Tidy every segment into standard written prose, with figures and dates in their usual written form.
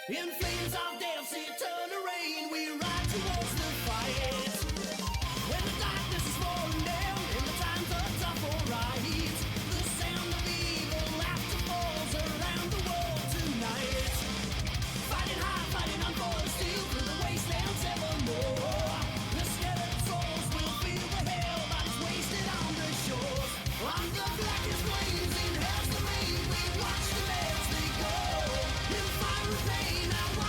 In flames of death's eternal rain, we ride towards the fight. When the darkness is falling down and the times are tough or right, the sound of evil laughter falls around the world tonight. Fighting hard, fighting on for the steel through the wastelands evermore. The skeleton souls will feel the hell bodies wasted on the shores. On the blackest flames in hell's domain, we watch them as they go. In fire and pain, I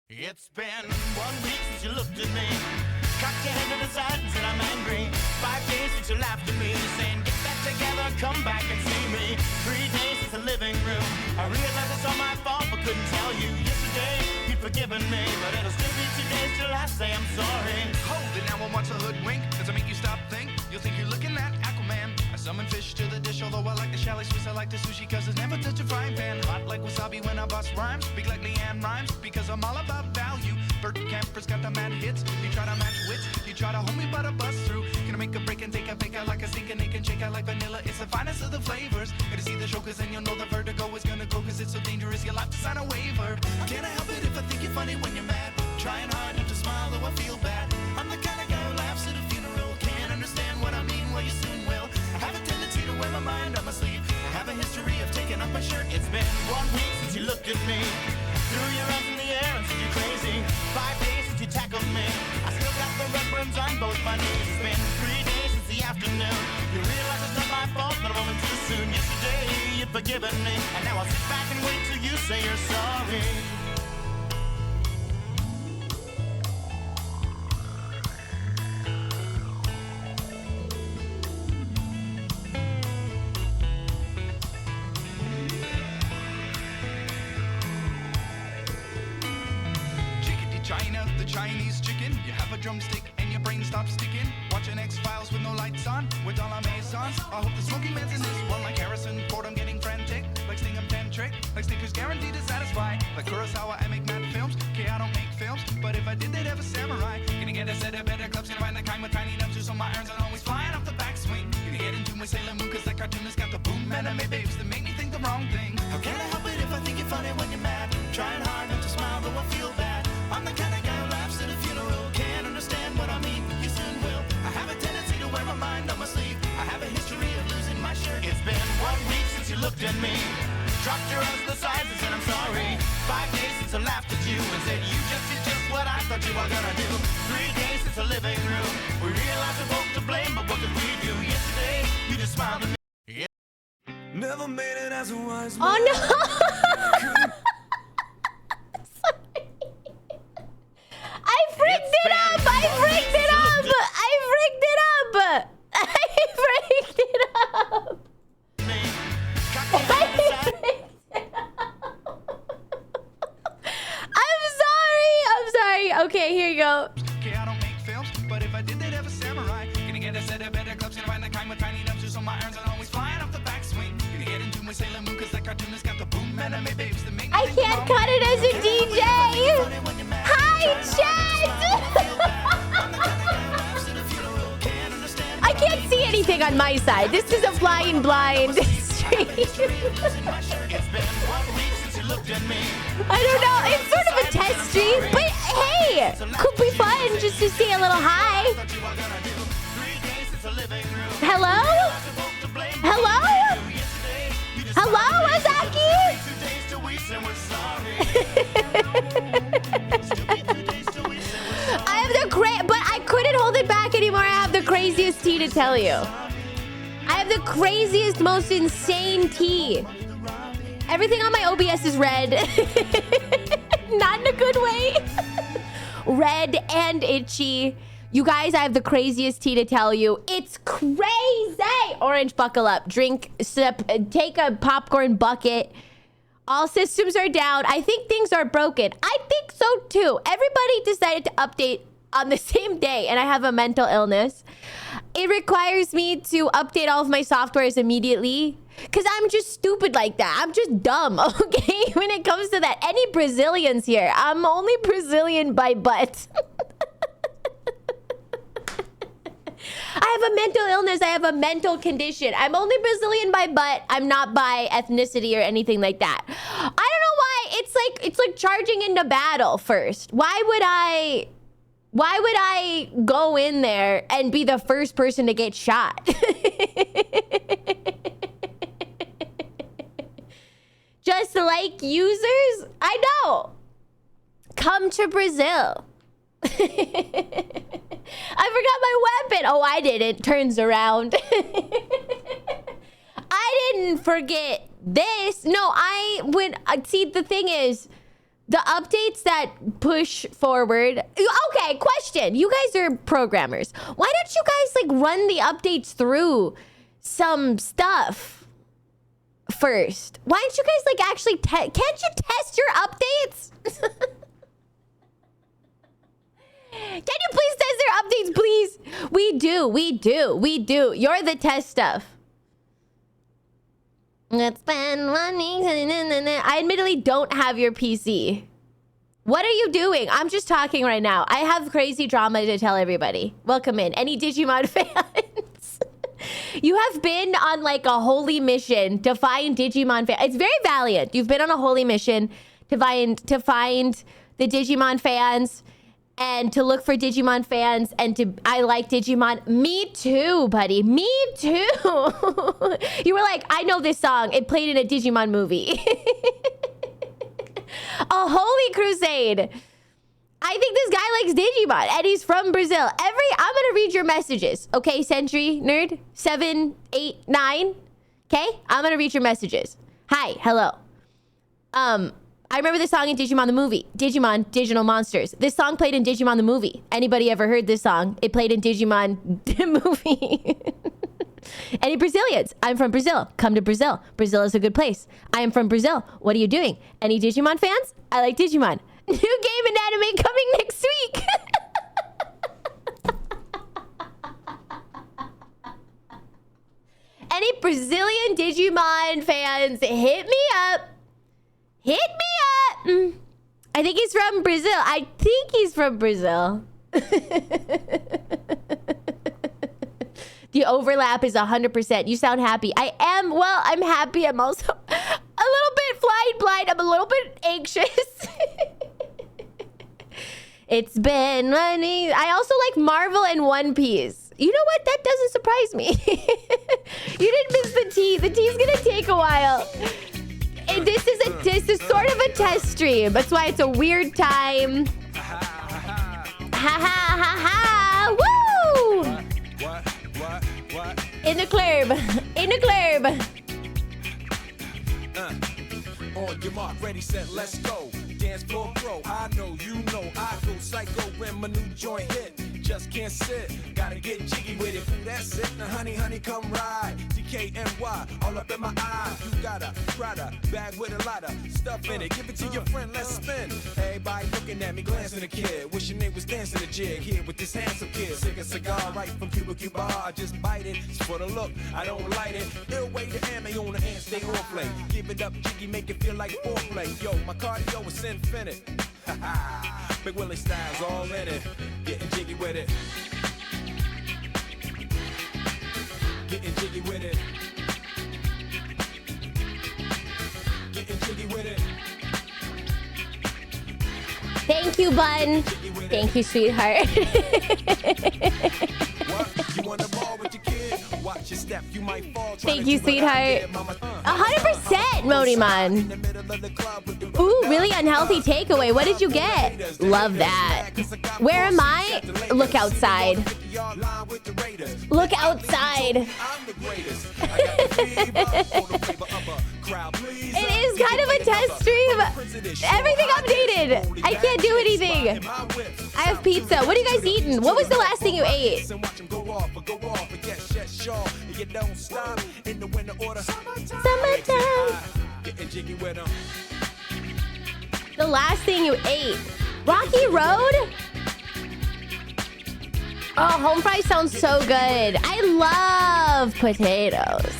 It's been 1 week since you looked at me, cocked your head to the side and said I'm angry. 5 days since you laughed at me, saying get back together, come back and see me. 3 days since the living room, I realized it's all my fault but couldn't tell you. Yesterday you'd forgiven me, but it'll still be 2 days till I say I'm sorry. Hold it now, I want to hoodwink. Does it make you stop think? You'll think you're looking at Aquaman. I summon fish to the dish, although I like the chalet Swiss, I like the sushi, cause it's never touch a frying pan. Hot like wasabi when I bust rhymes, speak like Leanne rhymes, because I'm all about value. Bert Camper's got the mad hits, you try to match wits, you try to hold me but I bust through. Gonna make a break and take a fake out like a sink and they can shake out like vanilla. It's the finest of the flavors. Gonna see the show cause then you'll know the vertigo is gonna go cause it's so dangerous, you'll have to sign a waiver. Can't I help it if I think you're funny when you're mad? Trying hard not to smile though I feel bad. I'm the kind of guy who laughs at a funeral. Can't understand what I mean, well you soon will. I have a tendency to wear my mind on my sleeve. I have a history of taking off my shirt. It's been 1 week since you looked at me, threw your arms in the air and said you're crazy. 5 days since you tackled me, I still got the red burns on both my knees. It's been 3 days since the afternoon, you realize it's not my fault that I'm only too soon. Yesterday you'd forgiven me, and now I'll sit back and wait till you say you're sorry. China, the Chinese chicken. You have a drumstick and your brain stops sticking. Watching X-Files with no lights on, with all our maisons. I hope the smoking man's in this one like Harrison Ford. I'm getting frantic, like Sting I'm tantric, like Snickers guaranteed to satisfy. Like Kurosawa, I make mad films. Okay, I don't make films, but if I did, they'd have a samurai. Gonna get a set of better clubs, gonna find the kind with tiny nubs, so my irons are always flying off the backswing. Gonna get into my Sailor Moon, cause that cartoonist got the boom anime babes that make me think the wrong thing. How can I help it if I think you're funny when you're mad? Trying hard not to smile, though I feel bad. I'm the kind of guy who laughs at a funeral. Can't understand what I mean, you soon will. I have a tendency to wear my mind on my sleeve. I have a history of losing my shirt. It's been 1 week since you looked at me, dropped your arms to the sides and said I'm sorry. 5 days since I laughed at you and said you just did just what I thought you were gonna do. 3 days since the living room, we realized we're both to blame, but what could we do? Yesterday, you just smiled at me. Yeah. Never made it as a wise man. Oh no! I freaked it up! I freaked it up! I freaked it up! I freaked it up! I'm sorry! Okay, here you go. Okay, I don't make films, but if I did, they'd have a samurai. Gonna get a set of better clubs, gonna find the kind with tiny nubs, so my irons are always flying off the backswing. Gonna get into my Sailor Moon, cause that cartoonist got the boom anime babes that make me I think the can't wrong cut it as a thing. DJ! Hi, chat! I can't see anything on my side. This is a flying blind stream. I don't know. It's sort of a test stream, but hey, could be fun just to see a little hi. Hello? Hello? Hello, Azaki? I have the but I couldn't hold it back anymore. I have the craziest tea to tell you. I have the craziest, most insane tea. Everything on my OBS is red. Not in a good way. Red and itchy. You guys, I have the craziest tea to tell you. It's crazy. Orange, buckle up. Drink, sip, take a popcorn bucket. All systems are down. I think things are broken. I think so too. Everybody decided to update on the same day, and I have a mental illness. It requires me to update all of my softwares immediately because I'm just stupid like that. I'm just dumb, okay? When it comes to that. Any Brazilians here? I'm only Brazilian by butt. I have a mental illness. I have a mental condition. I'm only Brazilian by butt. I'm not by ethnicity or anything like that. I don't know why. It's like charging into battle first. Why would I go in there and be the first person to get shot? Just like users? I know. Come to Brazil. I forgot my weapon. Oh, I didn't. Turns around. I didn't forget this. No, I would see. The thing is, The updates that push forward. Okay, question. You guys are programmers. Why don't you guys like run the updates through some stuff first? Why don't you guys like actually can't you test your updates? Can you please test your updates, please? We do. You're the test stuff. It's been 1 week. I admittedly don't have your PC. What are you doing? I'm just talking right now. I have crazy drama to tell everybody. Welcome in. Any Digimon fans? You have been on like a holy mission to find Digimon fans. It's very valiant. You've been on a holy mission to find the Digimon fans and to look for Digimon fans and to I like Digimon. Me too, buddy. Me too. You were like, I know this song. It played in a Digimon movie. A holy crusade. I think this guy likes Digimon and he's from Brazil. I'm gonna read your messages. Okay, Sentry Nerd 7, 8, 9. Okay, I'm gonna read your messages. Hi, hello. I remember this song in Digimon the movie. Digimon, Digital Monsters. This song played in Digimon the movie. Anybody ever heard this song? It played in Digimon the movie. Any Brazilians? I'm from Brazil. Come to Brazil. Brazil is a good place. I am from Brazil. What are you doing? Any Digimon fans? I like Digimon. New game and anime coming next week. Any Brazilian Digimon fans, hit me up. Hit me up. I think he's from Brazil. I think he's from Brazil. The overlap is 100%. You sound happy. I am. Well, I'm happy. I'm also a little bit flight blind. I'm a little bit anxious. It's been running. I also like Marvel and One Piece. You know what? That doesn't surprise me. You didn't miss the tea. The tea's gonna take a while. This is sort of a test stream. That's why it's a weird time. Ha ha ha ha! Woo! What? In the club. In the club. On your mark, ready, set, let's go. Dance floor pro, I know, you know, I go psycho when my new joint hit. Just can't sit, gotta get jiggy with it. That's it, now honey, come ride. DKNY, all up in my eye. You got a Prada bag with a lot of stuff in it. Give it to your friend, let's spin. Everybody looking at me, glancing a kid. Wishing they was dancing a jig here with this handsome kid. Sick a cigar right from Cuba Cuba. I just bite it, it's for the look, I don't light it. Ill way to ammo on the hand, stay on play. Give it up, jiggy, make it feel like foreplay. Yo, my cardio is infinite. Big Willie style's all in it. Getting jiggy with it. Getting jiggy with it. Getting jiggy with it. Thank you, Bun. Thank you, sweetheart. What? You wanna ball with your kid? Watch your step, you might fall. Thank you, sweetheart. 100%, Modiman. Ooh, really unhealthy takeaway. What did you get? Love that. Where am I? Look outside. Look outside. It is kind of a test stream. Everything updated. I can't do anything. I have pizza. What are you guys eating? What was the last thing you ate? Summertime. The last thing you ate. Rocky Road? Oh, home fries sounds so good. I love potatoes.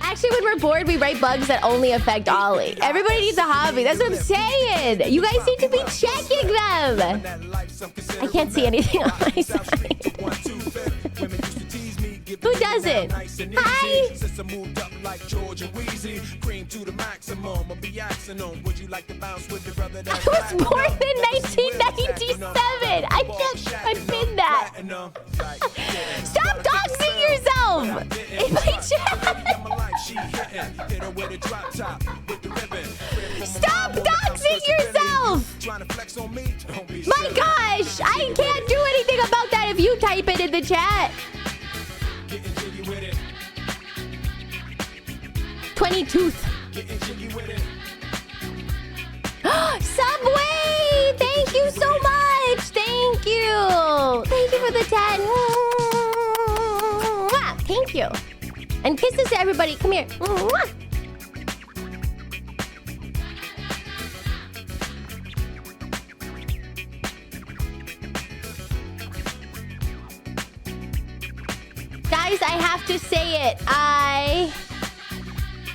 Actually, when we're bored, we write bugs that only affect Ollie. Everybody needs a hobby. That's what I'm saying. You guys need to be checking them. I can't see anything on my side. Who doesn't? Hi! I was born in 1997. I can't admit that. Stop doxing yourself in my chat. Stop doxing yourself. My gosh, I can't do anything about that if you type it in the chat. 22th. getting jiggy with it. Subway! Thank you so much! Thank you! Thank you for the 10. Mwah! Thank you. And kisses to everybody. Come here. Mwah! Guys, I have to say it.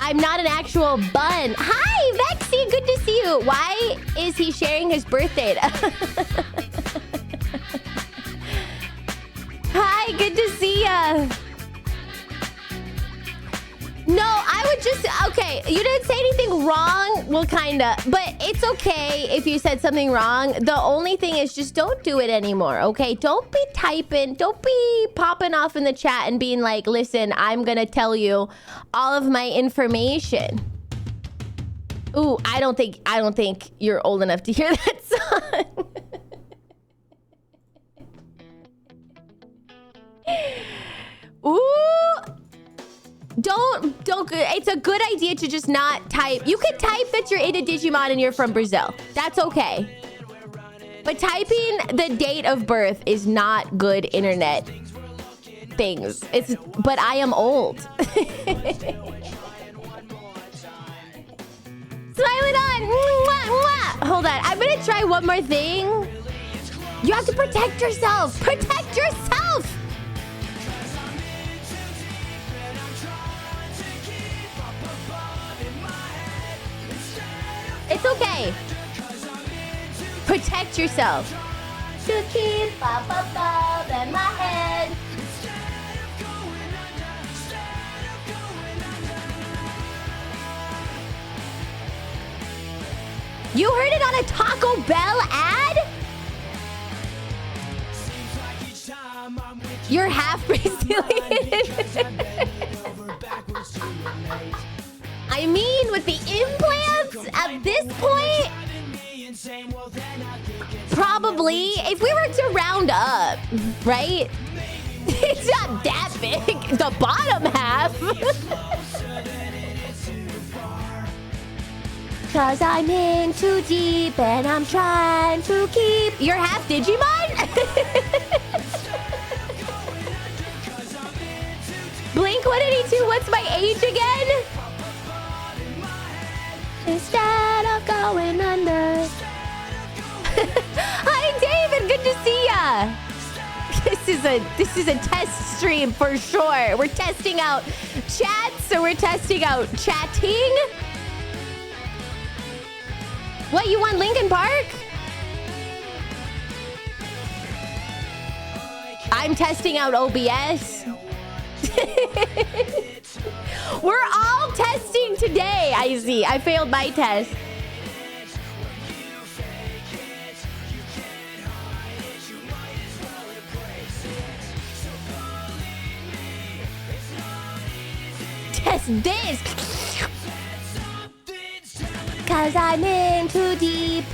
I'm not an actual bun. Hi, Vexy. Good to see you. Why is he sharing his birthday? Hi, good to see ya. No, I would just... Okay, you didn't say anything wrong. Well, kinda. But it's okay if you said something wrong. The only thing is just don't do it anymore, okay? Don't be typing. Don't be popping off in the chat and being like, listen, I'm gonna tell you all of my information. Ooh, I don't think you're old enough to hear that song. Ooh. Don't. It's a good idea to just not type. You could type that you're into Digimon and you're from Brazil. That's okay. But typing the date of birth is not good internet things. But I am old. Smile it on. Mwah, mwah. Hold on. I'm gonna try one more thing. You have to protect yourself. Protect yourself. It's okay. Protect yourself. To keep up above in my head. You heard it on a Taco Bell ad? You're half Brazilian. I mean, with the implants at this point, probably, if we were to round up, right? It's not that big. The bottom half. Cause I'm in too deep and I'm trying to keep... You're half Digimon? Blink 182, what's my age again? Instead of going under. Hi, David. Good to see ya. This is a test stream for sure. We're testing out chats, so we're testing out chatting. What, you want Linkin Park? I'm testing out OBS. We're all testing today, I see. I failed my test. Test this. Cause I'm in too deep.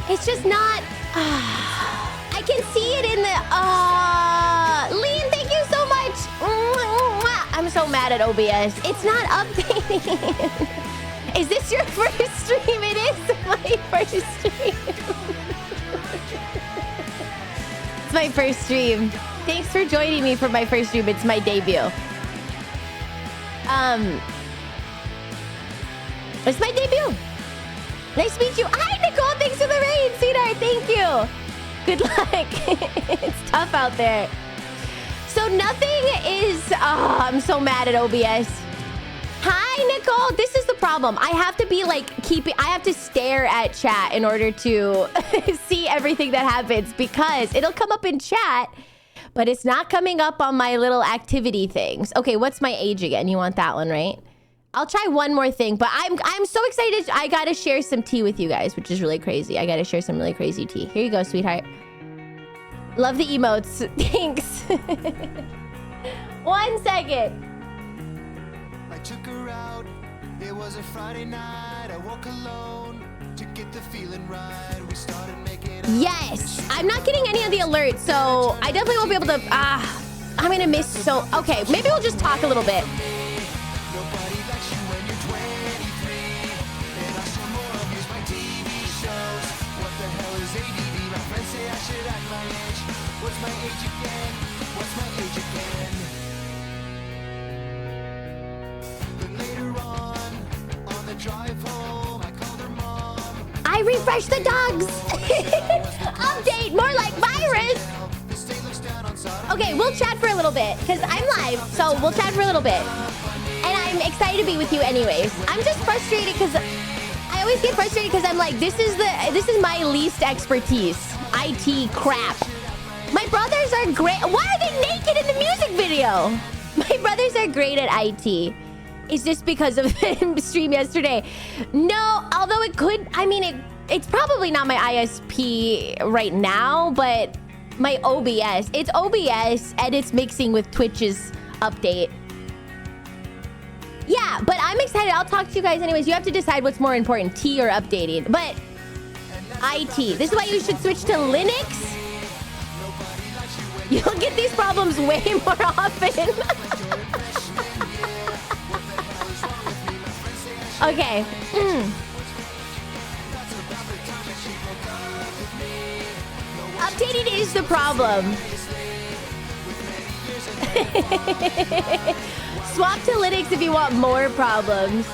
It's just not... I can see it in the... Lean, thank you so much. I'm so mad at OBS. It's not updating. Is this your first stream? It is my first stream. It's my first stream. Thanks for joining me for my first stream. It's my debut. It's my debut. Nice to meet you. Hi, Nicole. Thanks for the raid, sweetheart. Thank you. Good luck. It's tough out there. So nothing is... Oh, I'm so mad at OBS. Hi, Nicole. This is the problem. I have to be like I have to stare at chat in order to see everything that happens because it'll come up in chat, but it's not coming up on my little activity things. Okay, what's my age again? You want that one, right? I'll try one more thing, but I'm so excited. I gotta share some tea with you guys, which is really crazy. I gotta share some really crazy tea. Here you go, sweetheart. Love the emotes. Thanks. 1 second. I took her out. It was a Friday night. I woke alone to get the feeling right. We started making Yes, I'm not getting any of the alerts, so I definitely won't be able to. I'm gonna miss so. Okay, maybe we'll just talk a little bit. Nobody likes you when you're 23. And I saw more of use my TV shows. What the hell is ADD? My friends say I should act my age. What's my age again? What's my age again? Then later on the drive home, I called her mom. I refreshed the dogs. Update, more like virus. This day looks down on Sodom. Okay, we'll chat for a little bit because I'm live, so we'll chat for a little bit. And I'm excited to be with you anyways. I'm just frustrated because I always get frustrated because I'm like, this is my least expertise. IT crap. My brothers are great. Why are they naked in the music video? My brothers are great at IT. It's just because of the stream yesterday. No, although it could, I mean, it's probably not my ISP right now, but my OBS. It's OBS and it's mixing with Twitch's update. Yeah, but I'm excited. I'll talk to you guys anyways. You have to decide what's more important, T or updating. But IT. This is why you should switch to Linux. You'll get these problems way more often. Okay. Updating is the problem. Swap to Linux if you want more problems.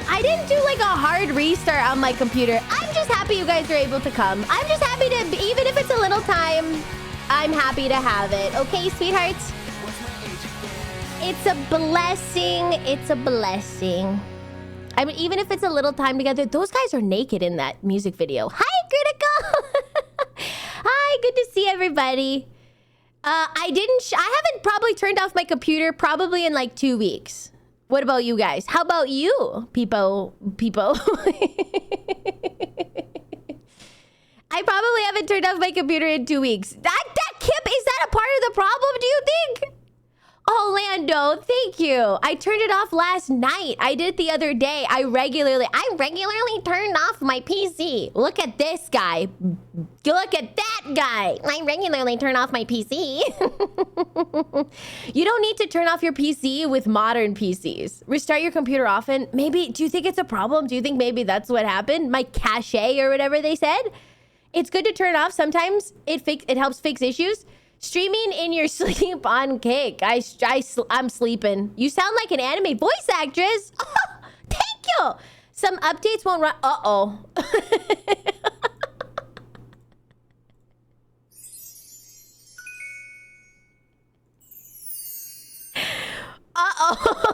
I didn't do like a hard restart on my computer. I'm just happy you guys are able to come. I'm just happy to, even if it's a little time, I'm happy to have it. Okay, sweethearts? It's a blessing. It's a blessing. I mean, even if it's a little time together, those guys are naked in that music video. Hi, Critical. Hi, good to see everybody. I haven't probably turned off my computer probably in like 2 weeks. What about you guys? How about you, people? I probably haven't turned off my computer in 2 weeks. That Kip, is that a part of the problem, do you think? Oh, Lando, thank you. I turned it off last night. I did it the other day. I regularly turned off my PC. Look at this guy. Look at that guy. I regularly turn off my PC. You don't need to turn off your PC with modern PCs. Restart your computer often. Maybe, do you think it's a problem? Do you think maybe that's what happened? My cache or whatever they said? It's good to turn off. Sometimes it helps fix issues. Streaming in your sleep on Kick. I'm sleeping. You sound like an anime voice actress. Oh, thank you. Some updates won't run. Uh-oh. Uh-oh.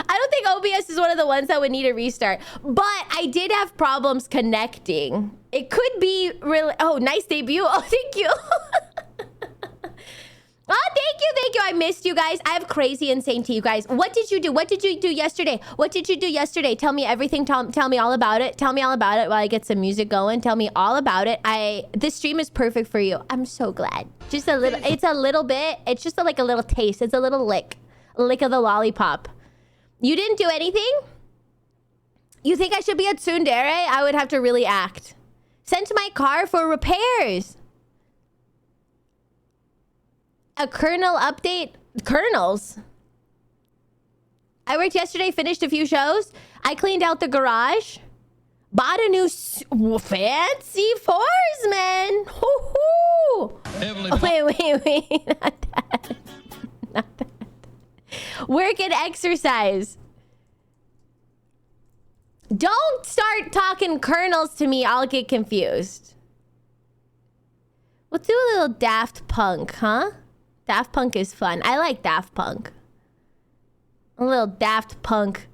I don't think OBS is one of the ones that would need a restart, but I did have problems connecting. It could be really. Oh, nice debut. Oh, thank you. Oh, thank you. I missed you guys. I have crazy insane tea, you guys. What did you do? What did you do yesterday? What did you do yesterday? Tell me everything. Tell me all about it. Tell me all about it while I get some music going. Tell me all about it. This stream is perfect for you. I'm so glad. Just a little. It's a little bit. It's just like a little taste. It's a little lick of the lollipop. You didn't do anything? You think I should be at tsundere? I would have to really act. Sent my car for repairs. A kernel update? Kernels? I worked yesterday, finished a few shows. I cleaned out the garage. Bought a new fancy Forsman. Hoo-hoo. Oh, wait. Not that. Not that. Work and exercise. Don't start talking kernels to me. I'll get confused. We'll do a little Daft Punk, huh? Daft Punk is fun. I like Daft Punk. A little Daft Punk.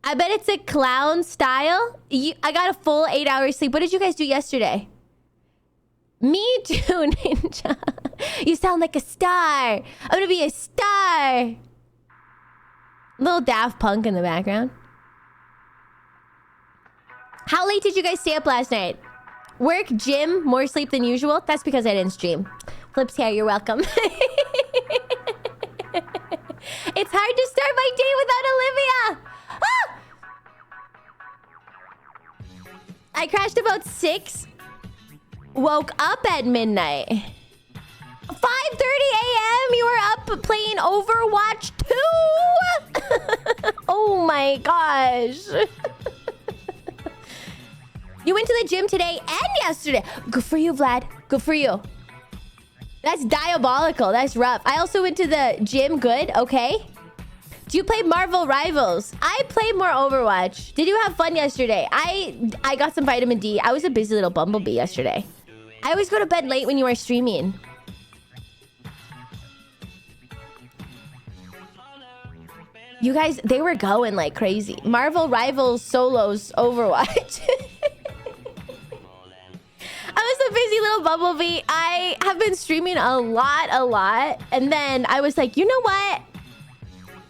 I bet it's a clown style. I got a full 8 hours sleep. What did you guys do yesterday? Me too, Ninja. You sound like a star. I'm gonna be a star. Little Daft Punk in the background. How late did you guys stay up last night? Work, gym, more sleep than usual? That's because I didn't stream. Flips here, you're welcome. It's hard to start my day without Olivia. Ah! I crashed about 6. Woke up at midnight. 5:30 a.m. You were up playing Overwatch 2. Oh my gosh. You went to the gym today and yesterday. Good for you, Vlad. Good for you. That's diabolical. That's rough. I also went to the gym. Good. Okay. Do you play Marvel Rivals? I played more Overwatch. Did you have fun yesterday? I got some vitamin D. I was a busy little bumblebee yesterday. I always go to bed late when you are streaming. You guys, they were going like crazy. Marvel Rivals, Solos, Overwatch. I was a busy little bumblebee. I have been streaming a lot. And then I was like, you know what?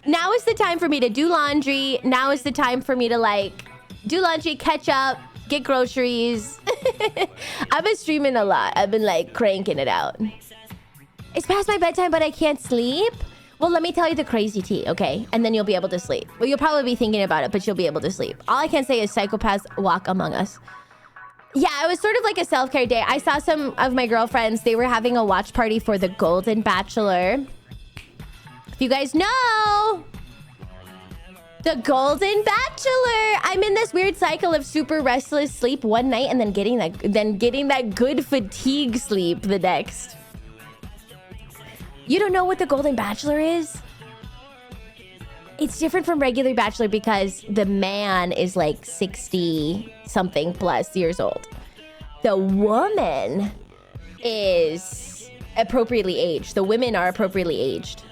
Now is the time for me to do laundry. Now is the time for me to like do laundry, catch up, get groceries. I've been streaming a lot. I've been like cranking it out. It's past my bedtime, but I can't sleep. Well, let me tell you the crazy tea, okay? And then you'll be able to sleep. Well, you'll probably be thinking about it, but you'll be able to sleep. All I can say is psychopaths walk among us. Yeah, it was sort of like a self-care day. I saw some of my girlfriends. They were having a watch party for the Golden Bachelor. If you guys know, the Golden Bachelor. I'm in this weird cycle of super restless sleep one night and then getting that good fatigue sleep the next. You don't know what the Golden Bachelor is? It's different from regular Bachelor because the man is like 60 something plus years old. The woman is appropriately aged. The women are appropriately aged.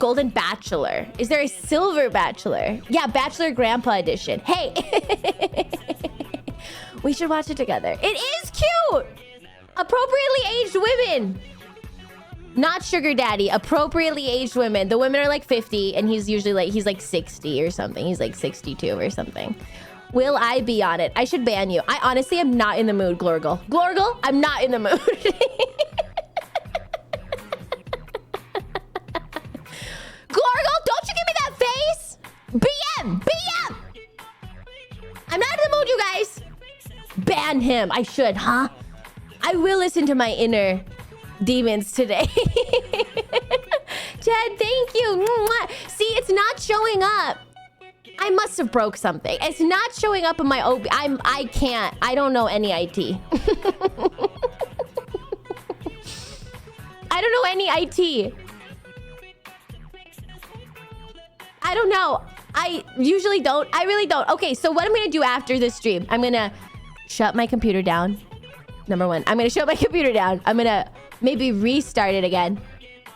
Golden Bachelor. Is there a Silver Bachelor? Yeah, Bachelor Grandpa Edition. Hey! We should watch it together. It is cute! Appropriately aged women. Not sugar daddy, appropriately aged women. The women are like 50 and he's usually like, he's like 60 or something. He's like 62 or something. Will I be on it? I should ban you. I honestly am not in the mood, Glorgle. Glorgle, I'm not in the mood. Glorgle, don't you give me that face! BM! BM! I'm not in the mood, you guys. Ban him. I should, huh? I will listen to my inner demons today. Chad, thank you. See, it's not showing up. I must have broke something. It's not showing up in my OB. I can't. I don't know any IT. I don't know any IT. I don't know. I usually don't. I really don't. Okay, so what I'm gonna do after this stream, I'm gonna shut my computer down. Number one, I'm gonna shut my computer down. I'm gonna maybe restart it again.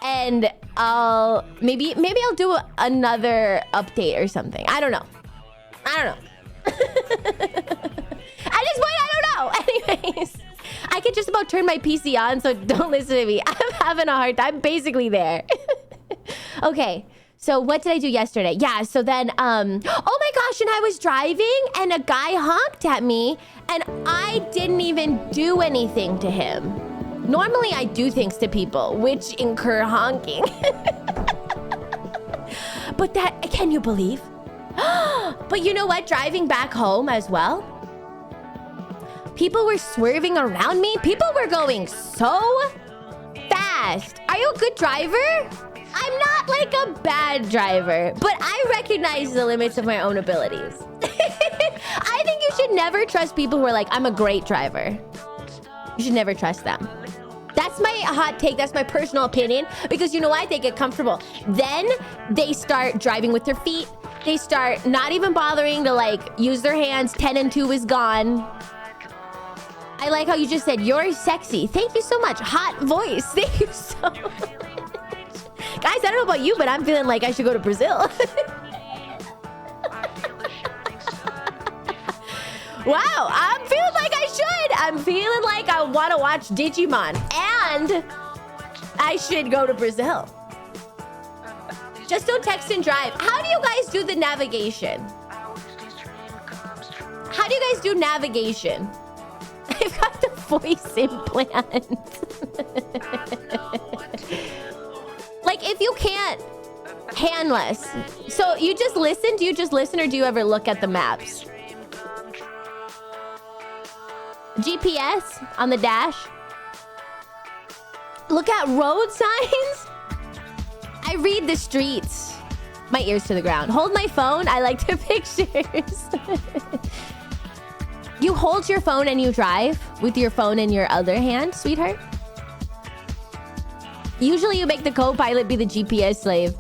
And I'll maybe I'll do another update or something. I don't know. At this point, I don't know. Anyways, I can just about turn my PC on, so don't listen to me. I'm having a hard time. I'm basically there. Okay. So what did I do yesterday? Yeah, so then, oh my gosh, and I was driving and a guy honked at me and I didn't even do anything to him. Normally I do things to people, which incur honking. But that, can you believe? But you know what? Driving back home as well, people were swerving around me. People were going so fast. Are you a good driver? I'm not like a bad driver, but I recognize the limits of my own abilities. I think you should never trust people who are like, I'm a great driver. You should never trust them. That's my hot take. That's my personal opinion. Because you know why? They get comfortable. Then they start driving with their feet. They start not even bothering to like use their hands. 10 and 2 is gone. I like how you just said, you're sexy. Thank you so much. Hot voice. Thank you so much. Guys, I don't know about you, but I'm feeling like I should go to Brazil. Wow, I'm feeling like I should. I'm feeling like I want to watch Digimon. And I should go to Brazil. Just don't text and drive. How do you guys do the navigation? How how do you guys do navigation? I've got the voice implant. Like, if you can't, handless. So you just listen? Do you just listen, or do you ever look at the maps? GPS on the dash. Look at road signs. I read the streets. My ears to the ground. Hold my phone. I like to pictures. You hold your phone and you drive with your phone in your other hand, sweetheart? Usually you make the co-pilot be the GPS slave.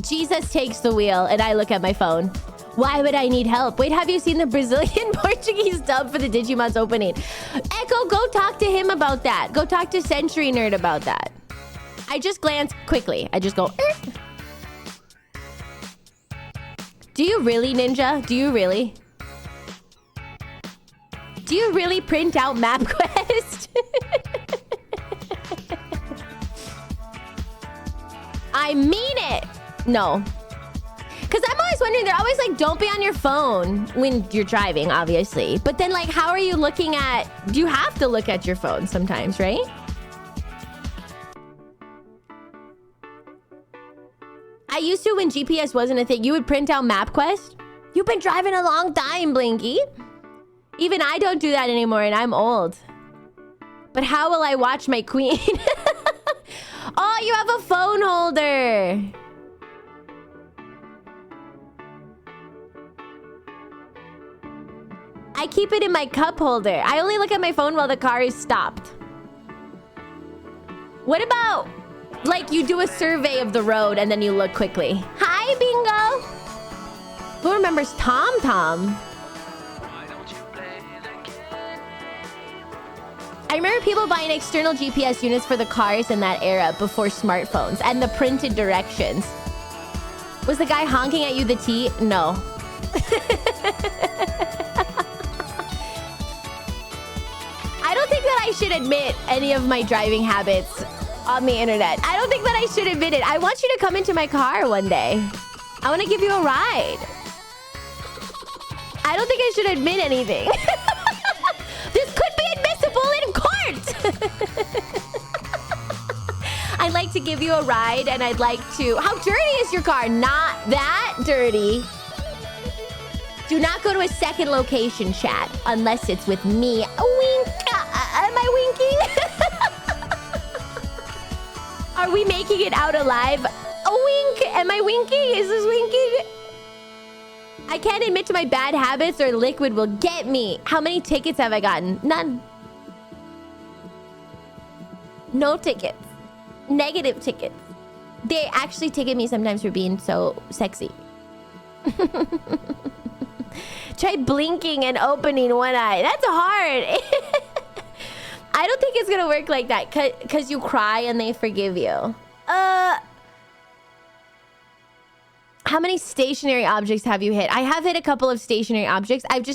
Jesus takes the wheel and I look at my phone. Why would I need help? Wait, have you seen the Brazilian Portuguese dub for the Digimon's opening? Echo, go talk to him about that. Go talk to Century Nerd about that. I just glance quickly. I just go, Do you really, Ninja? Do you really? Do you really print out MapQuest? I mean it. No. Because I'm always wondering, they're always like, don't be on your phone when you're driving, obviously. But then, like, how are you looking at... You have to look at your phone sometimes, right? I used to, when GPS wasn't a thing, you would print out MapQuest. You've been driving a long time, Blinky. Even I don't do that anymore, and I'm old. But how will I watch my queen? Oh, you have a phone holder. I keep it in my cup holder. I only look at my phone while the car is stopped. What about, like, you do a survey of the road and then you look quickly? Hi, Bingo. Who remembers Tom Tom? I remember people buying external GPS units for the cars in that era before smartphones and the printed directions. Was the guy honking at you the T? No. I don't think that I should admit any of my driving habits on the internet. I don't think that I should admit it. I want you to come into my car one day. I want to give you a ride. I don't think I should admit anything. This could be admissible in court. I'd like to give you a ride, and I'd like to... How dirty is your car? Not that dirty. Do not go to a second location, chat, unless it's with me. Wink. Am I winking? Are we making it out alive? A wink. Am I winking? Is this winking? I can't admit to my bad habits or Liquid will get me. How many tickets have I gotten? None. No tickets. Negative tickets. They actually ticket me sometimes for being so sexy. Try blinking and opening one eye. That's hard. I don't think it's gonna work like that because you cry and they forgive you. How many stationary objects have you hit? I have hit a couple of stationary objects. I've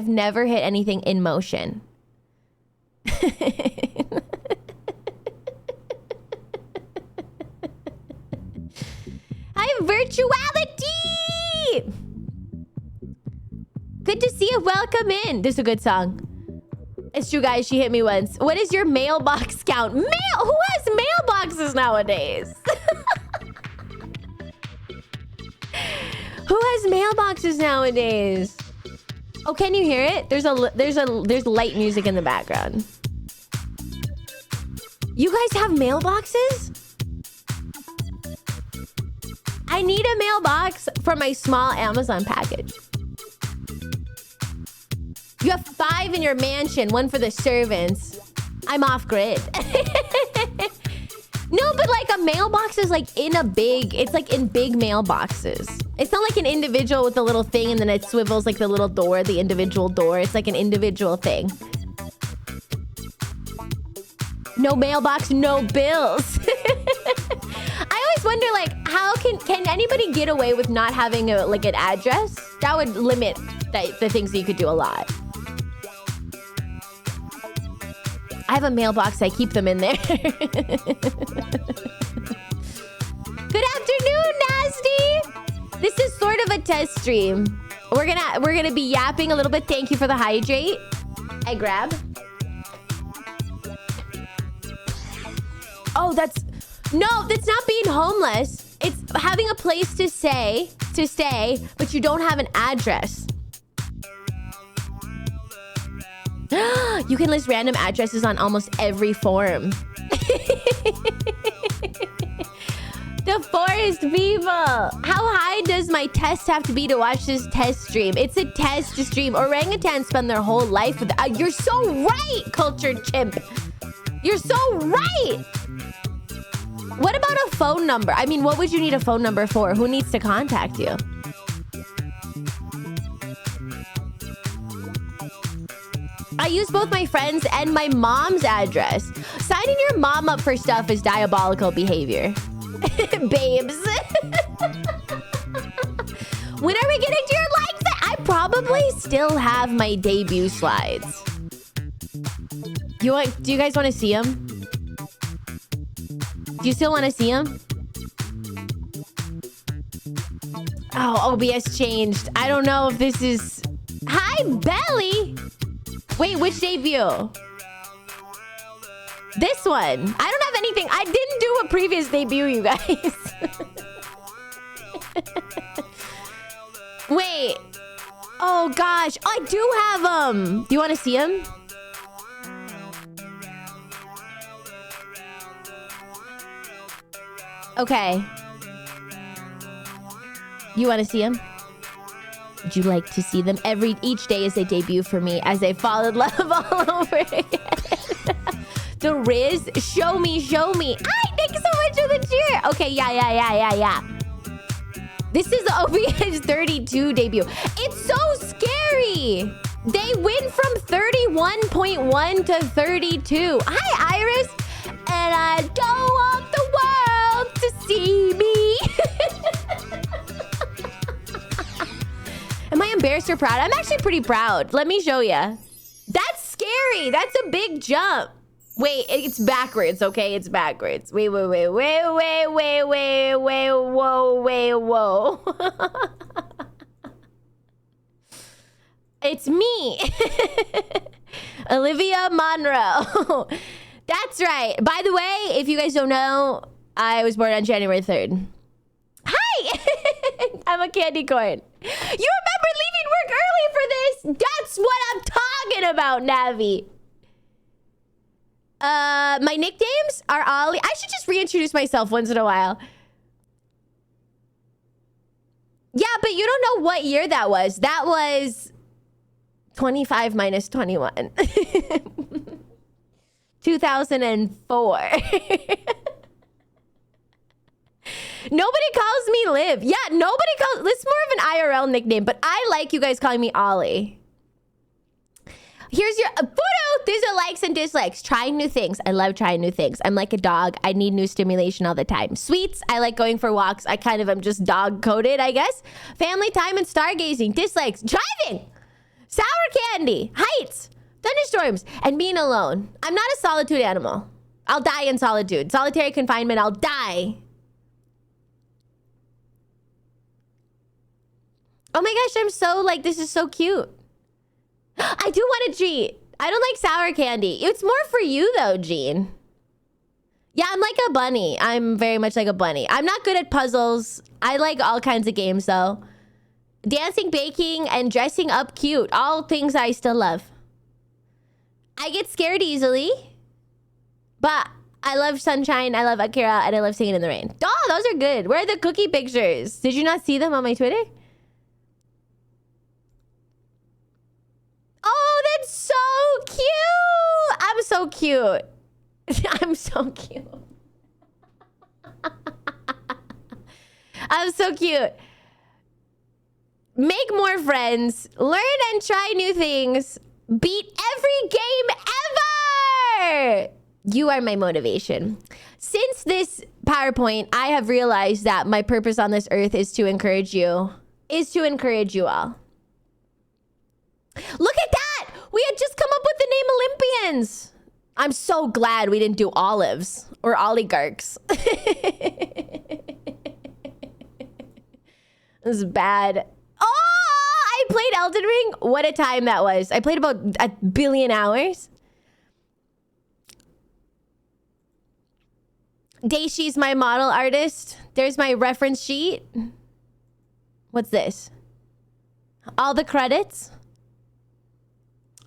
never hit anything in motion. Hi, Virtuality! Good to see you. Welcome in. This is a good song. It's true, guys. She hit me once. What is your mailbox count? Who has mailboxes nowadays? Who has mailboxes nowadays? Oh, can you hear it? There's light music in the background. You guys have mailboxes? I need a mailbox for my small Amazon package. You have 5 in your mansion, 1 for the servants. I'm off grid. No, but like a mailbox is like in a big, it's like in big mailboxes. It's not like an individual with a little thing and then it swivels like the little door, the individual door. It's like an individual thing. No mailbox, no bills. I always wonder, like, how can anybody get away with not having a, like, an address? That would limit the things that you could do a lot. I have a mailbox. I keep them in there. Good afternoon, Nasty. This is sort of a test stream. We're gonna be yapping a little bit. Thank you for the hydrate. I grab. Oh, that's not being homeless. It's having a place to stay, but you don't have an address. You can list random addresses on almost every form. The forest people. How high does my test have to be to watch this test stream? It's a test stream. Orangutans spend their whole life with... you're so right, cultured chimp. You're so right. What about a phone number? I mean, what would you need a phone number for? Who needs to contact you? I use both my friends and my mom's address. Signing your mom up for stuff is diabolical behavior. Babes. When are we getting to your likes? I probably still have my debut slides. Do you guys want to see them? Do you still want to see them? Oh, OBS changed. I don't know if this is... Hi, Belly! Wait, which debut? This one. I don't have anything. I didn't do a previous debut, you guys. Wait. Oh, gosh. I do have them. Do you want to see them? Okay. You want to see them? Would you like to see them? Each day is a debut for me as I fall in love all over again. The Riz, show me. Hi, thank you so much for the cheer. Okay, yeah. This is the OBS 32 debut. It's so scary. They went from 31.1 to 32. Hi, Iris. And I don't want the world to see me. Am I embarrassed or proud? I'm actually pretty proud. Let me show you. That's scary. That's a big jump. Wait, it's backwards, okay? It's backwards. Wait, whoa. It's me. OliviaMonroe. That's right. By the way, if you guys don't know, I was born on January 3rd. Hi! I'm a candy corn. You remember leaving work early for this? That's what I'm talking about, Navi. My nicknames are Ollie. I should just reintroduce myself once in a while. Yeah, but you don't know what year that was. That was 25 minus 21. 2004. Nobody calls me Liv. Yeah, nobody calls... It's more of an IRL nickname, but I like you guys calling me Ollie. Here's your... Photo! These are likes and dislikes. Trying new things. I love trying new things. I'm like a dog. I need new stimulation all the time. Sweets. I like going for walks. I kind of am just dog-coded, I guess. Family time and stargazing. Dislikes. Driving! Sour candy. Heights. Thunderstorms. And being alone. I'm not a solitude animal. I'll die in solitude. Solitary confinement. I'll die. Oh my gosh, I'm so like, this is so cute. I do want a treat. I don't like sour candy. It's more for you though, Jean. Yeah, I'm like a bunny. I'm very much like a bunny. I'm not good at puzzles. I like all kinds of games though. Dancing, baking, and dressing up cute. All things I still love. I get scared easily. But I love sunshine, I love Akira, and I love singing in the rain. Oh, those are good. Where are the cookie pictures? Did you not see them on my Twitter? Oh, that's so cute. I'm so cute. I'm so cute. I'm so cute. Make more friends. Learn and try new things. Beat every game ever. You are my motivation. Since this PowerPoint, I have realized that my purpose on this earth is to encourage you. all. Look at that! We had just come up with the name Olympians. I'm so glad we didn't do olives or oligarchs. This is bad. Oh, I played Elden Ring. What a time that was. I played about 1 billion hours. Daishi's my model artist. There's my reference sheet. What's this? All the credits.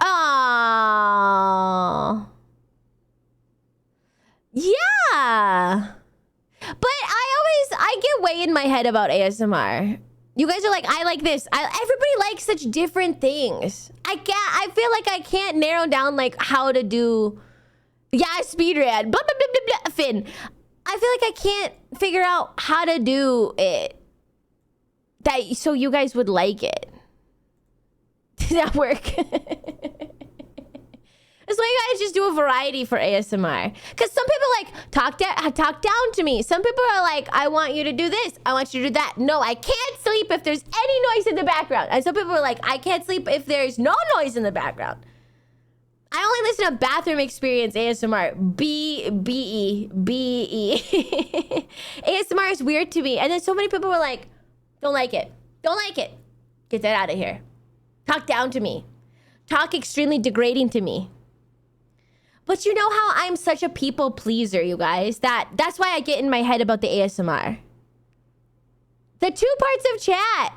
Oh. Yeah. But I get way in my head about ASMR. You guys are like, I like this. Everybody likes such different things. I feel like I can't narrow down like how to do. Yeah, speedrun. Blah, blah, blah, blah, blah. Finn. I feel like I can't figure out how to do it. So you guys would like it. Does that work? That's why you guys just do a variety for ASMR. Because some people like talk down to me. Some people are like, I want you to do this. I want you to do that. No, I can't sleep if there's any noise in the background. And some people are like, I can't sleep if there's no noise in the background. I only listen to Bathroom Experience ASMR. B-E. ASMR is weird to me. And then so many people were like, don't like it. Don't like it. Get that out of here. Talk down to me. Talk extremely degrading to me. But you know how I'm such a people pleaser, you guys? That's why I get in my head about the ASMR. The 2 parts of chat.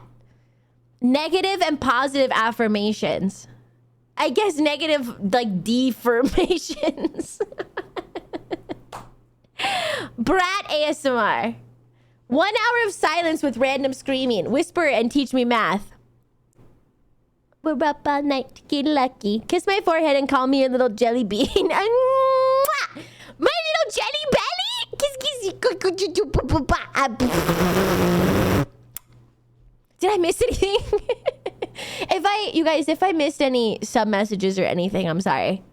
Negative and positive affirmations. I guess negative, like, deformations. Brat ASMR. 1 hour of silence with random screaming. Whisper and teach me math. We're up all night to get lucky. Kiss my forehead and call me a little jelly bean. My little jelly belly. Kiss, kiss. Did I miss anything? If I missed any sub messages or anything, I'm sorry.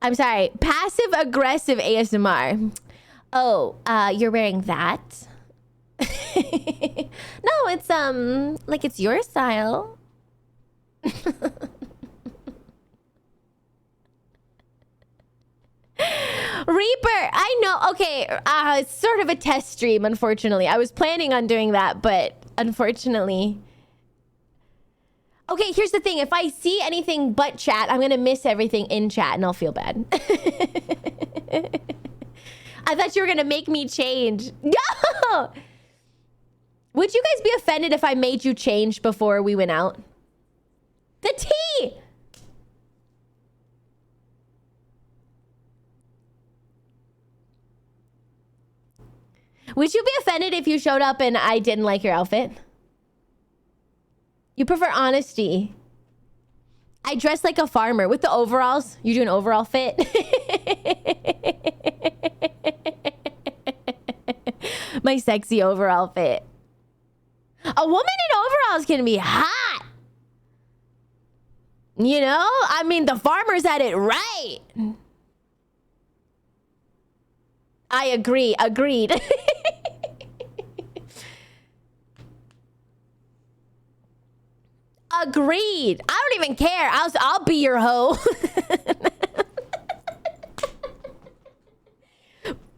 I'm sorry. Passive aggressive ASMR. Oh, you're wearing that? No, it's like it's your style. Reaper, I know. Okay, it's sort of a test stream, unfortunately. I was planning on doing that, but unfortunately. Okay, here's the thing. If I see anything but chat, I'm gonna miss everything in chat and I'll feel bad. I thought you were gonna make me change. No! Would you guys be offended if I made you change before we went out? The tea! Would you be offended if you showed up and I didn't like your outfit? You prefer honesty. I dress like a farmer with the overalls. You do an overall fit? My sexy overall fit. A woman in overalls can be hot. You know? I mean, the farmers had it right. I agree. Agreed. Agreed. I don't even care. I'll be your hoe.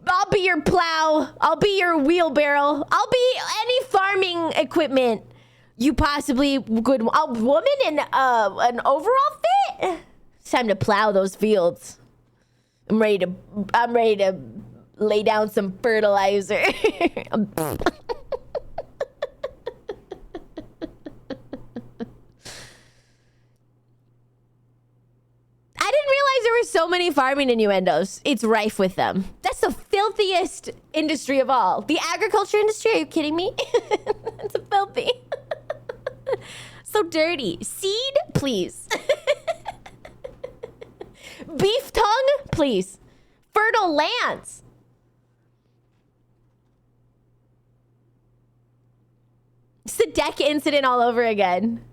I'll be your plow. I'll be your wheelbarrow. I'll be any farming equipment you possibly could. A woman in an overall fit? It's time to plow those fields. I'm ready to lay down some fertilizer. I didn't realize there were so many farming innuendos. It's rife with them. That's the filthiest industry of all. The agriculture industry? Are you kidding me? It's filthy. So dirty. Seed, please. Beef tongue, please. Fertile lands. It's the deck incident all over again.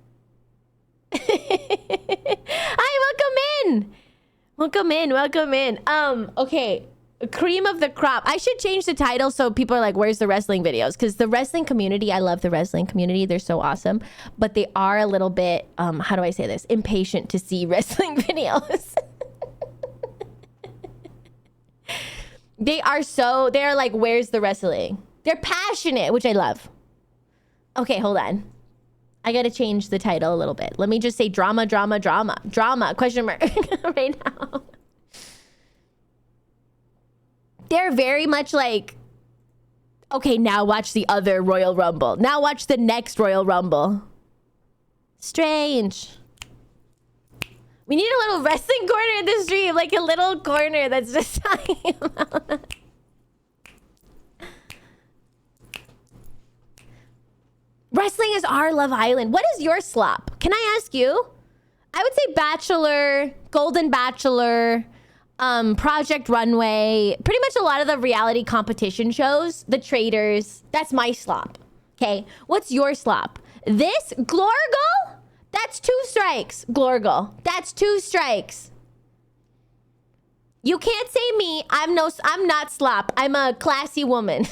Hi, welcome in. Welcome in, welcome in. Okay. Cream of the crop. I should change the title so people are like, where's the wrestling videos? Because the wrestling community, I love the wrestling community. They're so awesome. But they are a little bit, how do I say this? Impatient to see wrestling videos. They're like, where's the wrestling? They're passionate, which I love. Okay, hold on. I gotta change the title a little bit. Let me just say drama, drama, drama. Drama, question mark, right now. They're very much like, okay, now watch the other Royal Rumble. Now watch the next Royal Rumble. Strange. We need a little wrestling corner in the stream, like a little corner that's just talking about that. Wrestling is our Love Island. What is your slop? Can I ask you? I would say Bachelor, Golden Bachelor, Project Runway, pretty much a lot of the reality competition shows, The Traders. That's my slop. Okay, what's your slop? This Glorgle? That's 2 strikes. Glorgle. That's 2 strikes. You can't say me. I'm not slop. I'm a classy woman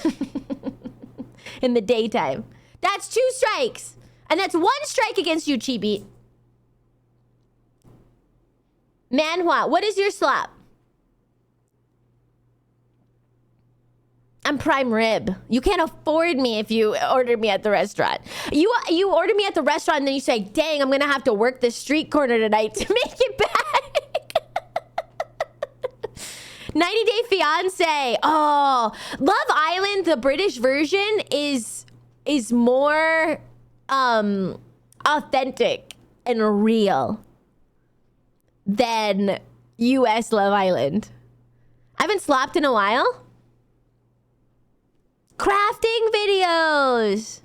in the daytime. That's 2 strikes. And that's 1 strike against you, Chibi. Manhwa, what is your slop? I'm prime rib. You can't afford me if you order me at the restaurant. You order me at the restaurant and then you say, dang, I'm gonna have to work this street corner tonight to make it back. 90 Day Fiance. Oh, Love Island, the British version is more authentic and real than US Love Island. I haven't slopped in a while. Crafting videos.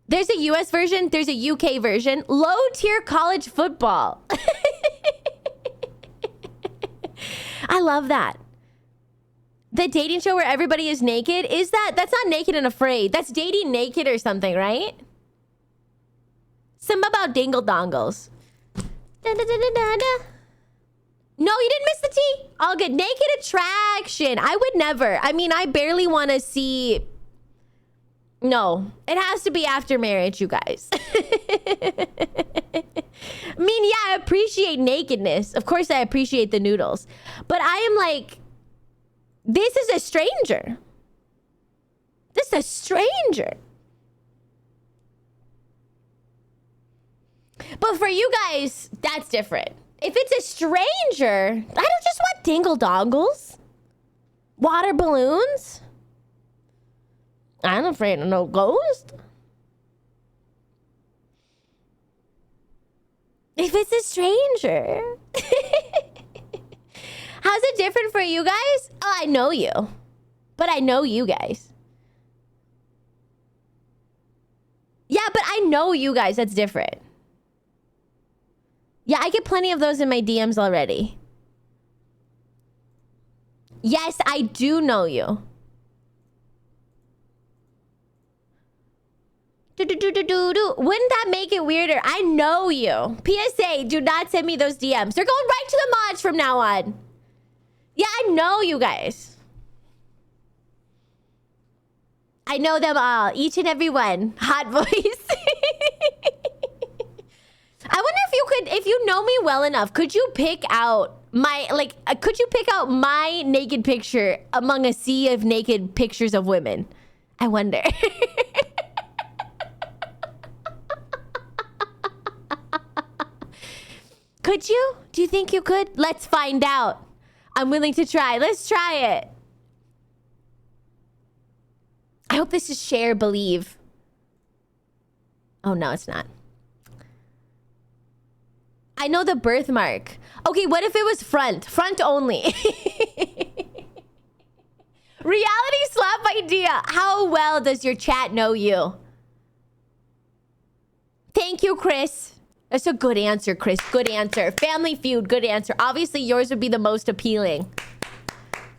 There's a US version. There's a UK version. Low tier college football. I love that. The dating show where everybody is naked. That's not Naked and Afraid. That's Dating Naked or something, right? Something about dingle dongles. Da, da, da, da, da, da. No, you didn't miss the tea. All good. Naked Attraction. I would never. I mean, I barely want to see. No, it has to be after marriage, you guys. I mean, yeah, I appreciate nakedness. Of course, I appreciate the noodles. But I am like, this is a stranger. This is a stranger. But for you guys, that's different. If it's a stranger, I don't just want dingle dongles. Water balloons. I'm afraid of no ghost. If it's a stranger. How's it different for you guys? Oh, I know you. But I know you guys. Yeah, but I know you guys. That's different. Yeah, I get plenty of those in my DMs already. Yes, I do know you. Wouldn't that make it weirder? I know you. PSA, do not send me those DMs. They're going right to the mods from now on. Yeah, I know you guys. I know them all. Each and every one. Hot voice. I wonder if you could, if you know me well enough, could you pick out my, could you pick out my naked picture among a sea of naked pictures of women? I wonder. Could you? Do you think you could? Let's find out. I'm willing to try. Let's try it. I hope this is share, believe. Oh, no, it's not. I know the birthmark. Okay, what if it was front? Front only. Reality slap idea. How well does your chat know you? Thank you, Chris. That's a good answer, Chris. Good answer. Family Feud, good answer. Obviously, yours would be the most appealing.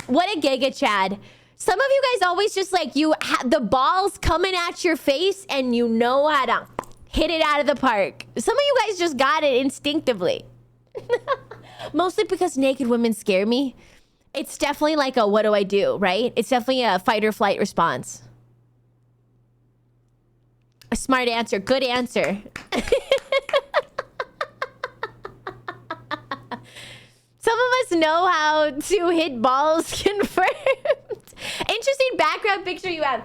What a giga, Chad. Some of you guys always just like, the ball's coming at your face and you know how to hit it out of the park. Some of you guys just got it instinctively. Mostly because naked women scare me. It's definitely like a what do I do, right? It's definitely a fight or flight response. A smart answer. Good answer. Some of us know how to hit balls confirmed. Interesting background picture you have.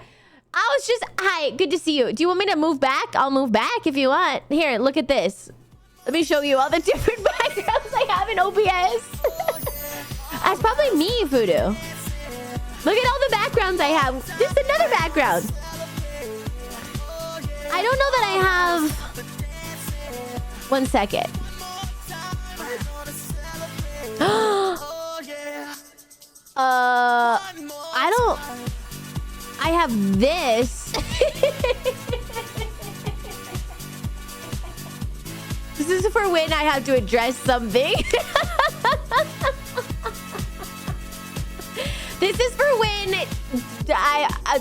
I was just, hi, good to see you. Do you want me to move back? I'll move back if you want. Here, look at this. Let me show you all the different backgrounds I have in OBS. That's probably me, Voodoo. Look at all the backgrounds I have. This is another background. I don't know that I have... 1 second. I don't... I have this. This is for when I have to address something. This is for when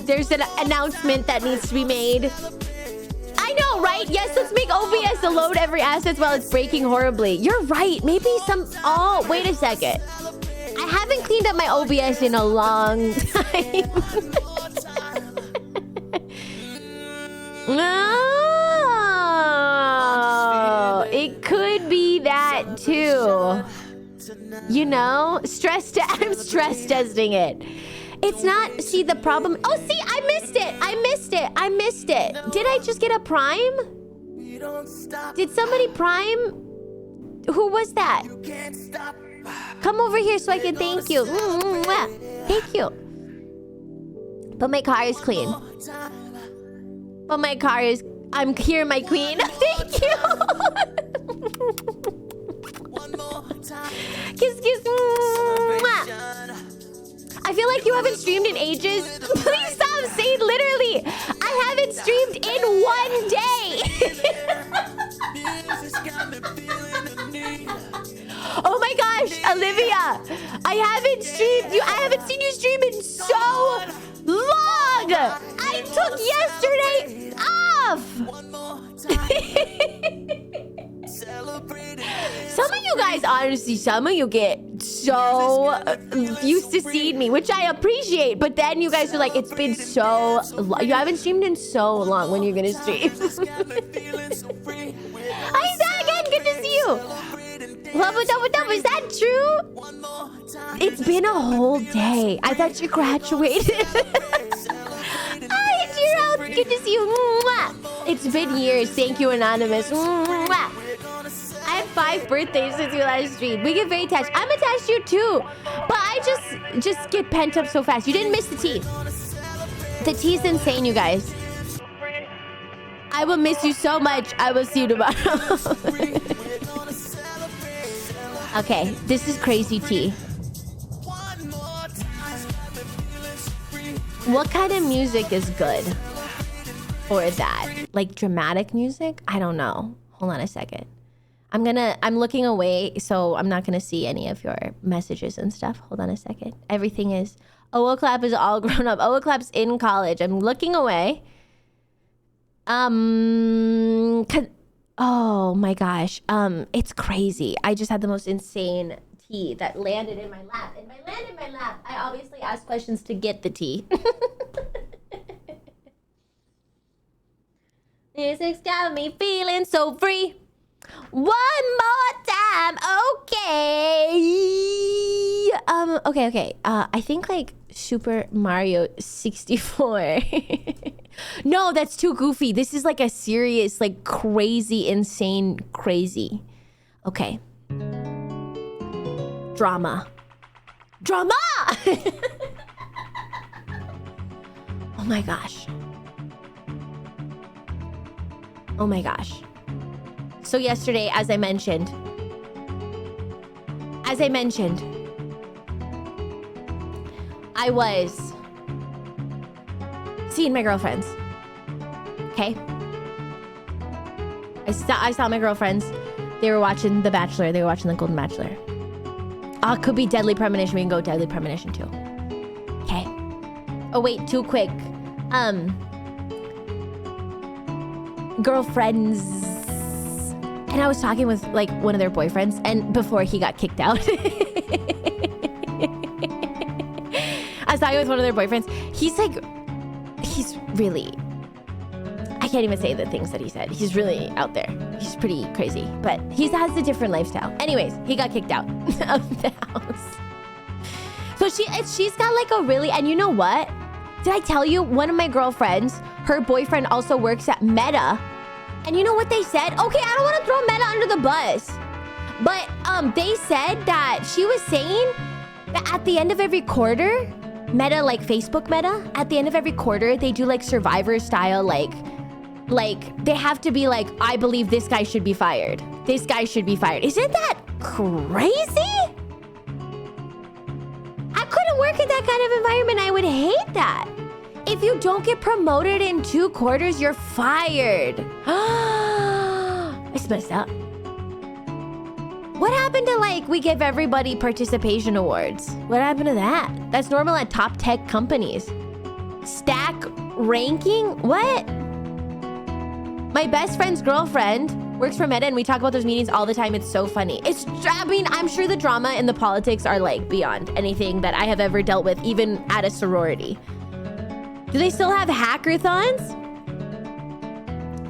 there's an announcement that needs to be made. I know, right? Yes, let's make OBS to load every asset while it's breaking horribly. You're right. Maybe some... Oh, wait a second. I haven't cleaned up my OBS in a long time. No, it could be that too. You know, I'm stress testing it. It's not, see the problem. Oh, see, I missed it. Did I just get a prime? Did somebody prime? Who was that? Come over here so I can thank you. Thank you. But my car is clean. But my car is... I'm here, my queen. Thank you. Kiss, kiss. I feel like you haven't streamed in ages. Please stop saying literally. I haven't streamed in 1 day. Oh my gosh, Olivia. I haven't seen you stream in so long. I took yesterday off. Some of you guys, honestly, some of you get so used to seeing me, which I appreciate. But then you guys are like, it's been so long. You haven't streamed in so long. When you're gonna stream? Hi, Zach, good to see you. Double. Is that true? It's been a whole day. I thought you graduated. Hi, Gerald. Good to see you. It's been years. Thank you, Anonymous. I had 5 birthdays since you last streamed. We get very attached. I'm attached to you too. But I just get pent up so fast. You didn't miss the tea. The tea's insane, you guys. I will miss you so much. I will see you tomorrow. Okay, this is crazy tea. What kind of music is good for that? Like dramatic music? I don't know. Hold on a second. I'm looking away, so I'm not gonna see any of your messages and stuff. Hold on a second. Everything is... Clap is all grown up. Clap's in college. I'm looking away. Oh my gosh. It's crazy. I just had the most insane tea that landed in my lap. And by land in my lap, I obviously asked questions to get the tea. Music's got me feeling so free. One more time, okay. Okay. I think like Super Mario 64. No, that's too goofy. This is like a serious, like crazy, insane, crazy. Okay. Drama. Oh my gosh. So yesterday, as I mentioned, I was seeing my girlfriends. Okay? I saw my girlfriends. They were watching The Bachelor. They were watching The Golden Bachelor. It could be Deadly Premonition. We can go Deadly Premonition too. Okay. Oh wait, too quick. Girlfriends. And I was talking with like one of their boyfriends, and before he got kicked out. I was talking with one of their boyfriends. He's really, I can't even say the things that he said. He's really out there. He's pretty crazy, but he has a different lifestyle. Anyways, he got kicked out of the house. So she's got like a really, and you know what? Did I tell you, one of my girlfriends, her boyfriend also works at Meta. And you know what they said? Okay, I don't want to throw Meta under the bus. But they said that she was saying that at the end of every quarter, Meta, like Facebook Meta, at the end of every quarter, they do like Survivor style, like they have to be like, I believe this guy should be fired. This guy should be fired. Isn't that crazy? I couldn't work in that kind of environment. I would hate that. If you don't get promoted in 2 quarters, you're fired. It's messed up. What happened to like, we give everybody participation awards? What happened to that? That's normal at top tech companies. Stack ranking? What? My best friend's girlfriend works for Meta and we talk about those meetings all the time. It's so funny. I mean, I'm sure the drama and the politics are like beyond anything that I have ever dealt with, even at a sorority. Do they still have hackathons?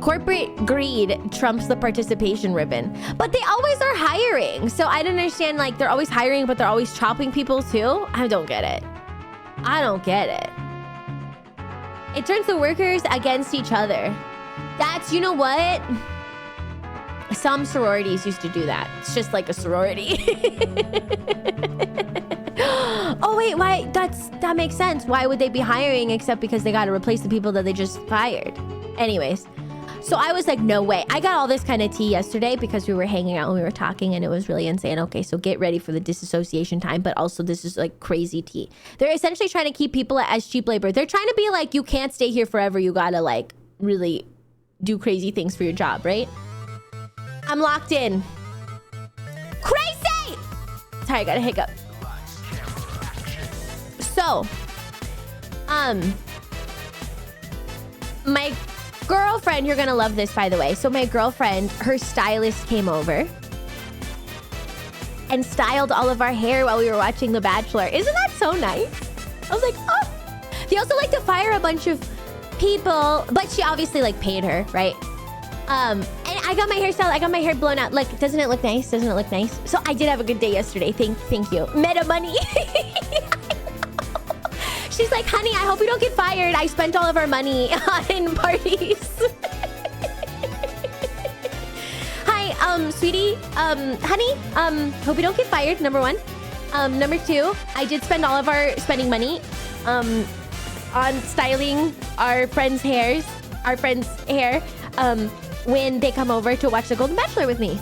Corporate greed trumps the participation ribbon. But they always are hiring. So I don't understand, like, they're always hiring, but they're always chopping people too? I don't get it. I don't get it. It turns the workers against each other. That's, you know what? Some sororities used to do that. It's just like a sorority. Oh wait, why? That makes sense. Why would they be hiring except because they got to replace the people that they just fired? Anyways, so I was like, no way. I got all this kind of tea yesterday because we were hanging out and we were talking and it was really insane. Okay, so get ready for the disassociation time, but also this is like crazy tea. They're essentially trying to keep people as cheap labor. They're trying to be like, you can't stay here forever. You gotta like really do crazy things for your job, right? I'm locked in. Crazy! Sorry, I got a hiccup. So, my girlfriend, you're gonna love this, by the way. So my girlfriend, her stylist came over and styled all of our hair while we were watching The Bachelor. Isn't that so nice? I was like, oh. They also like to fire a bunch of people, but she obviously like paid her, right? And I got my hair styled. I got my hair blown out. Look, doesn't it look nice? Doesn't it look nice? So I did have a good day yesterday. Thank you. Meta money. She's like, honey, I hope we don't get fired. I spent all of our money in parties. Hi, sweetie, honey, hope we don't get fired, number 1. Number 2, I did spend all of our spending money on styling our friends' hair when they come over to watch The Golden Bachelor with me.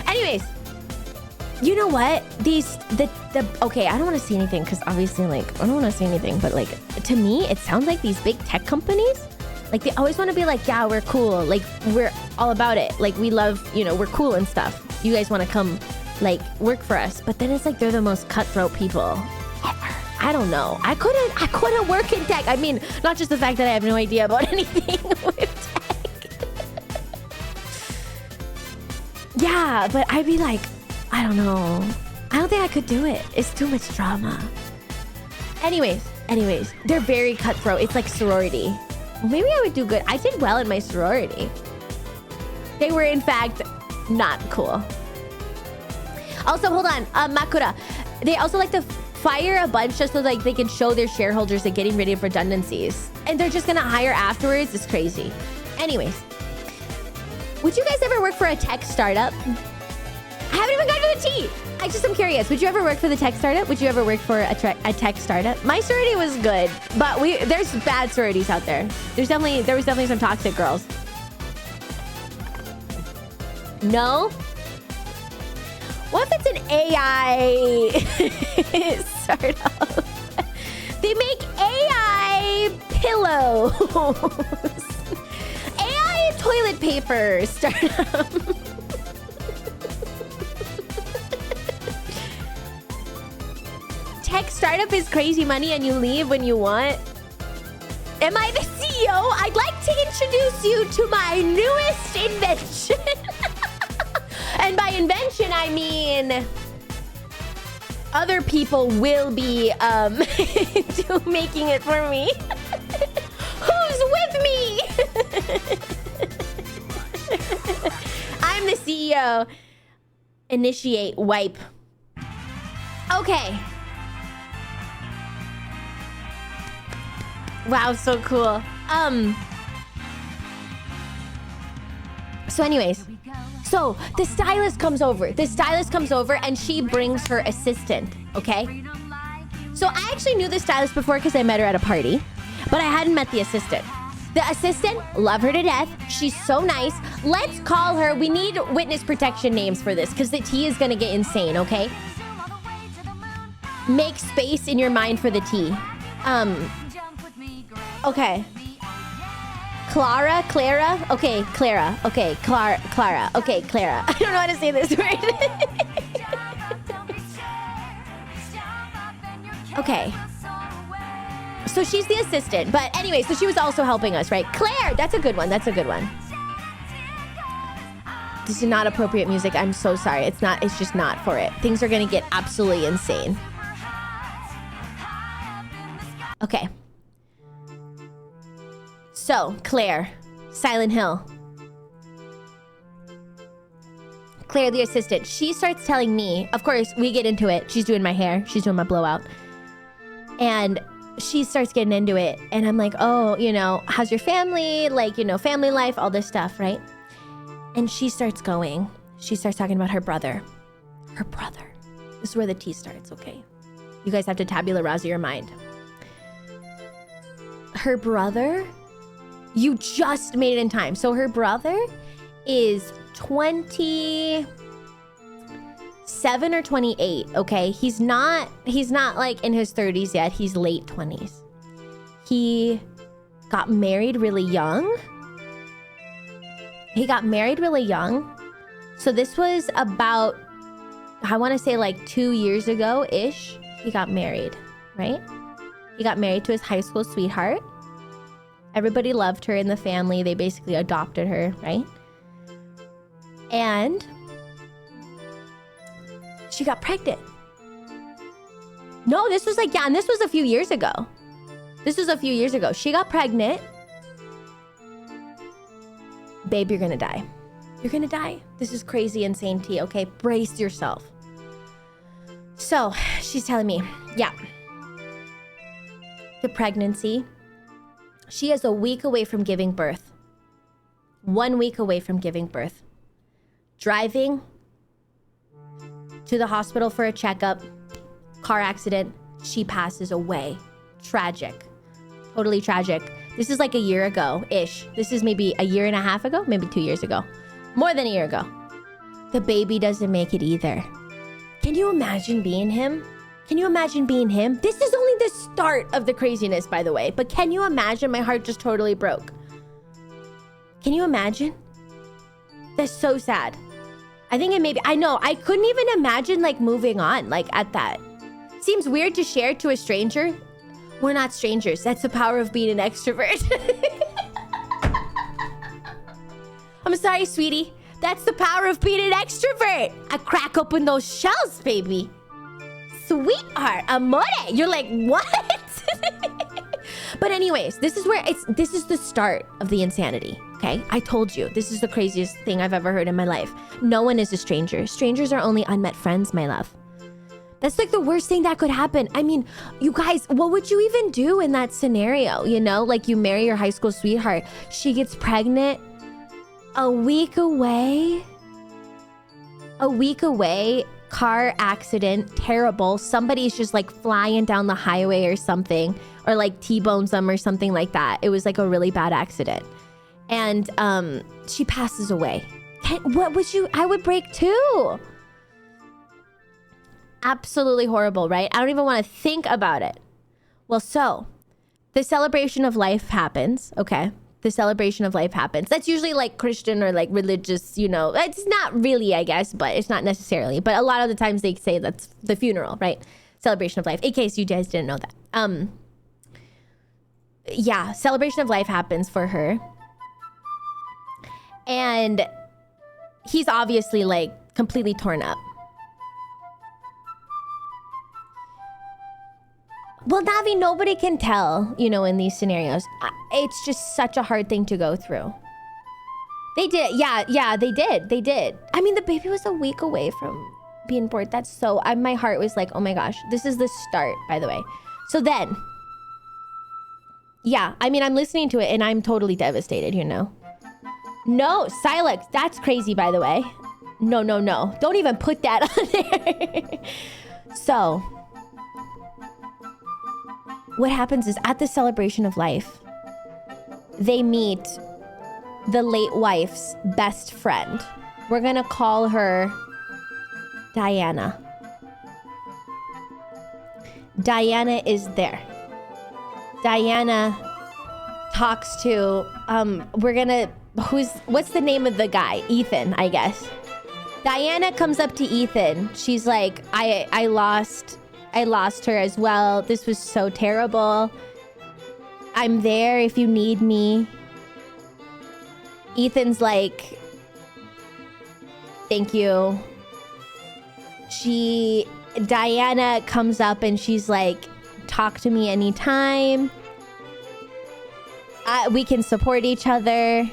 Anyways, you know what? Okay, I don't want to say anything because obviously, like, I don't want to say anything, but like, to me, it sounds like these big tech companies, like, they always want to be like, yeah, we're cool. Like, we're all about it. Like, we love, you know, we're cool and stuff. You guys want to come, like, work for us. But then it's like they're the most cutthroat people ever. I don't know. I couldn't work in tech. I mean, not just the fact that I have no idea about anything with tech. Yeah, but I'd be like, I don't know. I don't think I could do it. It's too much drama. Anyways, they're very cutthroat. It's like sorority. Well, maybe I would do good. I did well in my sorority. They were, in fact, not cool. Also, hold on. Makura. They also like to fire a bunch just so like they can show their shareholders they're getting rid of redundancies. And they're just gonna hire afterwards. It's crazy. Anyways. Would you guys ever work for a tech startup? I haven't even gotten to the tea. I just am curious. Would you ever work for the tech startup? Would you ever work for a tech startup? My sorority was good, but there's bad sororities out there. There was definitely some toxic girls. No? What if it's an AI startup? They make AI pillows. AI toilet paper startup. Tech startup is crazy money and you leave when you want. Am I the CEO? I'd like to introduce you to my newest invention. And by invention, I mean other people will be making it for me. Who's with me? I'm the CEO. Initiate wipe. Okay. Wow, so cool. So anyways, so the stylist comes over. And she brings her assistant, okay? So I actually knew the stylist before because I met her at a party, but I hadn't met the assistant. The assistant, love her to death. She's so nice. Let's call her. We need witness protection names for this because the tea is gonna get insane, okay? Make space in your mind for the tea. Okay. Clara? Okay, Clara. Okay, Clara. Okay, Clara. I don't know how to say this word. Okay. So she's the assistant. But anyway, so she was also helping us, right? Claire! That's a good one. This is not appropriate music. I'm so sorry. It's just not for it. Things are gonna get absolutely insane. Okay. So, Claire. Silent Hill. Claire, the assistant. She starts telling me, of course, we get into it. She's doing my hair. She's doing my blowout. And she starts getting into it. And I'm like, oh, you know, how's your family? Like, you know, family life, all this stuff, right? And she starts going. She starts talking about her brother. Her brother. This is where the tea starts, okay? You guys have to tabula rasa your mind. Her brother, you just made it in time. So her brother is 27 or 28, okay? He's not like in his 30s yet. He's late 20s. He got married really young. So this was about, I want to say like 2 years ago-ish, he got married, right? He got married to his high school sweetheart. Everybody loved her in the family. They basically adopted her, right? And she got pregnant. No, this was like, yeah, and this was a few years ago. She got pregnant. Babe, you're gonna die. This is crazy, insane tea, okay? Brace yourself. So, she's telling me, yeah. The pregnancy. She is a week away from giving birth. 1 week away from giving birth. Driving to the hospital for a checkup. Car accident. She passes away. Tragic. Totally tragic. This is like a year ago-ish. This is maybe a year and a half ago. Maybe 2 years ago. More than a year ago. The baby doesn't make it either. Can you imagine being him? This is only the start of the craziness, by the way. But can you imagine? My heart just totally broke. Can you imagine? That's so sad. I think it may be, I know, I couldn't even imagine like moving on like at that. Seems weird to share to a stranger. We're not strangers. That's the power of being an extrovert. I'm sorry, sweetie. That's the power of being an extrovert. I crack open those shells, baby. Sweetheart, amore. You're like, what? But anyways, this is the start of the insanity, okay? I told you, this is the craziest thing I've ever heard in my life. No one is a stranger. Strangers are only unmet friends, my love. That's like the worst thing that could happen. I mean, you guys, what would you even do in that scenario? You know, like you marry your high school sweetheart. She gets pregnant a week away. Car accident, terrible. Somebody's just like flying down the highway or something, or like T-bones them or something like that. It was like a really bad accident. And she passes away. I would break too. Absolutely horrible, right? I don't even want to think about it. Well, so the celebration of life happens, okay? That's usually like Christian or like religious, you know. It's not really, I guess, but it's not necessarily. But a lot of the times they say that's the funeral, right? Celebration of life. In case you guys didn't know that. Yeah, celebration of life happens for her. And he's obviously like completely torn up. Well, Navi, nobody can tell, you know, in these scenarios. It's just such a hard thing to go through. They did. Yeah, they did. I mean, the baby was a week away from being born. That's so... my heart was like, oh my gosh. This is the start, by the way. So then... Yeah, I mean, I'm listening to it and I'm totally devastated, you know. No, Silex, that's crazy, by the way. No. Don't even put that on there. So, what happens is at the celebration of life, they meet the late wife's best friend. We're gonna call her Diana. Diana is there. Diana talks to, what's the name of the guy? Ethan, I guess. Diana comes up to Ethan. She's like, I lost her as well. This was so terrible. I'm there if you need me. Ethan's like, thank you. Diana comes up and she's like, talk to me anytime. We can support each other.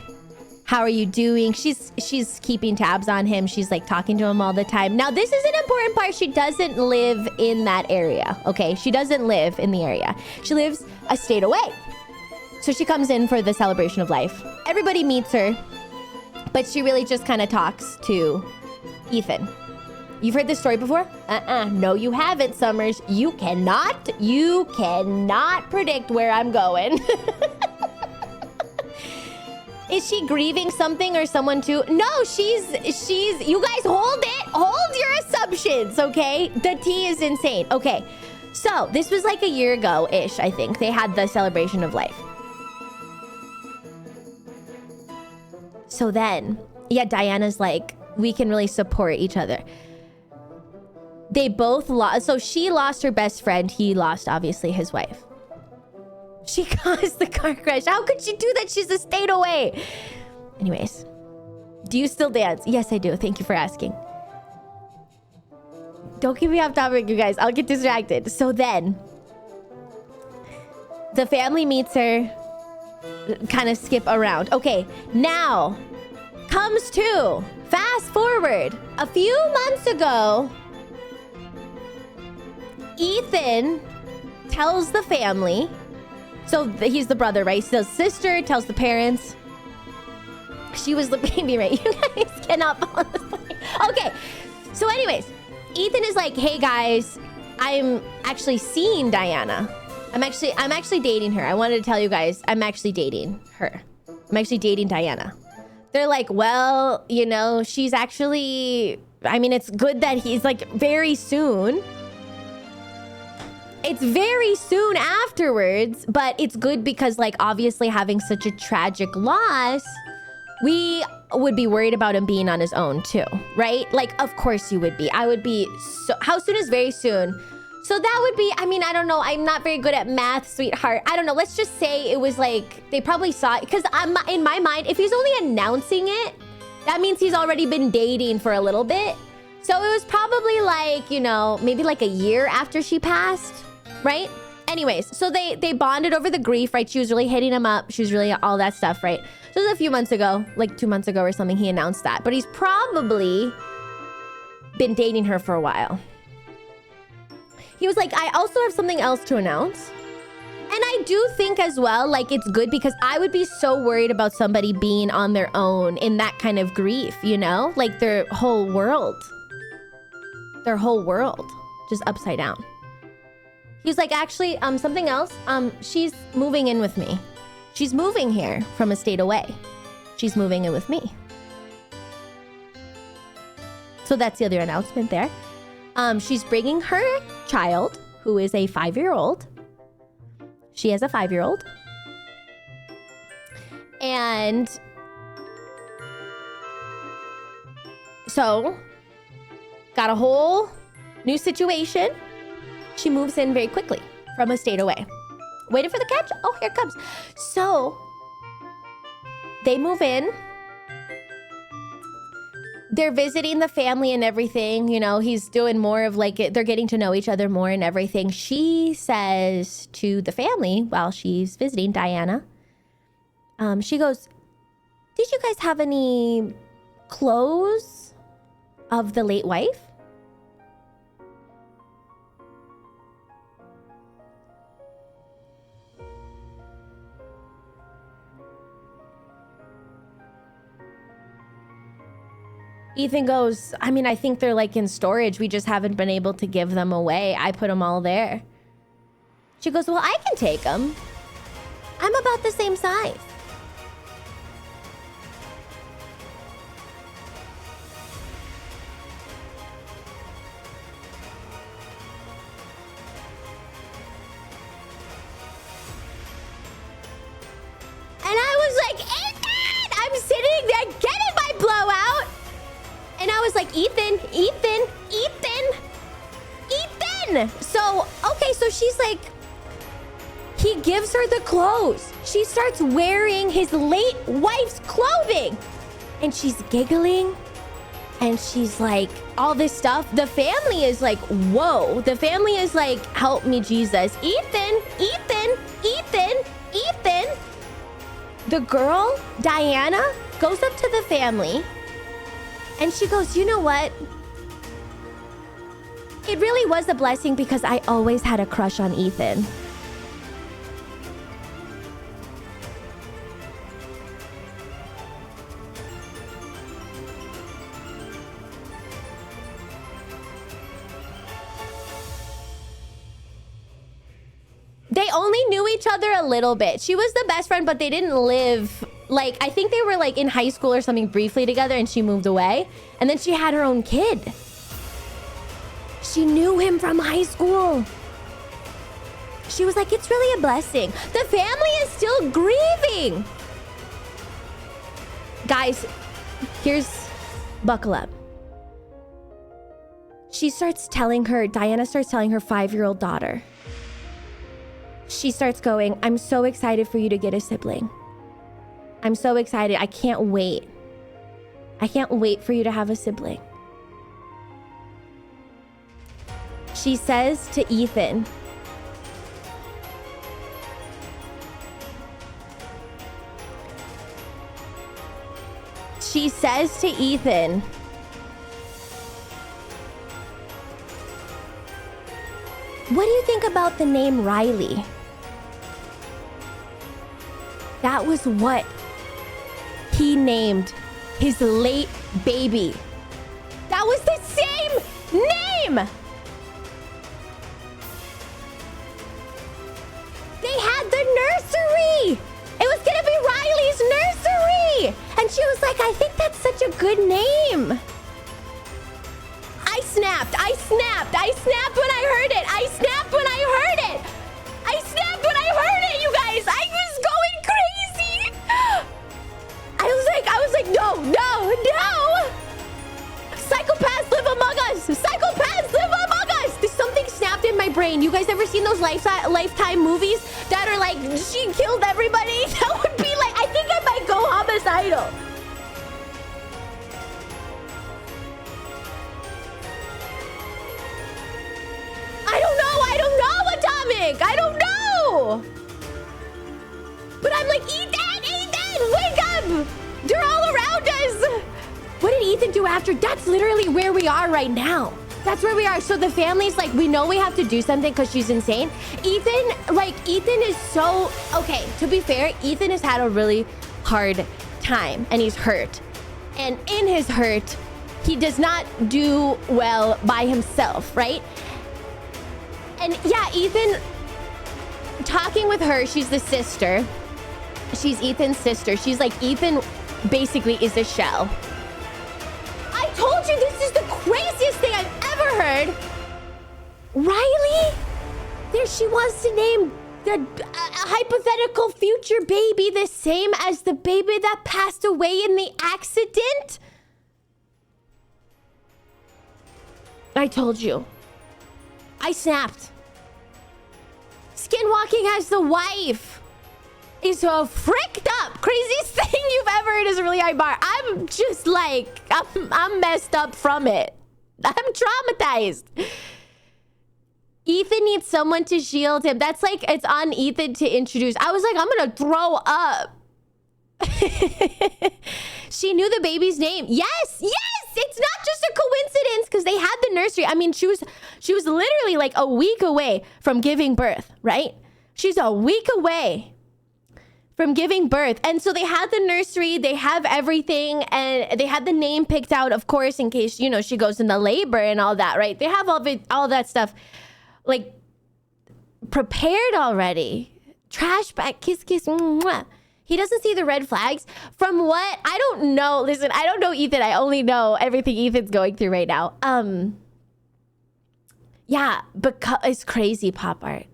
How are you doing? She's keeping tabs on him. She's like talking to him all the time. Now, this is an important part. She doesn't live in that area, okay? She doesn't live in the area. She lives a state away. So she comes in for the celebration of life. Everybody meets her, but she really just kind of talks to Ethan. You've heard this story before? No, you haven't, Summers. You cannot predict where I'm going. Is she grieving something or someone too? No, she's, you guys hold your assumptions, okay? The tea is insane. Okay, so this was like a year ago-ish, I think. They had the celebration of life. So then, yeah, Diana's like, we can really support each other. They both lost. So she lost her best friend. He lost, obviously, his wife. She caused the car crash. How could she do that? She's a state away. Anyways, do you still dance? Yes, I do. Thank you for asking. Don't keep me off topic, you guys. I'll get distracted. So then, the family meets her. Kind of skip around. Okay, now comes to fast forward. A few months ago, Ethan tells the family, so he's the brother, right? So sister tells the parents. She was the baby, right? You guys cannot follow this point. Okay, so anyways, Ethan is like, hey guys, I'm actually seeing Diana. I'm actually dating her. I wanted to tell you guys, I'm actually dating her. I'm actually dating Diana. They're like, well, you know, she's actually, I mean, it's good that he's like very soon. It's very soon afterwards, but it's good because like obviously having such a tragic loss, we would be worried about him being on his own too, right? Like, of course you would be. I would be so, how soon is very soon? So that would be, I mean, I don't know. I'm not very good at math, sweetheart. I don't know. Let's just say it was like, they probably saw it. Because in my mind, if he's only announcing it, that means he's already been dating for a little bit. So it was probably like, you know, maybe like a year after she passed, right? Anyways, so they bonded over the grief, right? She was really hitting him up. She was really all that stuff, right? So it was a few months ago, like 2 months ago or something, he announced that. But he's probably been dating her for a while. He was like, I also have something else to announce. And I do think as well, like, it's good because I would be so worried about somebody being on their own in that kind of grief, you know? Like their whole world just upside down. He was like, actually, something else. She's moving in with me. She's moving here from a state away. She's moving in with me. So that's the other announcement there. She's bringing her child, who is a 5-year-old. She has a 5-year-old. And so, got a whole new situation. She moves in very quickly from a state away. Waiting for the catch. Oh, here it comes. So, they move in. They're visiting the family and everything. You know, he's doing more of like, they're getting to know each other more and everything. She says to the family while she's visiting Diana, she goes, did you guys have any clothes of the late wife? Ethan goes, I mean, I think they're like in storage. We just haven't been able to give them away. I put them all there. She goes, well, I can take them. I'm about the same size. And I was like, Ethan! I'm sitting there getting my blowout. And I was like, Ethan. So, okay, so she's like, he gives her the clothes. She starts wearing his late wife's clothing. And she's giggling. And she's like, all this stuff. The family is like, whoa. The family is like, help me, Jesus. Ethan. The girl, Diana, goes up to the family. And she goes, you know what? It really was a blessing because I always had a crush on Ethan. They only knew each other a little bit. She was the best friend, but they didn't live... Like, I think they were like in high school or something briefly together and she moved away. And then she had her own kid. She knew him from high school. She was like, it's really a blessing. The family is still grieving. Guys, buckle up. Diana starts telling her 5-year-old daughter. She starts going, I'm so excited for you to get a sibling. I'm so excited. I can't wait. I can't wait for you to have a sibling. She says to Ethan, what do you think about the name Riley? That was what he named his late baby. That was the same name! They had the nursery! It was gonna be Riley's nursery! And she was like, I think that's such a good name. I snapped when I heard it. You guys. I was going crazy. I was like, no. Psychopaths live among us. Something snapped in my brain. You guys ever seen those Lifetime movies that are like, she killed everybody? That would be like, I think I might go homicidal. I don't know, Atomic. I don't know. But I'm like, Ethan, wake up. They're all around us. What did Ethan do after? That's literally where we are right now. That's where we are. So the family's like, we know we have to do something because she's insane. Ethan is so... Okay, to be fair, Ethan has had a really hard time and he's hurt. And in his hurt, he does not do well by himself, right? And yeah, Ethan, talking with her, she's the sister. She's Ethan's sister. She's like, Ethan basically is a shell. I told you this is the craziest thing I've ever heard. Riley? There she wants to name the hypothetical future baby the same as the baby that passed away in the accident? I told you. I snapped. Skinwalking as the wife is a fricked up craziest thing you've ever heard is a really high bar. I'm just like, I'm messed up from it. I'm traumatized. Ethan needs someone to shield him. That's like, it's on Ethan to introduce. I was like, I'm gonna throw up. She knew the baby's name. Yes. It's not just a coincidence because they had the nursery. I mean, she was literally like a week away from giving birth, right? She's a week away from giving birth. And so they had the nursery, they have everything, and they had the name picked out, of course, in case, you know, she goes into labor and all that, right? They have all that stuff like prepared already. Trash bag, kiss, kiss, mwah. He doesn't see the red flags. From what, I don't know. Listen, I don't know Ethan. I only know everything Ethan's going through right now. Yeah, because it's crazy, pop art.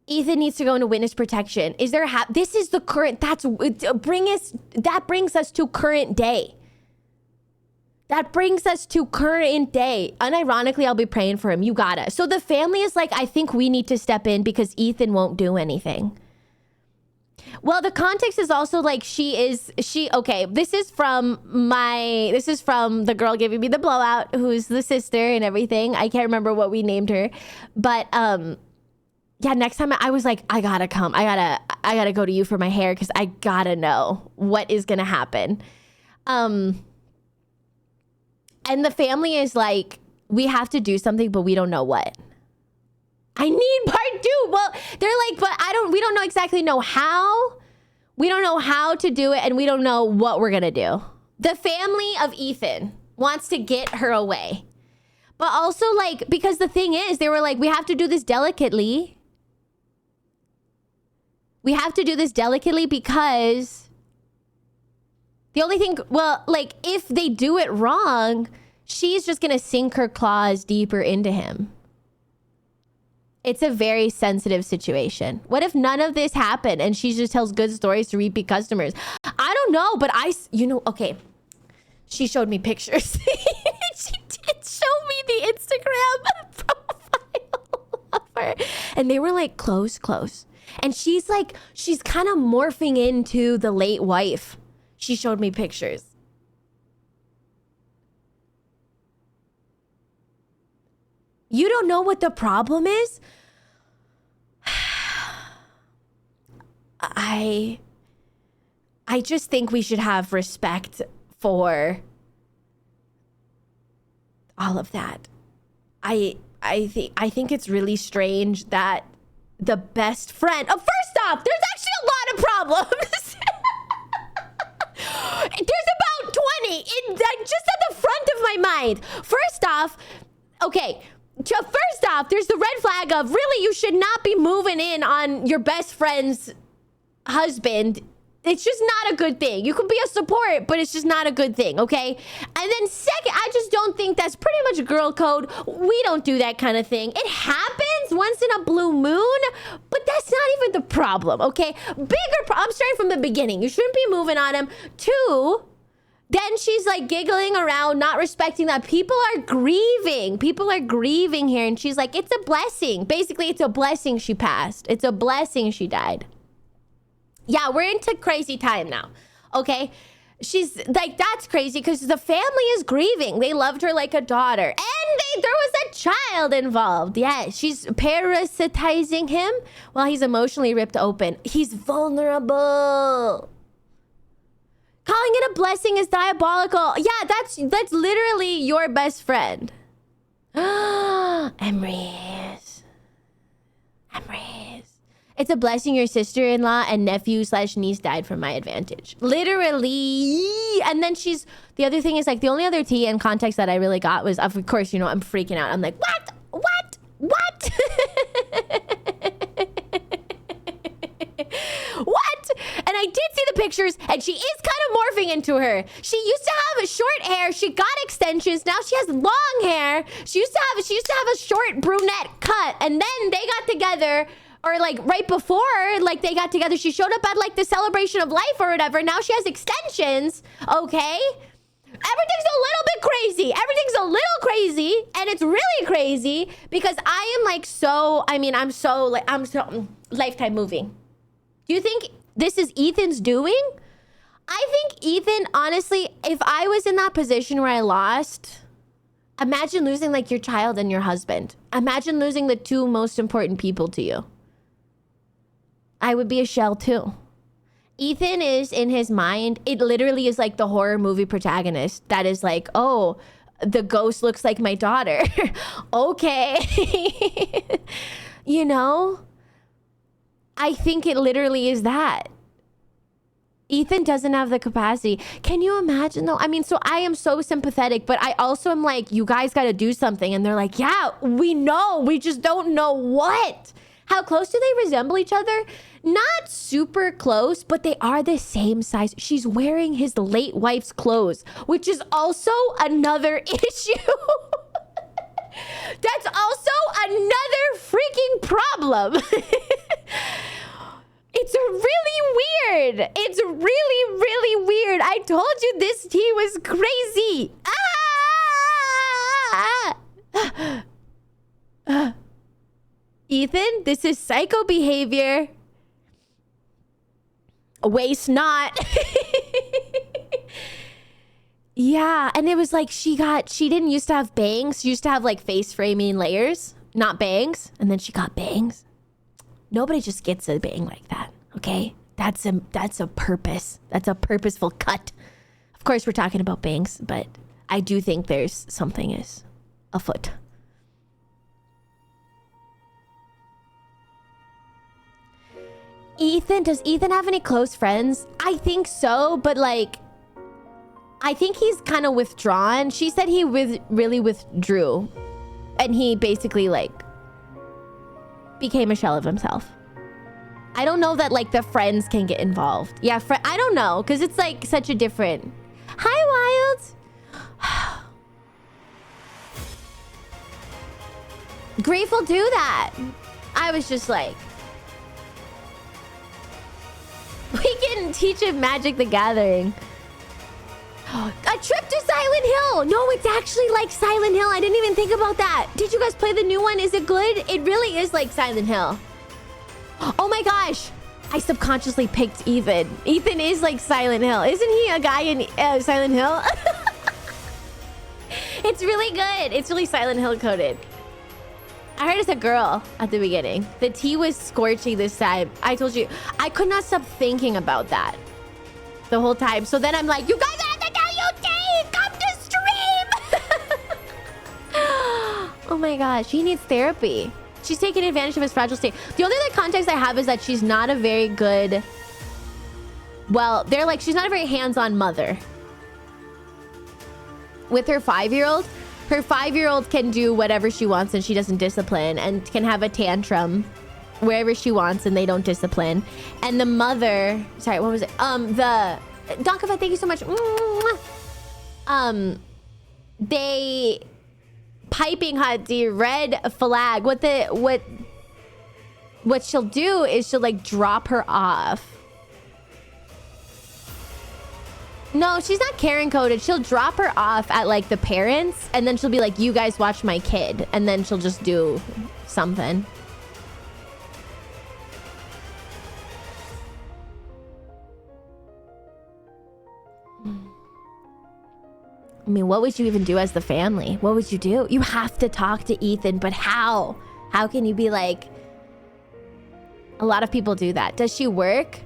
Ethan needs to go into witness protection. Is there this is the current, that brings us to current day. That brings us to current day. Unironically, I'll be praying for him. You gotta. So the family is like, I think we need to step in because Ethan won't do anything. Well, the context is also like okay, this is from the girl giving me the blowout, who's the sister and everything. I can't remember what we named her. But yeah, next time I was like, I gotta come. I gotta go to you for my hair because I gotta know what is gonna happen. And the family is like, we have to do something, but we don't know what. I need part 2. Well, they're like, but we don't know exactly how. We don't know how to do it, and we don't know what we're gonna do. The family of Ethan wants to get her away. But also, like, because the thing is, they were like, we have to do this delicately. We have to do this delicately because the only thing, well, like, if they do it wrong, she's just gonna sink her claws deeper into him. It's a very sensitive situation. What if none of this happened and she just tells good stories to repeat customers? I don't know, but okay. She showed me pictures. She did show me the Instagram profile of her. And they were like close. And she's kind of morphing into the late wife. She showed me pictures. You don't know what the problem is? I just think we should have respect for all of that. I think it's really strange that the best friend... Oh, first off, there's actually a lot of problems. There's about 20 just at the front of my mind. First off, okay... First off, there's the red flag of really you should not be moving in on your best friend's husband. It's just not a good thing. You could be a support, but it's just not a good thing, okay? And then second, I just don't think that's pretty much girl code. We don't do that kind of thing. It happens once in a blue moon, but that's not even the problem, okay? I'm starting from the beginning. You shouldn't be moving on him. 2, then she's like giggling around, not respecting that. People are grieving. People are grieving here. And she's like, it's a blessing. Basically, it's a blessing she passed. It's a blessing she died. Yeah, we're into crazy time now. Okay? She's like, that's crazy because the family is grieving. They loved her like a daughter. And there was a child involved. Yeah, she's parasitizing him while he's emotionally ripped open. He's vulnerable. Calling it a blessing is diabolical. Yeah, that's literally your best friend. Emrys. It's a blessing your sister-in-law and nephew/niece died from my advantage. Literally. And then the other thing is like the only other tea and context that I really got was, of course, you know, I'm freaking out. I'm like, what? What? And I did see the pictures, and she is kind of morphing into her. She used to have a short hair. She got extensions. Now she has long hair. She used to have a short brunette cut, and then they got together, or like right before, like they got together. She showed up at like the celebration of life or whatever. Now she has extensions. Okay. Everything's a little bit crazy. Everything's a little crazy, and it's really crazy because I am like I'm so Lifetime moving. Do you think this is Ethan's doing? I think Ethan, honestly, if I was in that position where I lost, imagine losing like your child and your husband. Imagine losing the 2 most important people to you. I would be a shell too. Ethan is in his mind, it literally is like the horror movie protagonist that is like, oh, the ghost looks like my daughter. Okay. You know? I think it literally is that. Ethan doesn't have the capacity. Can you imagine though? I mean, so I am so sympathetic, but I also am like, you guys got to do something. And they're like, yeah, we know. We just don't know what. How close do they resemble each other? Not super close, but they are the same size. She's wearing his late wife's clothes, which is also another issue. That's also another freaking problem. It's really weird. It's really, really weird. I told you this tea was crazy. Ethan, this is psycho behavior. Waste not. Yeah, and it was like she didn't used to have bangs. She used to have like face framing layers, not bangs. And then she got bangs. Nobody just gets a bang like that, okay? That's a purpose. That's a purposeful cut. Of course, we're talking about bangs, but I do think there's something is afoot. Ethan, does Ethan have any close friends? I think so, but like, I think he's kind of withdrawn. She said he really withdrew, and he basically like became a shell of himself. I don't know that like the friends can get involved. Yeah, I don't know, because it's like such a different... Hi, Wild. Grief will do that. I was just like... We can teach him Magic the Gathering. A trip to Silent Hill. No, it's actually like Silent Hill. I didn't even think about that. Did you guys play the new one? Is it good? It really is like Silent Hill. Oh my gosh. I subconsciously picked Ethan. Ethan is like Silent Hill. Isn't he a guy in Silent Hill? It's really good. It's really Silent Hill coded. I heard it's a girl at the beginning. The tea was scorching this time. I told you. I could not stop thinking about that the whole time. So then I'm like, you guys have to tell you tea! Come to stream! Oh my gosh. She needs therapy. She's taking advantage of his fragile state. The only other context I have is that she's not a very good... Well, they're like, she's not a very hands-on mother. With her 5-year-old, her 5-year-old can do whatever she wants and she doesn't discipline, and can have a tantrum wherever she wants and they don't discipline. And the mother... Sorry, what was it? The... Donkava, thank you so much. They... Piping hot, the red flag. What she'll do is she'll like drop her off. No, she's not Karen coded. She'll drop her off at like the parents, and then she'll be like, you guys watch my kid, and then she'll just do something. I mean, what would you even do as the family? What would you do? You have to talk to Ethan, but how? How can you be like... A lot of people do that. Does she work?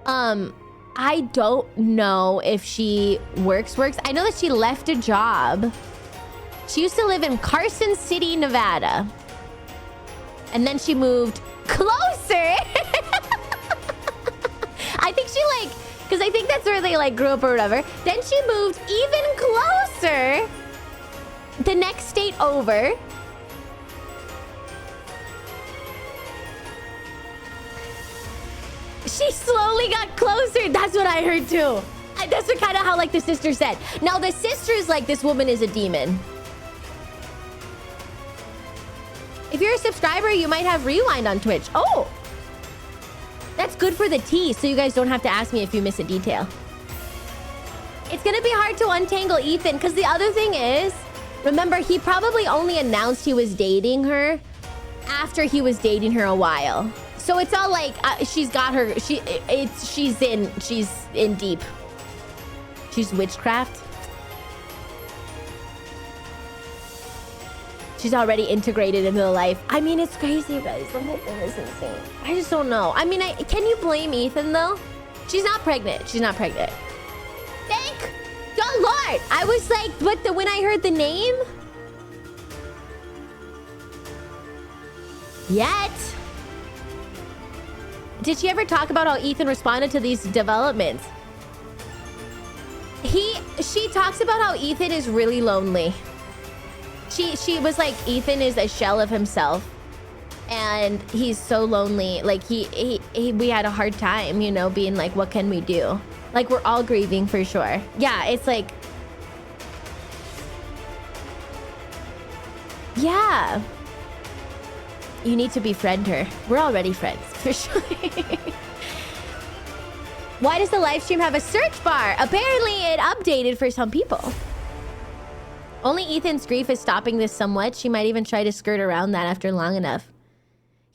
I don't know if she works. I know that she left a job. She used to live in Carson City, Nevada. And then she moved closer. I think she like... Because I think that's where they like grew up or whatever. Then she moved even closer. The next state over. She slowly got closer. That's what I heard too. That's what kind of how like the sister said. Now the sister is like, this woman is a demon. If you're a subscriber, you might have rewind on Twitch. Oh. That's good for the tea, so you guys don't have to ask me if you miss a detail. It's gonna be hard to untangle Ethan, because the other thing is, remember, he probably only announced he was dating her after he was dating her a while. So it's all like, she's got her, she's in deep. She's witchcraft. She's already integrated into the life. I mean, it's crazy, guys. The whole thing is insane. I just don't know. I mean, can you blame Ethan, though? She's not pregnant. She's not pregnant. Thank the Lord. I was like, when I heard the name? Yet. did she ever talk about how Ethan responded to these developments? She talks about how Ethan is really lonely. She was like, Ethan is a shell of himself. And he's so lonely. Like, we had a hard time, you know, being like, what can we do? Like, we're all grieving for sure. Yeah, it's like... Yeah. You need to befriend her. We're already friends, for sure. Why does the live stream have a search bar? Apparently, it updated for some people. Only Ethan's grief is stopping this somewhat. She might even try to skirt around that after long enough.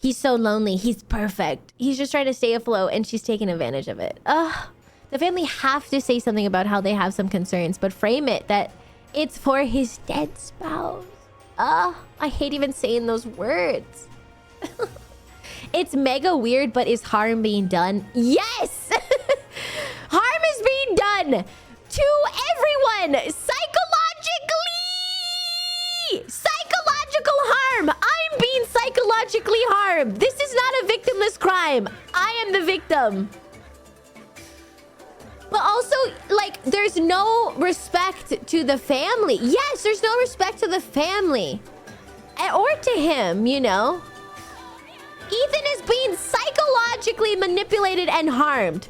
He's so lonely. He's perfect. He's just trying to stay afloat, and she's taking advantage of it. Ugh. The family have to say something about how they have some concerns, but frame it that it's for his dead spouse. Ugh. I hate even saying those words. It's mega weird, but is harm being done? Yes! Harm is being done to everyone! Psychological harm! I'm being psychologically harmed! This is not a victimless crime! I am the victim! But also, like, there's no respect to the family. Yes, there's no respect to the family. Or to him, you know? Ethan is being psychologically manipulated and harmed.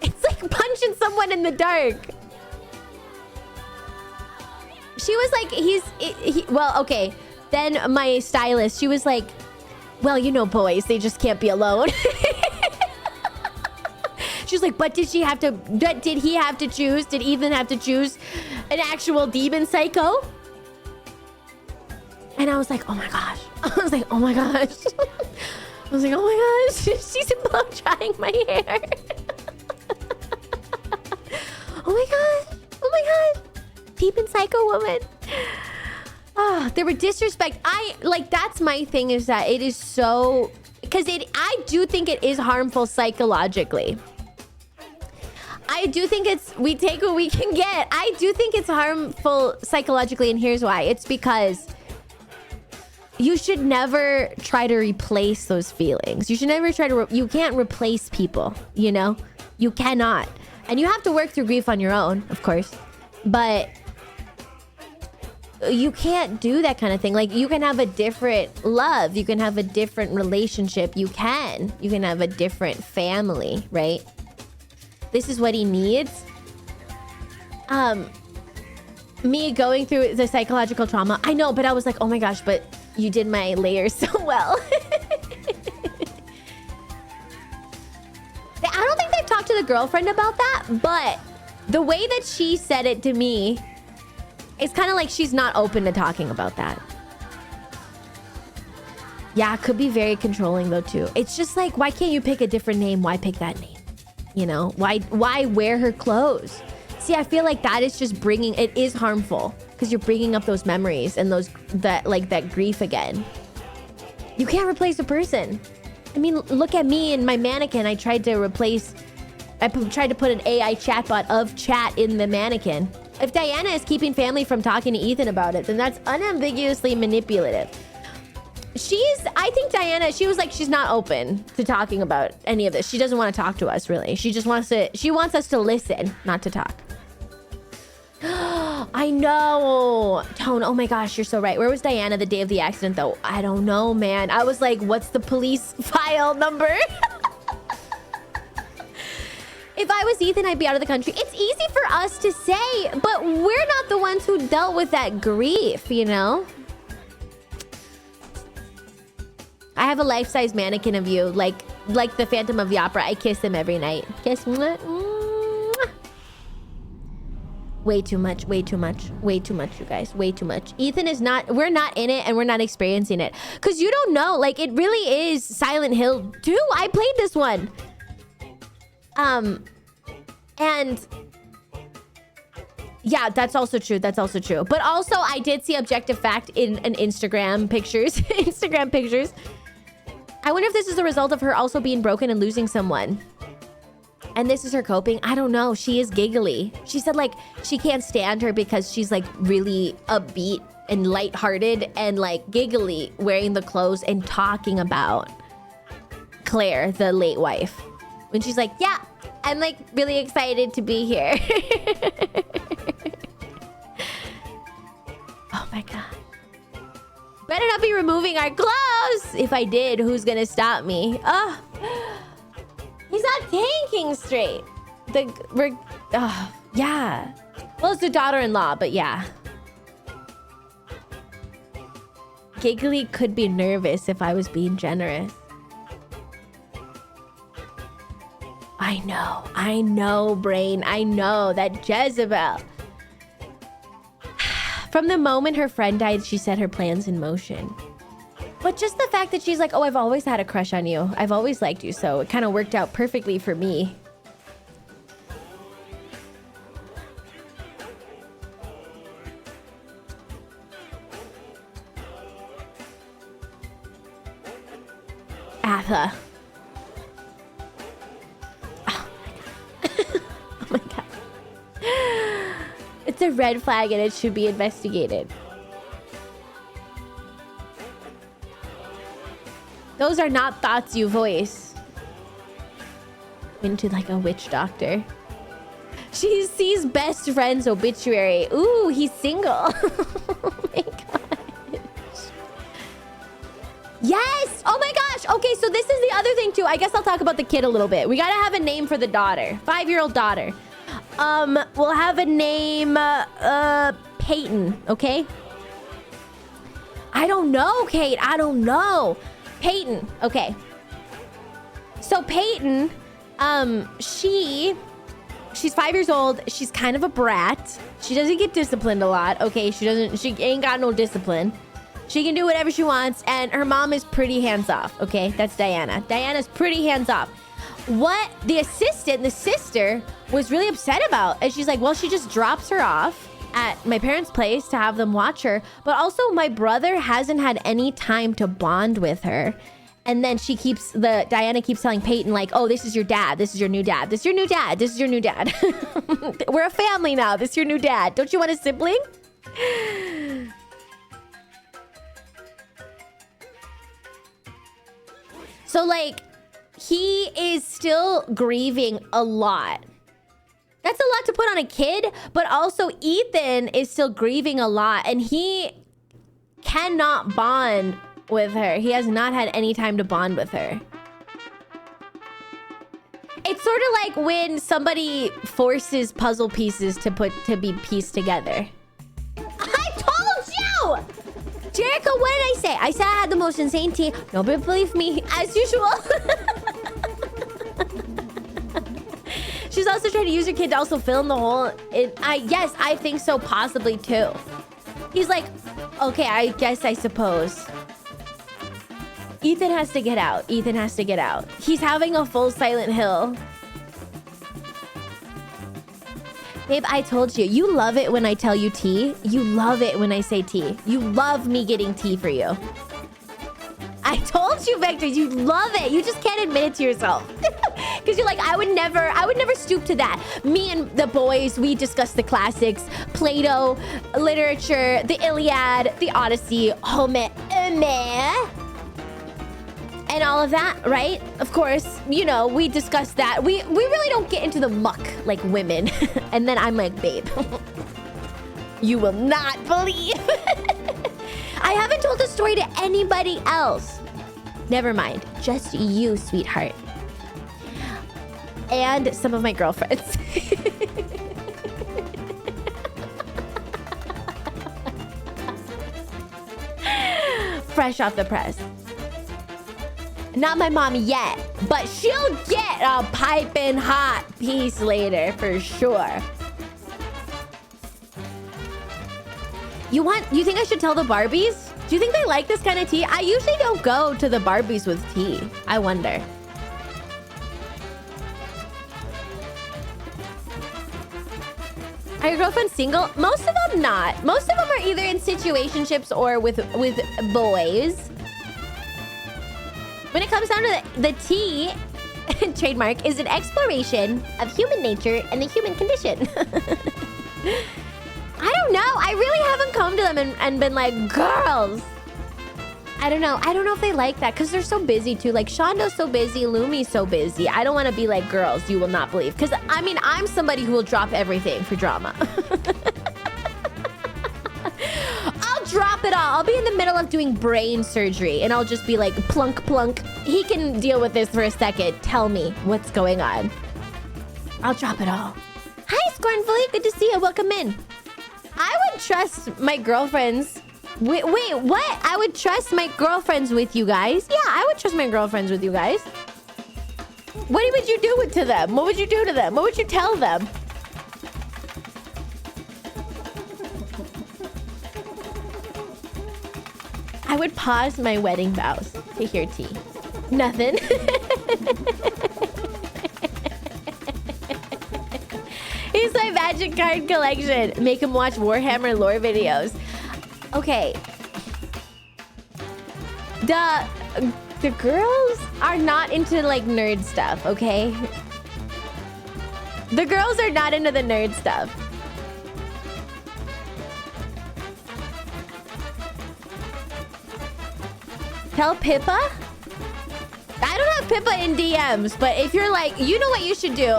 It's like punching someone in the dark. She was like, well, okay. Then my stylist, she was like, well, you know, boys, they just can't be alone. She was like, but did he have to choose? Did Ethan have to choose an actual demon psycho? And I was like, oh my gosh. I was like, oh my gosh. I was like, oh my gosh. She's blow drying my hair. Oh my gosh. Oh my gosh. Demon psycho woman. Oh, there were disrespect. That's my thing, is that it is so... Because I do think it is harmful psychologically. I do think we take what we can get. I do think it's harmful psychologically, and here's why. It's because you should never try to replace those feelings. You should never try to... You can't replace people, you know? You cannot. And you have to work through grief on your own, of course. But you can't do that kind of thing. Like, you can have a different love. You can have a different relationship. You can have a different family, right? This is what he needs. Me going through the psychological trauma. I know, but I was like, oh my gosh, but you did my layers so well. I don't think they've talked to the girlfriend about that, but the way that she said it to me, it's kind of like she's not open to talking about that. Yeah, could be very controlling though too. It's just like, why can't you pick a different name? Why pick that name? You know, why wear her clothes? See, I feel like that is just it is harmful because you're bringing up those memories and that grief again. You can't replace a person. I mean, look at me and my mannequin. I tried to put an AI chatbot of chat in the mannequin. If Diana is keeping family from talking to Ethan about it, then that's unambiguously manipulative. I think Diana, she was like, she's not open to talking about any of this. She doesn't want to talk to us, really. She wants us to listen, not to talk. I know. Tone, oh my gosh, you're so right. Where was Diana the day of the accident, though? I don't know, man. I was like, what's the police file number? If I was Ethan, I'd be out of the country. It's easy for us to say, but we're not the ones who dealt with that grief, you know? I have a life-size mannequin of you, like the Phantom of the Opera. I kiss him every night. Kiss. Mwah, mwah. Way too much, way too much, way too much, you guys. Way too much. Ethan is not... We're not in it, and we're not experiencing it. Because you don't know. Like, it really is Silent Hill 2. I played this one. And... Yeah, that's also true. That's also true. But also, I did see objective fact in an Instagram pictures. Instagram pictures. I wonder if this is a result of her also being broken and losing someone. And this is her coping. I don't know. She is giggly. She said, like, she can't stand her because she's, like, really upbeat and lighthearted and, like, giggly wearing the clothes and talking about Claire, the late wife. When she's like, yeah, I'm like really excited to be here. Oh my God. Better not be removing our clothes. If I did, who's gonna stop me? Oh, he's not thinking straight. Yeah. Well, it's the daughter-in-law, but yeah. Giggly could be nervous if I was being generous. I know, brain. I know that Jezebel. From the moment her friend died, she set her plans in motion. But just the fact that she's like, oh, I've always had a crush on you. I've always liked you, so it kind of worked out perfectly for me. Atha. Oh my God. It's a red flag and it should be investigated. Those are not thoughts you voice. Into like a witch doctor. She sees best friend's obituary. Ooh, he's single. Oh my gosh. Yes! Oh my gosh! Okay, so this is the other thing too. I guess I'll talk about the kid a little bit. We gotta have a name for the daughter. 5-year-old daughter. We'll have a name, Peyton, okay? I don't know, Kate. I don't know. Peyton, okay. So Peyton, she's 5 years old. She's kind of a brat. She doesn't get disciplined a lot, okay? She ain't got no discipline. She can do whatever she wants, and her mom is pretty hands-off, okay? That's Diana. Diana's pretty hands-off. What the sister, was really upset about, and she's like, well, she just drops her off at my parents' place to have them watch her, but also my brother hasn't had any time to bond with her. And then Diana keeps telling Peyton, like, oh, this is your dad. This is your new dad. This is your new dad. This is your new dad. We're a family now. This is your new dad. Don't you want a sibling? So, like, he is still grieving a lot. That's a lot to put on a kid, but also Ethan is still grieving a lot, and he cannot bond with her. He has not had any time to bond with her. It's sort of like when somebody forces puzzle pieces to be pieced together. I told you! Jericho, what did I say? I said I had the most insane tea. Nobody believed me, as usual. She's also trying to use her kid to also fill in the hole. Yes, I think so, possibly too. He's like, okay, I guess, I suppose. Ethan has to get out. Ethan has to get out. He's having a full Silent Hill. Babe, I told you. You love it when I tell you tea. You love it when I say tea. You love me getting tea for you. I told you, Vector, you love it. You just can't admit it to yourself. Because you're like, I would never stoop to that. Me and the boys, we discuss the classics, Plato, literature, the Iliad, the Odyssey, Homer, and all of that, right? Of course, you know, we discuss that. We really don't get into the muck like women. And then I'm like, babe, you will not believe. I haven't told the story to anybody else. Never mind, just you, sweetheart. And some of my girlfriends. Fresh off the press. Not my mom yet, but she'll get a piping hot piece later for sure. You think I should tell the Barbies? Do you think they like this kind of tea? I usually don't go to the Barbies with tea. I wonder. Are your girlfriends single? Most of them not. Most of them are either in situationships or with boys. When it comes down to the tea, trademark, is an exploration of human nature and the human condition. I don't know. I really haven't come to them and been like, girls, I don't know. I don't know if they like that because they're so busy too. Like Shondo's so busy, Lumi's so busy. I don't want to be like, girls, you will not believe. Because I mean, I'm somebody who will drop everything for drama. I'll drop it all. I'll be in the middle of doing brain surgery and I'll just be like, plunk, plunk. He can deal with this for a second. Tell me what's going on. I'll drop it all. Hi, Scornfully. Good to see you. Welcome in. I would trust my girlfriends. Wait, what? I would trust my girlfriends with you guys. Yeah, I would trust my girlfriends with you guys. What would you do to them? What would you do to them? What would you tell them? I would pause my wedding vows to hear tea. Nothing. He's my magic card collection. Make him watch Warhammer lore videos. Okay. The girls are not into like nerd stuff, okay? The girls are not into the nerd stuff. Tell Pippa? I don't have Pippa in DMs, but if you're like, you know what you should do?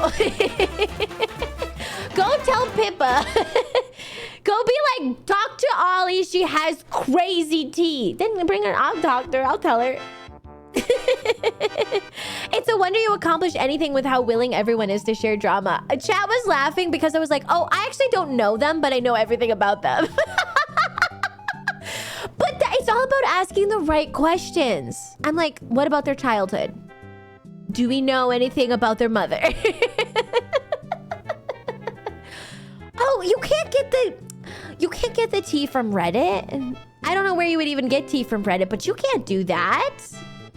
Go tell Pippa. Go be like, talk to Ollie. She has crazy tea. Then bring her. I'll talk to her. I'll tell her. It's a wonder you accomplish anything with how willing everyone is to share drama. Chat was laughing because I was like, oh, I actually don't know them, but I know everything about them. But it's all about asking the right questions. I'm like, what about their childhood? Do we know anything about their mother? Oh, you can't get the tea from Reddit. I don't know where you would even get tea from Reddit, but you can't do that.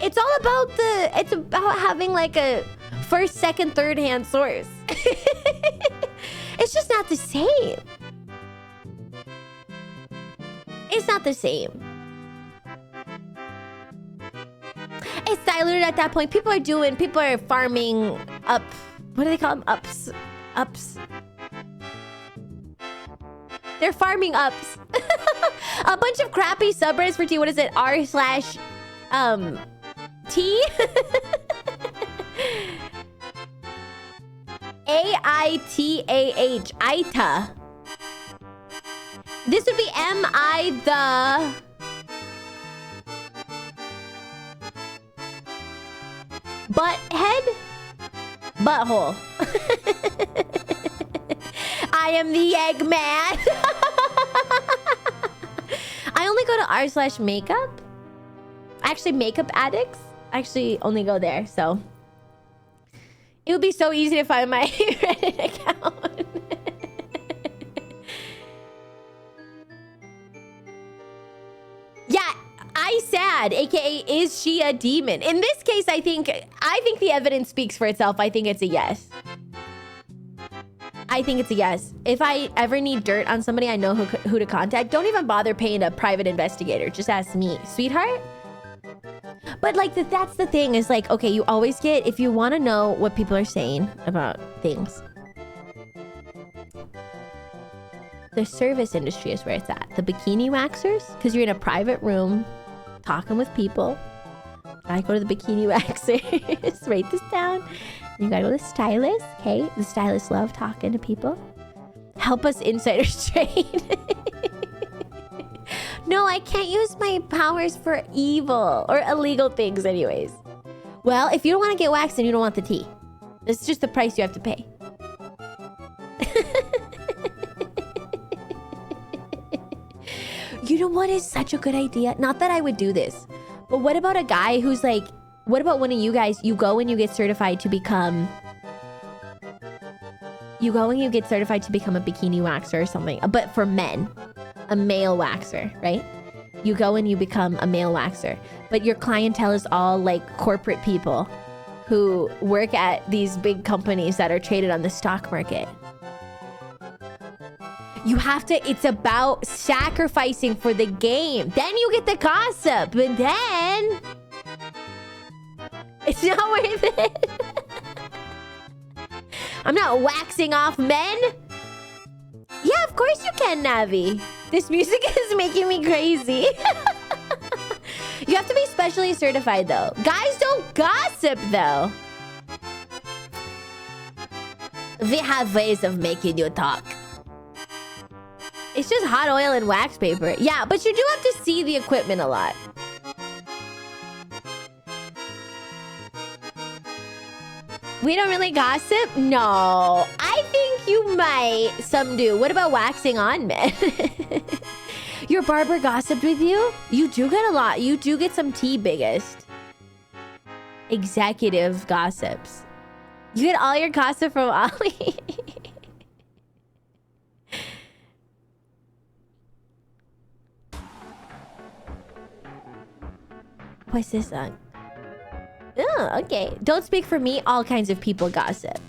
It's all about it's about having like a first, second, third hand source. It's just not the same. It's not the same. It's diluted at that point. People are farming up. What do they call them? Ups. They're farming ups. A bunch of crappy subreddits for tea. What is it? r/t? AITAH. Ita. This would be MI the... Butthead? Butthole. I am the Eggman. I only go to r/makeup. Actually, makeup addicts. Actually, only go there, so... It would be so easy to find my Reddit account. Yeah, I sad, aka is she a demon? In this case, I think the evidence speaks for itself. I think it's a yes. I think it's a yes. If I ever need dirt on somebody, I know who to contact. Don't even bother paying a private investigator. Just ask me, sweetheart. But like that's the thing is like, okay, you always get, if you want to know what people are saying about things, the service industry is where it's at. The bikini waxers, because you're in a private room talking with people. I go to the bikini waxers. Write this down. You gotta go to the stylist. Okay, the stylists love talking to people. Help us insiders trade. No, I can't use my powers for evil or illegal things anyways. Well, if you don't want to get waxed, then you don't want the tea. It's just the price you have to pay. You know what is such a good idea? Not that I would do this, but what about a guy who's like, what about one of you guys, you go and you get certified to become... You go and you get certified to become a bikini waxer or something, but for men. A male waxer, right? You go and you become a male waxer, but your clientele is all like corporate people who work at these big companies that are traded on the stock market. You have to, it's about sacrificing for the game. Then you get the gossip, but then it's not worth it. I'm not waxing off men. Yeah, of course you can, Navi. This music is making me crazy. You have to be specially certified though. Guys don't gossip though. We have ways of making you talk. It's just hot oil and wax paper. Yeah, but you do have to see the equipment a lot. We don't really gossip? No. I think you might. Some do. What about waxing on men? Your barber gossiped with you? You do get a lot. You do get some tea, biggest. Executive gossips. You get all your gossip from Ollie? What's this song? Oh, okay. Don't speak for me. All kinds of people gossip.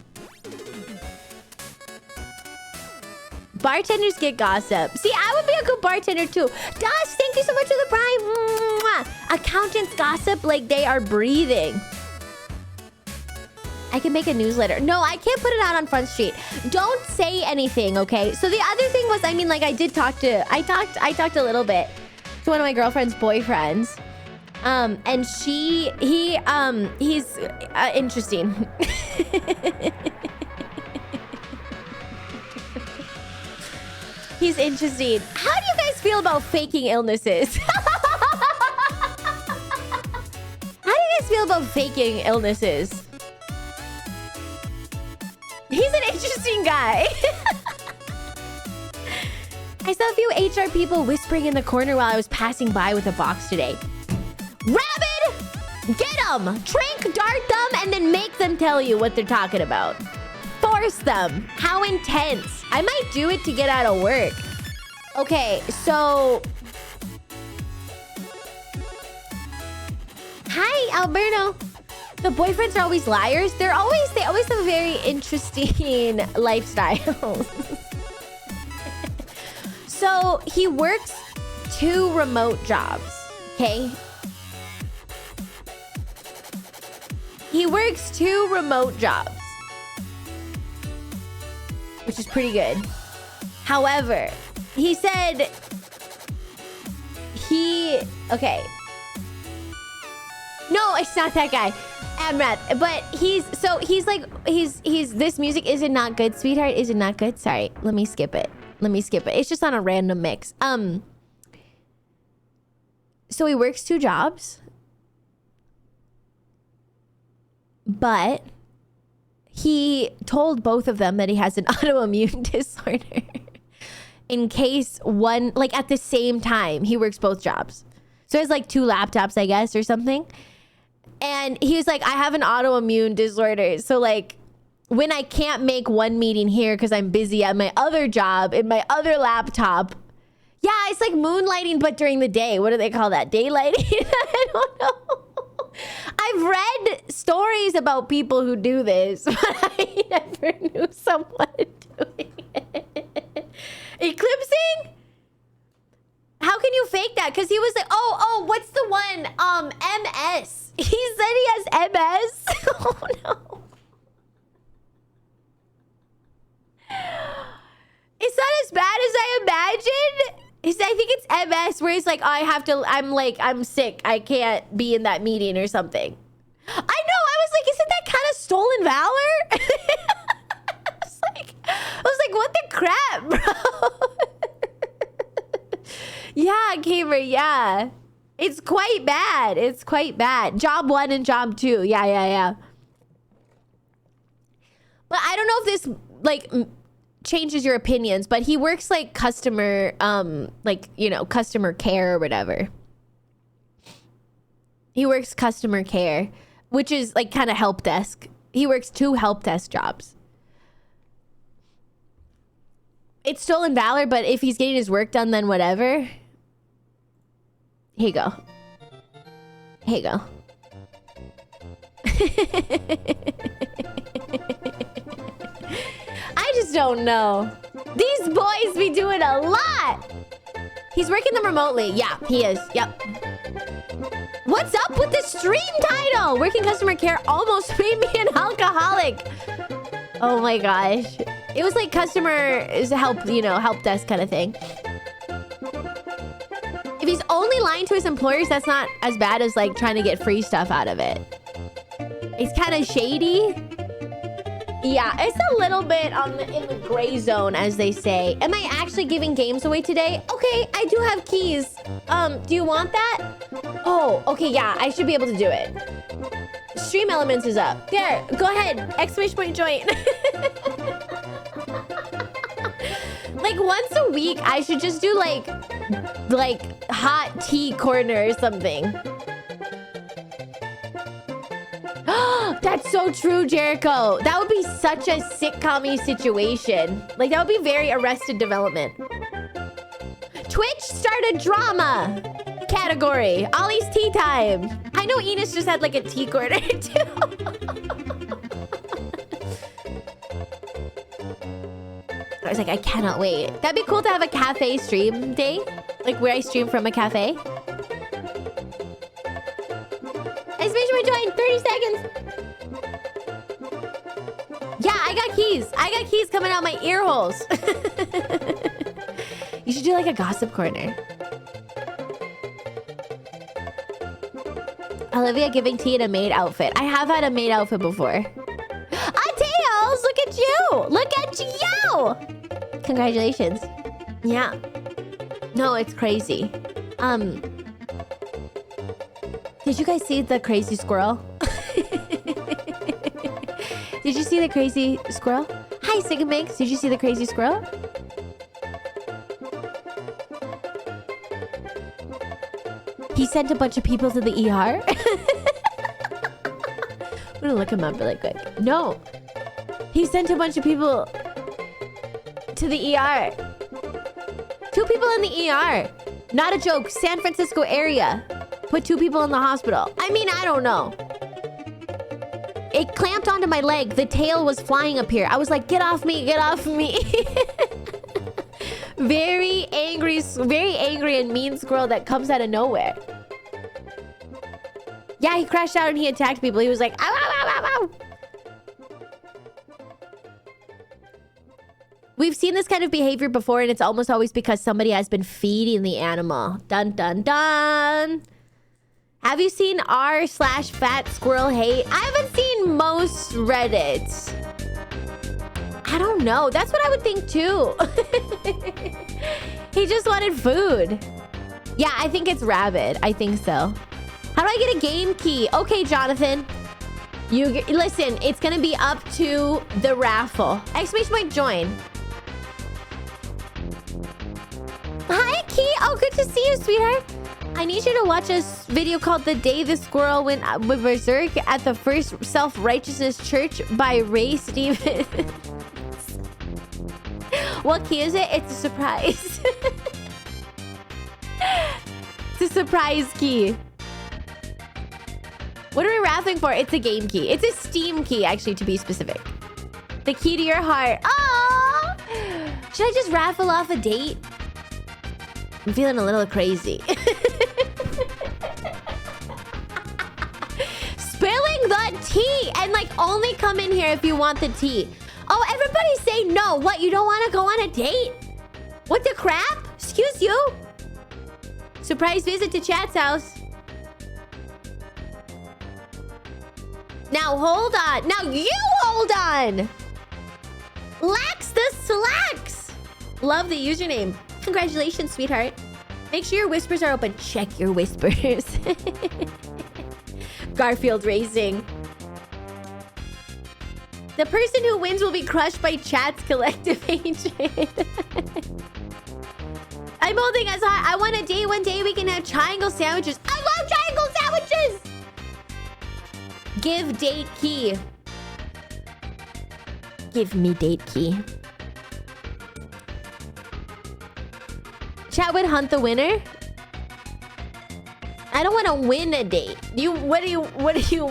Bartenders get gossip. See, I would be a good bartender too. Dust, thank you so much for the prime. Mwah. Accountants gossip like they are breathing. I can make a newsletter. No, I can't put it out on Front Street. Don't say anything, okay? So the other thing was, I mean, like I talked a little bit to one of my girlfriend's boyfriends. And he's interesting. He's interesting. How do you guys feel about faking illnesses? How do you guys feel about faking illnesses? He's an interesting guy. I saw a few HR people whispering in the corner while I was passing by with a box today. Rabid! Get them! Trank, dart them, and then make them tell you what they're talking about. Force them. How intense. I might do it to get out of work. Okay, so... Hi, Alberto. The boyfriends are always liars. They always have a very interesting lifestyle. So he works 2 remote jobs, okay? He works 2 remote jobs, which is pretty good. However, he said okay. No, it's not that guy. Amrath, but he's this music is it not good, sweetheart? Is it not good? Sorry, let me skip it. It's just on a random mix. So he works 2 jobs, but he told both of them that he has an autoimmune disorder in case one, like at the same time, he works both jobs. So he has like 2 laptops, I guess, or something. And he was like, I have an autoimmune disorder. So like when I can't make one meeting here because I'm busy at my other job, in my other laptop. Yeah, it's like moonlighting, but during the day. What do they call that? Daylighting? I don't know. I've read stories about people who do this, but I never knew someone doing it. Eclipsing? How can you fake that? Because he was like, oh, what's the one? MS. He said he has MS. Oh, no. It's not as bad as I imagined. I think it's MS where he's like, oh, I'm sick. I can't be in that meeting or something. I know. I was like, isn't that kind of stolen valor? I was like, what the crap, bro? Yeah, Gamer, yeah. It's quite bad. Job 1 and job 2. Yeah. But I don't know if this, like, changes your opinions, but he works, like, customer, customer care or whatever. He works customer care, which is, like, kind of help desk. He works 2 help desk jobs. It's stolen valor, but if he's getting his work done, then whatever. Here you go. I just don't know. These boys be doing a lot. He's working them remotely. Yeah, he is. Yep. What's up with the stream title? Working customer care almost made me an alcoholic. Oh my gosh. It was like customer is help desk kind of thing. If he's only lying to his employers, that's not as bad as like trying to get free stuff out of it. It's kind of shady. Yeah, it's a little bit in the gray zone, as they say. Am I actually giving games away today? Okay, I do have keys. Do you want that? Oh, okay, yeah, I should be able to do it. Stream Elements is up. There, go ahead. Exclamation point join. Like once a week, I should just do like hot tea corner or something. That's so true, Jericho. That would be such a sitcom-y situation. Like, that would be very Arrested Development. Twitch started drama category. Ollie's tea time. I know Enos just had like a tea corner too. I was like, I cannot wait. That'd be cool to have a cafe stream day. Like where I stream from a cafe. Exclamation point join, 30 seconds. Yeah, I got keys. I got keys coming out my ear holes. You should do like a gossip corner. Olivia giving tea in a maid outfit. I have had a maid outfit before. Tails, look at you. Look at you. Congratulations. Yeah. No, it's crazy. Did you guys see the crazy squirrel? Did you see the crazy squirrel? Hi, Sigaminx. Did you see the crazy squirrel? He sent a bunch of people to the ER. I'm gonna look him up really quick. No. He sent a bunch of people to the ER. 2 people in the ER. Not a joke. San Francisco area. Put 2 people in the hospital. I mean, I don't know. It clamped onto my leg. The tail was flying up here. I was like, get off me, get off me. Very angry and mean squirrel that comes out of nowhere. Yeah, he crashed out and he attacked people. He was like, ow, ow, ow, ow, ow. We've seen this kind of behavior before, and it's almost always because somebody has been feeding the animal. Dun, dun, dun. Have you seen r/fat squirrel hate? I haven't seen most Reddits. I don't know. That's what I would think too. He just wanted food. Yeah, I think it's rabid. I think so. How do I get a game key? Okay, Jonathan. Listen, it's gonna be up to the raffle. Exclamation point join. Hi, Key. Oh, good to see you, sweetheart. I need you to watch a video called The Day the Squirrel Went Berserk at the First Self-Righteousness Church by Ray Stevens. What key is it? It's a surprise. It's a surprise key. What are we raffling for? It's a game key. It's a Steam key, actually, to be specific. The key to your heart. Oh! Should I just raffle off a date? I'm feeling a little crazy. Spilling the tea! And like, only come in here if you want the tea. Oh, everybody say no. What, you don't want to go on a date? What the crap? Excuse you? Surprise visit to Chat's house. Now, hold on. Now, you hold on. Lax the slacks. Love the username. Congratulations, sweetheart. Make sure your whispers are open. Check your whispers. Garfield Racing. The person who wins will be crushed by Chat's collective hatred. I'm holding us high. I want a day. One day we can have triangle sandwiches. I love triangle sandwiches. Give date key. Give me date key. Chat would hunt the winner. I don't want to win a date. What do you want? To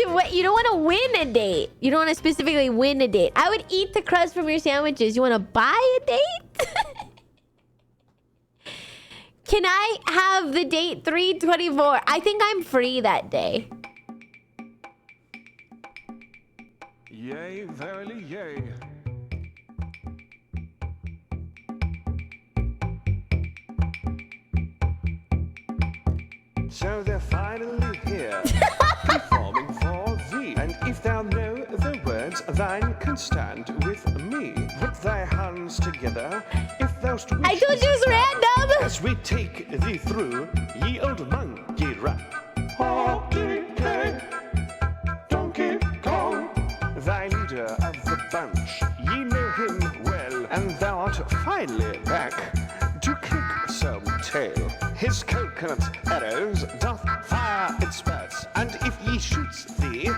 what? You don't want to win a date. You don't want to specifically win a date. I would eat the crust from your sandwiches. You want to buy a date? Can I have the date 3/24? I think I'm free that day. Yea, verily, yea. So they're finally here, performing for thee. And if thou know the words, thine can stand with me. Put thy hands together, if thou'st wish I told you it was random. as we take thee through ye old monkey rap. Donkey Kong, thy leader of the bunch, ye know him well, and thou art finally back to kick some tail. His coconut arrows doth fire its spurts, and if he shoots thee,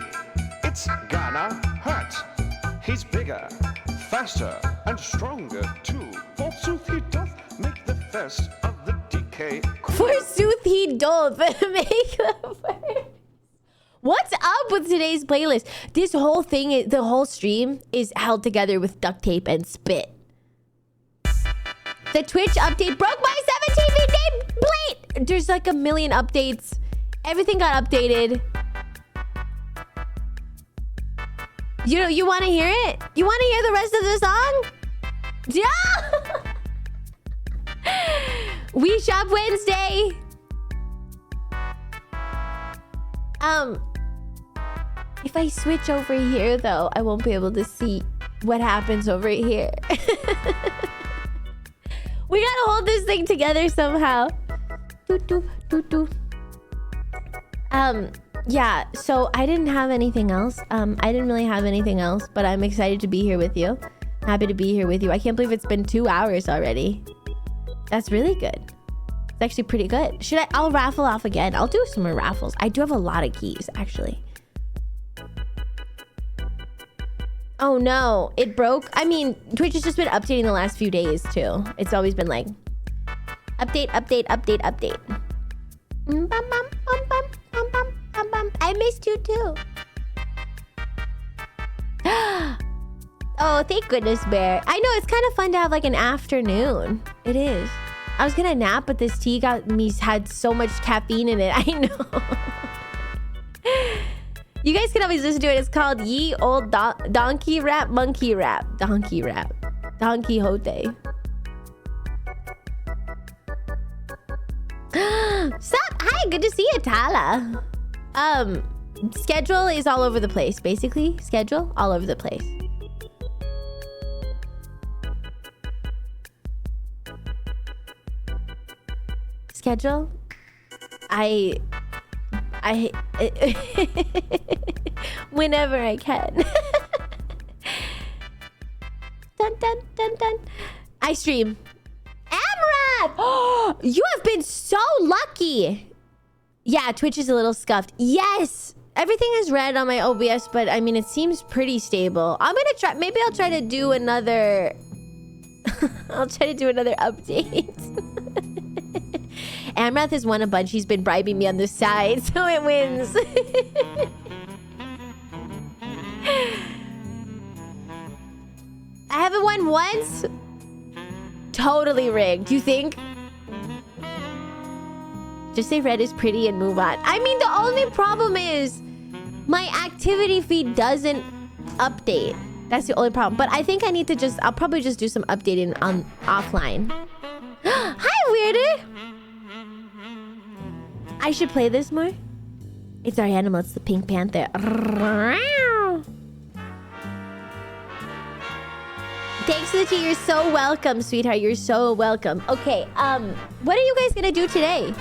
it's gonna hurt. He's bigger, faster, and stronger too. Forsooth he doth make the first of the DK crew. Forsooth he doth make the first. What's up with today's playlist? This whole thing, the whole stream is held together with duct tape and spit. The Twitch update broke my 17-bit nameplate. There's like a million updates. Everything got updated. You want to hear it? You want to hear the rest of the song? Yeah. We Shop Wednesday. If I switch over here, though, I won't be able to see what happens over here. We gotta hold this thing together somehow. Yeah, so I didn't have anything else. I didn't really have anything else, but I'm excited to be here with you. Happy to be here with you. I can't believe it's been 2 hours already. That's really good. It's actually pretty good. I'll raffle off again. I'll do some more raffles. I do have a lot of keys, actually. Oh no, it broke. I mean, Twitch has just been updating the last few days too. It's always been like, update, update, update, update. I missed you too. Oh, thank goodness, Bear. I know, it's kind of fun to have like an afternoon. It is. I was gonna nap, but this tea had so much caffeine in it. I know. You guys can always listen to it. It's called Ye Old Donkey Rap, Monkey Rap. Donkey Rap. Don Quixote. Sup? Hi, good to see you, Tala. Schedule is all over the place, basically. Schedule, all over the place. Schedule? Whenever I can. Dun dun dun dun. I stream. Amrad! Oh, you have been so lucky. Yeah, Twitch is a little scuffed. Yes! Everything is red on my OBS, but I mean, it seems pretty stable. I'm gonna try, maybe I'll try to do another... I'll try to do another update. Amrath has won a bunch. He's been bribing me on the side, so it wins. I haven't won once. Totally rigged. You think? Just say red is pretty and move on. I mean, the only problem is my activity feed doesn't update. That's the only problem. But I think I need to I'll probably just do some updating on offline. Hi, Weirder. I should play this more. It's our animal. It's the Pink Panther. Thanks for the tea. You're so welcome, sweetheart. You're so welcome. Okay, what are you guys gonna do today?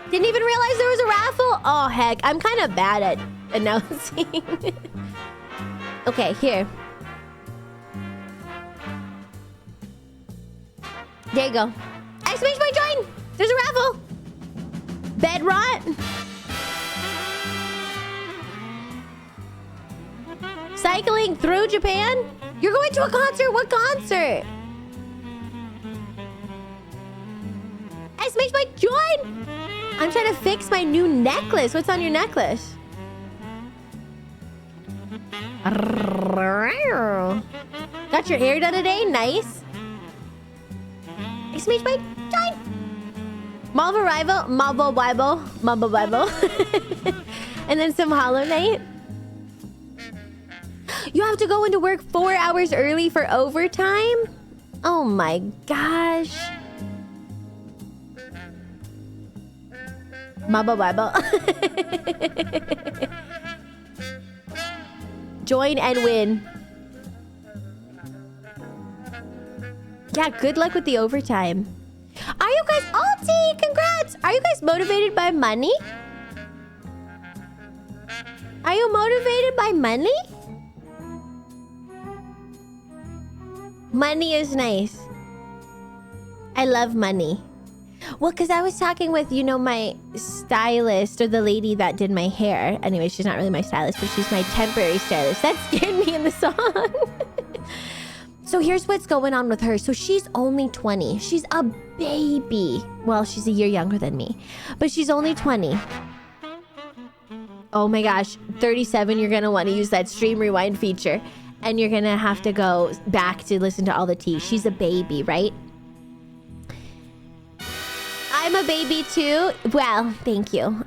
Didn't even realize there was a raffle. Oh, heck. I'm kind of bad at announcing. Okay, here. There you go. Exclamation point join! There's a raffle! Bed rot. Cycling through Japan? You're going to a concert? What concert? Exclamation point join! I'm trying to fix my new necklace. What's on your necklace? Got your hair done today? Nice. Exclamation point join! Marvel Rival, Marvel Bible, Marvel Bible. And then some Hollow Knight. You have to go into work 4 hours early for overtime? Oh my gosh. Bible. Join and win. Yeah, good luck with the overtime. Are you guys... Alti, congrats! Are you guys motivated by money? Are you motivated by money? Money is nice. I love money. Well, because I was talking with, you know, my stylist, or the lady that did my hair. Anyway, she's not really my stylist, but she's my temporary stylist. That scared me in the song. So here's what's going on with her. So she's only 20. She's a baby. Well, she's a year younger than me, but she's only 20. Oh my gosh, 37, you're gonna want to use that stream rewind feature. And you're gonna have to go back to listen to all the tea. She's a baby, right? I'm a baby too. Well, thank you.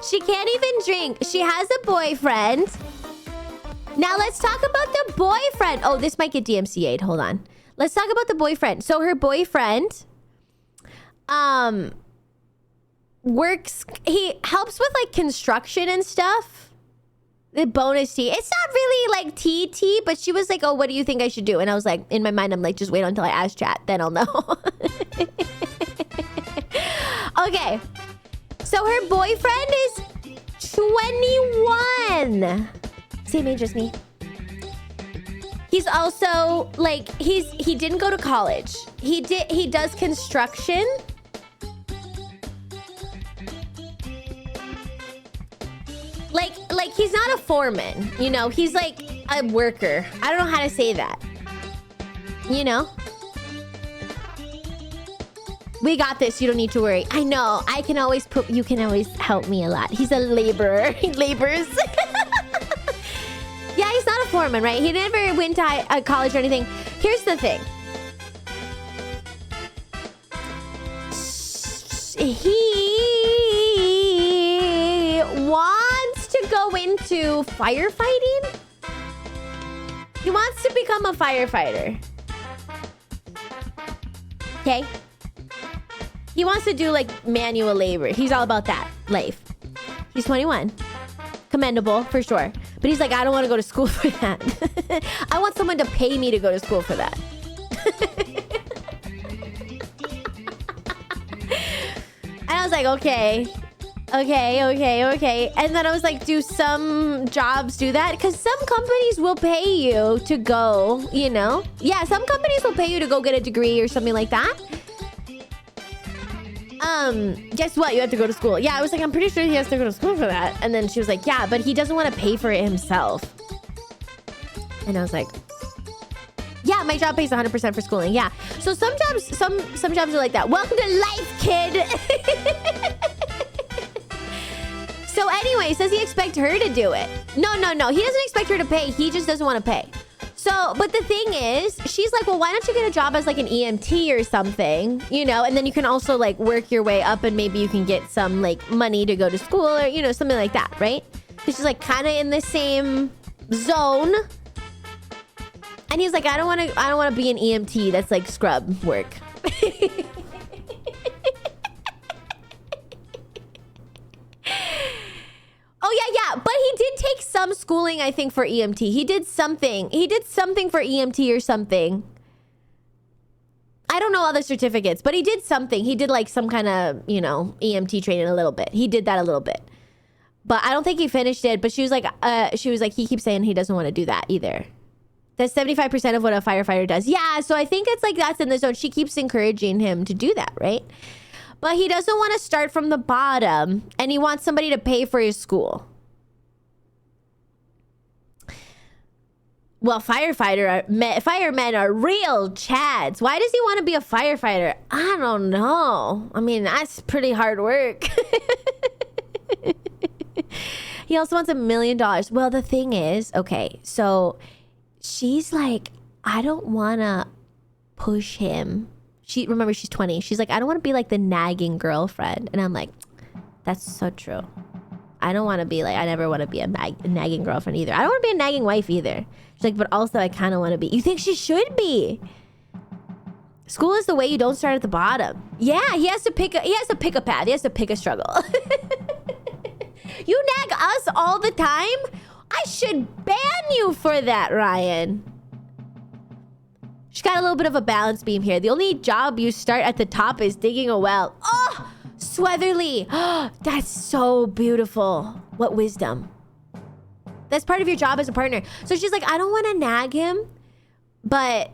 She can't even drink. She has a boyfriend. Now let's talk about the boyfriend. Oh, this might get DMCA'd. Hold on. Let's talk about the boyfriend. So her boyfriend, works, he helps with like construction and stuff. The bonus tea. It's not really like tea, but she was like, oh, what do you think I should do? And I was like, in my mind, I'm like, just wait until I ask chat, then I'll know. Okay. So her boyfriend is 21. Same age as me. He's also like, he didn't go to college. He does construction. Like he's not a foreman, you know, he's like a worker. I don't know how to say that. You know? We got this, you don't need to worry. I know, you can always help me a lot. He's a laborer, he labors. Yeah, he's not a foreman, right? He never went to college or anything. Here's the thing. He wants to go into firefighting. He wants to become a firefighter. Okay? He wants to do like manual labor. He's all about that life. He's 21. Commendable, for sure. But he's like, I don't want to go to school for that. I want someone to pay me to go to school for that. And I was like, okay. And then I was like, do some jobs do that? Because some companies will pay you to go, you know? Yeah, some companies will pay you to go get a degree or something like that. Guess what? You have to go to school. Yeah, I was like, I'm pretty sure he has to go to school for that. And then she was like, yeah, but he doesn't want to pay for it himself. And I was like, yeah, my job pays 100% for schooling. Yeah. So some jobs are like that. Welcome to life, kid. So anyways, does he expect her to do it? No. He doesn't expect her to pay. He just doesn't want to pay. So, but the thing is, she's like, well, why don't you get a job as like an EMT or something, you know? And then you can also like work your way up and maybe you can get some like money to go to school or, you know, something like that, right? Because she's like kind of in the same zone. And he's like, I don't want to be an EMT. That's like scrub work. Oh, yeah. But he did take some schooling, I think, for EMT. He did something for EMT or something. I don't know all the certificates, but he did something. He did like some kind of, you know, EMT training a little bit. He did that a little bit. But I don't think he finished it. But she was like, he keeps saying he doesn't want to do that either. That's 75% of what a firefighter does. Yeah, so I think it's like that's in the zone. She keeps encouraging him to do that, right? But he doesn't want to start from the bottom, and he wants somebody to pay for his school. Well, firemen are real chads. Why does he want to be a firefighter? I don't know. I mean, that's pretty hard work. He also wants $1 million. Well, the thing is, okay, so she's like, I don't want to push him. remember, she's 20. She's like, I don't want to be like the nagging girlfriend. And I'm like, that's so true. I don't want to be like, I never want to be a nagging girlfriend either. I don't want to be a nagging wife either. She's like, but also I kind of want to be. You think she should be? School is the way you don't start at the bottom. Yeah, he has to pick a path. He has to pick a struggle. You nag us all the time? I should ban you for that, Ryan. She's got a little bit of a balance beam here. The only job you start at the top is digging a well. Oh, Sweatherly. Oh, that's so beautiful. What wisdom. That's part of your job as a partner. So she's like, I don't want to nag him, but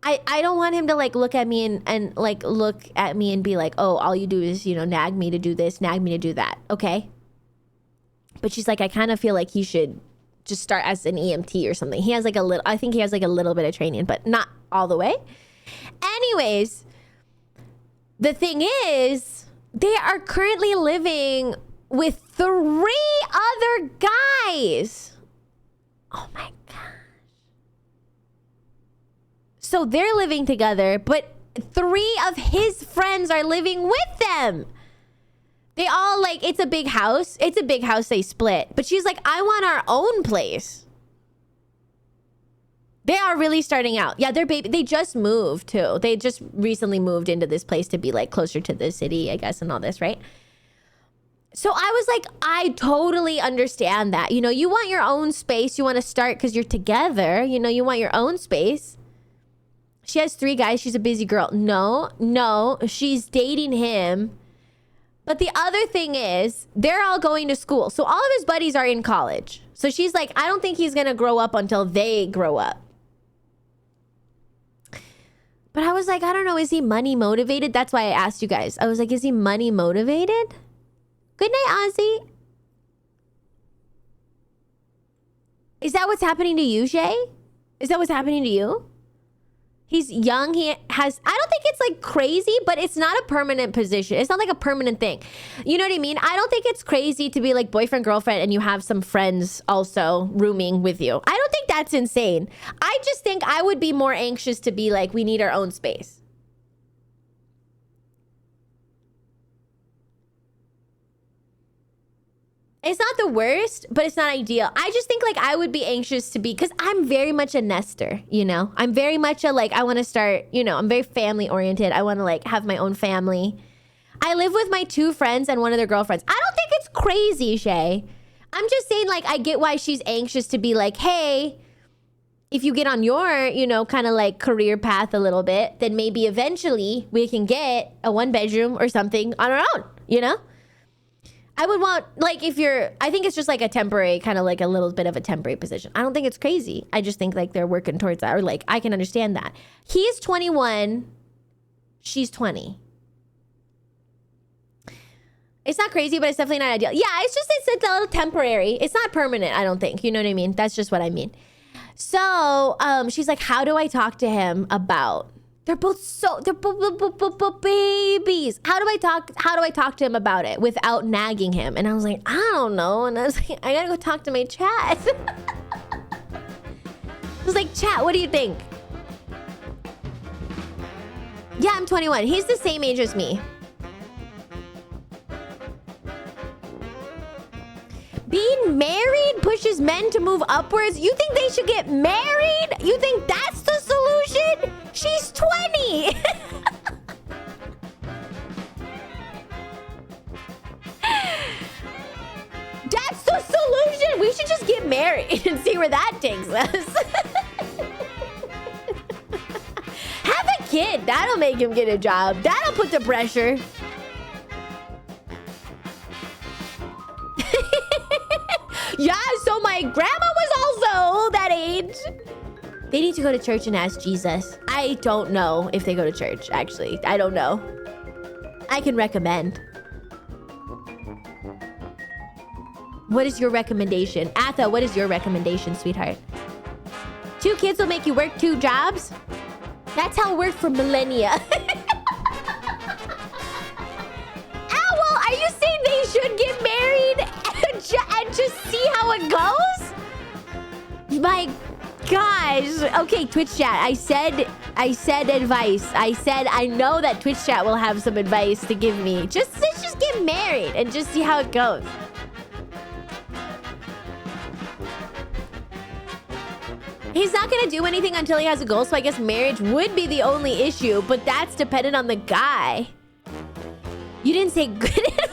I don't want him to like look at me and like look at me and be like, oh, all you do is, you know, nag me to do this, nag me to do that. Okay. But she's like, I kind of feel like he should just start as an EMT or something. He has like I think he has like a little bit of training, but not all the way. Anyways, the thing is, they are currently living with 3 other guys. Oh my gosh. So they're living together, but 3 of his friends are living with them. They all like, it's a big house. It's a big house, they split. But she's like, I want our own place. They are really starting out. Yeah, they just moved too. They just recently moved into this place to be like closer to the city, I guess, and all this, right? So I was like, I totally understand that. You know, you want your own space. You want to start because you're together. You know, you want your own space. She has 3 guys. She's a busy girl. No, she's dating him. But the other thing is, they're all going to school. So all of his buddies are in college. So she's like, I don't think he's going to grow up until they grow up. But I was like, I don't know. Is he money motivated? That's why I asked you guys. I was like, is he money motivated? Good night, Ozzy. Is that what's happening to you, Shay? Is that what's happening to you? He's young. He has, I don't think it's like crazy, but it's not a permanent position. It's not like a permanent thing. You know what I mean? I don't think it's crazy to be like boyfriend, girlfriend, and you have some friends also rooming with you. I don't think that's insane. I just think I would be more anxious to be like, we need our own space. It's not the worst, but it's not ideal. I just think like I would be anxious to be, because I'm very much a nester, you know? I'm very much a like, I want to start, you know, I'm very family oriented. I want to like have my own family. I live with my 2 friends and one of their girlfriends. I don't think it's crazy, Shay. I'm just saying like, I get why she's anxious to be like, hey, if you get on your, you know, kind of like career path a little bit, then maybe eventually we can get a 1-bedroom or something on our own, you know? I would want, like, if you're, I think it's just like a temporary, kind of like a little bit of a temporary position. I don't think it's crazy. I just think like they're working towards that, or like, I can understand that. He's 21. She's 20. It's not crazy, but it's definitely not ideal. Yeah, it's a little temporary. It's not permanent, I don't think. You know what I mean? That's just what I mean. So, she's like, how do I talk to him about... They're both babies. How do I talk to him about it without nagging him? And I was like, I don't know. And I was like, I gotta go talk to my chat. I was like, chat, what do you think? Yeah, I'm 21. He's the same age as me. Being married pushes men to move upwards. You think they should get married? You think that's the solution? She's 20. That's the solution. We should just get married and see where that takes us. Have a kid. That'll make him get a job. That'll put the pressure. Yeah, so my grandma was also that age. They need to go to church and ask Jesus. I don't know if they go to church, actually. I don't know. I can recommend. What is your recommendation? Atha, what is your recommendation, sweetheart? 2 kids will make you work 2 jobs? That's how it worked for millennia. Owl, are you saying they should get married and just see how it goes? My gosh. Okay, Twitch chat. I said advice. I said I know that Twitch chat will have some advice to give me. Let's just get married and just see how it goes. He's not gonna do anything until he has a goal, so I guess marriage would be the only issue, but that's dependent on the guy. You didn't say good advice.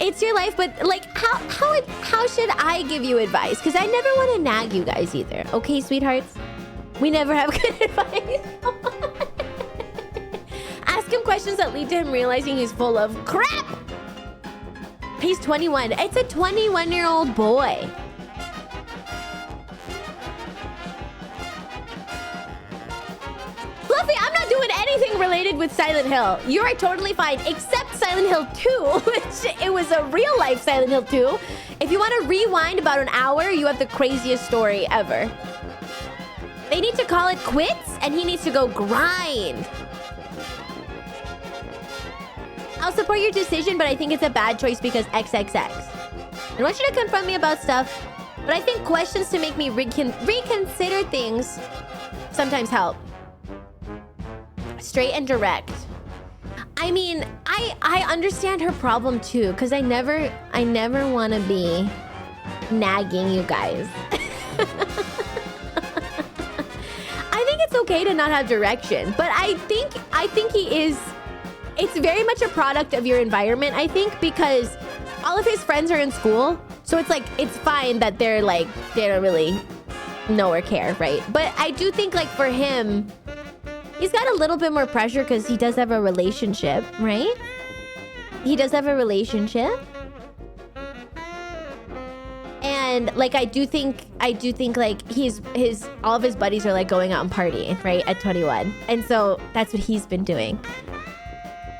It's your life, but like, how should I give you advice? Because I never want to nag you guys either. Okay, sweethearts? We never have good advice. Ask him questions that lead to him realizing he's full of crap. He's 21. It's a 21-year-old boy. Fluffy, I'm not doing anything related with Silent Hill. You're totally fine, except Silent Hill 2, which it was a real-life Silent Hill 2. If you want to rewind about an hour, you have the craziest story ever. They need to call it quits, and he needs to go grind. I'll support your decision, but I think it's a bad choice because XXX. I want you to confront me about stuff, but I think questions to make me reconsider things sometimes help. Straight and direct. I mean, I understand her problem too, because I never want to be nagging you guys. I think it's okay to not have direction, but I think he is. It's very much a product of your environment, I think, because all of his friends are in school, so it's like it's fine that they're like they don't really know or care, right? But I do think like for him, he's got a little bit more pressure because he does have a relationship, right? He does have a relationship. And like I do think like all of his buddies are like going out and partying, right? At 21. And so that's what he's been doing.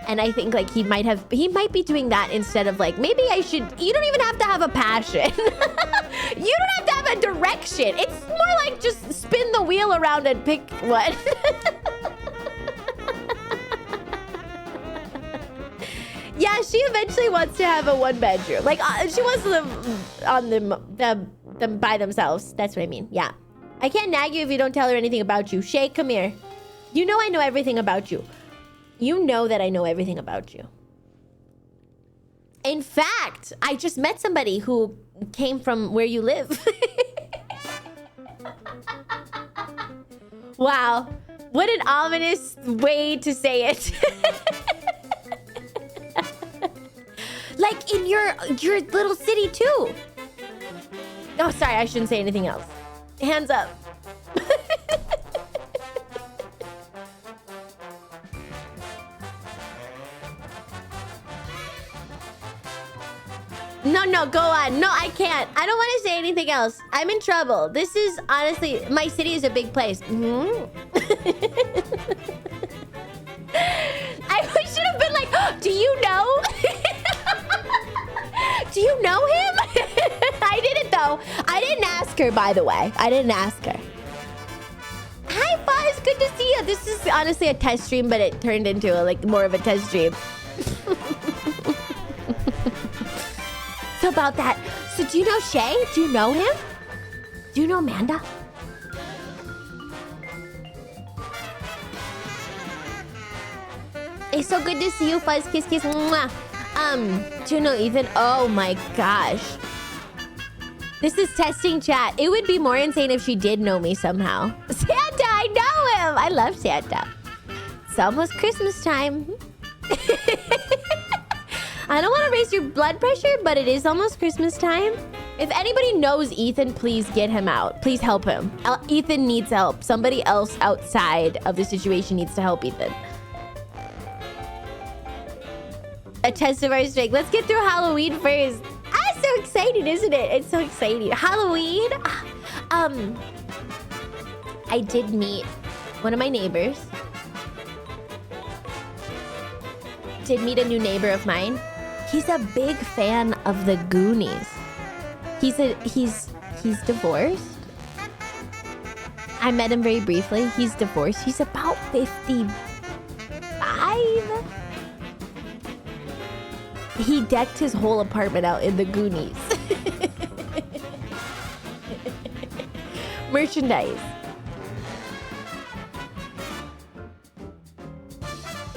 And I think like he might be doing that instead of like, maybe I should, you don't even have to have a passion. You don't have to have a direction. It's more like just spin the wheel around and pick one. Yeah, she eventually wants to have a one-bedroom. Like, she wants to live on them by themselves. That's what I mean. Yeah. I can't nag you if you don't tell her anything about you. Shay, come here. You know I know everything about you. You know that I know everything about you. In fact, I just met somebody who came from where you live. Wow. What an ominous way to say it. Like in your little city too. Oh, sorry, I shouldn't say anything else. Hands up. No, go on. No, I can't. I don't want to say anything else. I'm in trouble. This is honestly, my city is a big place. I should have been like, oh, do you know? Do you know him? I didn't though. I didn't ask her, by the way. I didn't ask her. Hi, Fuzz. Good to see you. This is honestly a test stream, but it turned into like more of a test stream. So about that. So do you know Shay? Do you know him? Do you know Amanda? It's so good to see you, Fuzz. Kiss, kiss. Mwah. Do you know Ethan? Oh my gosh. This is testing chat. It would be more insane if she did know me somehow. Santa, I know him. I love Santa. It's almost Christmas time. I don't want to raise your blood pressure, but it is almost Christmas time. If anybody knows Ethan, please get him out. Please help him. Ethan needs help. Somebody else outside of the situation needs to help Ethan. A test of our strength. Let's get through Halloween first. Ah, so exciting, isn't it? It's so exciting. Halloween. I did meet one of my neighbors. Did meet a new neighbor of mine. He's a big fan of the Goonies. He's divorced. I met him very briefly. He's divorced. He's about 55. He decked his whole apartment out in the Goonies. Merchandise.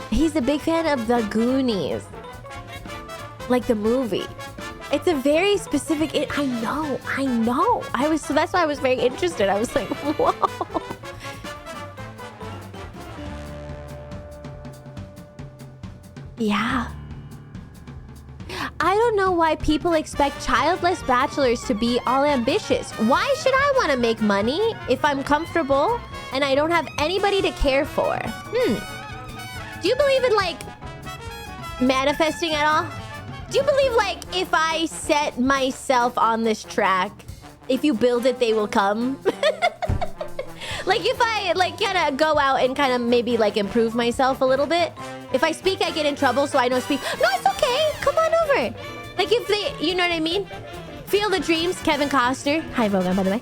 He's a big fan of the Goonies. Like the movie. It's a very specific... I know. So that's why I was very interested. I was like, whoa. Yeah. I don't know why people expect childless bachelors to be all ambitious. Why should I want to make money if I'm comfortable and I don't have anybody to care for? Do you believe in, like, manifesting at all? Do you believe, like, if I set myself on this track, if you build it, they will come? Like, if I, like, kind of go out and kind of maybe, like, improve myself a little bit. If I speak, I get in trouble, so I don't speak. No, it's okay. Come on over. Like, if they, you know what I mean? Feel the dreams, Kevin Costner. Hi, Vogan, by the way.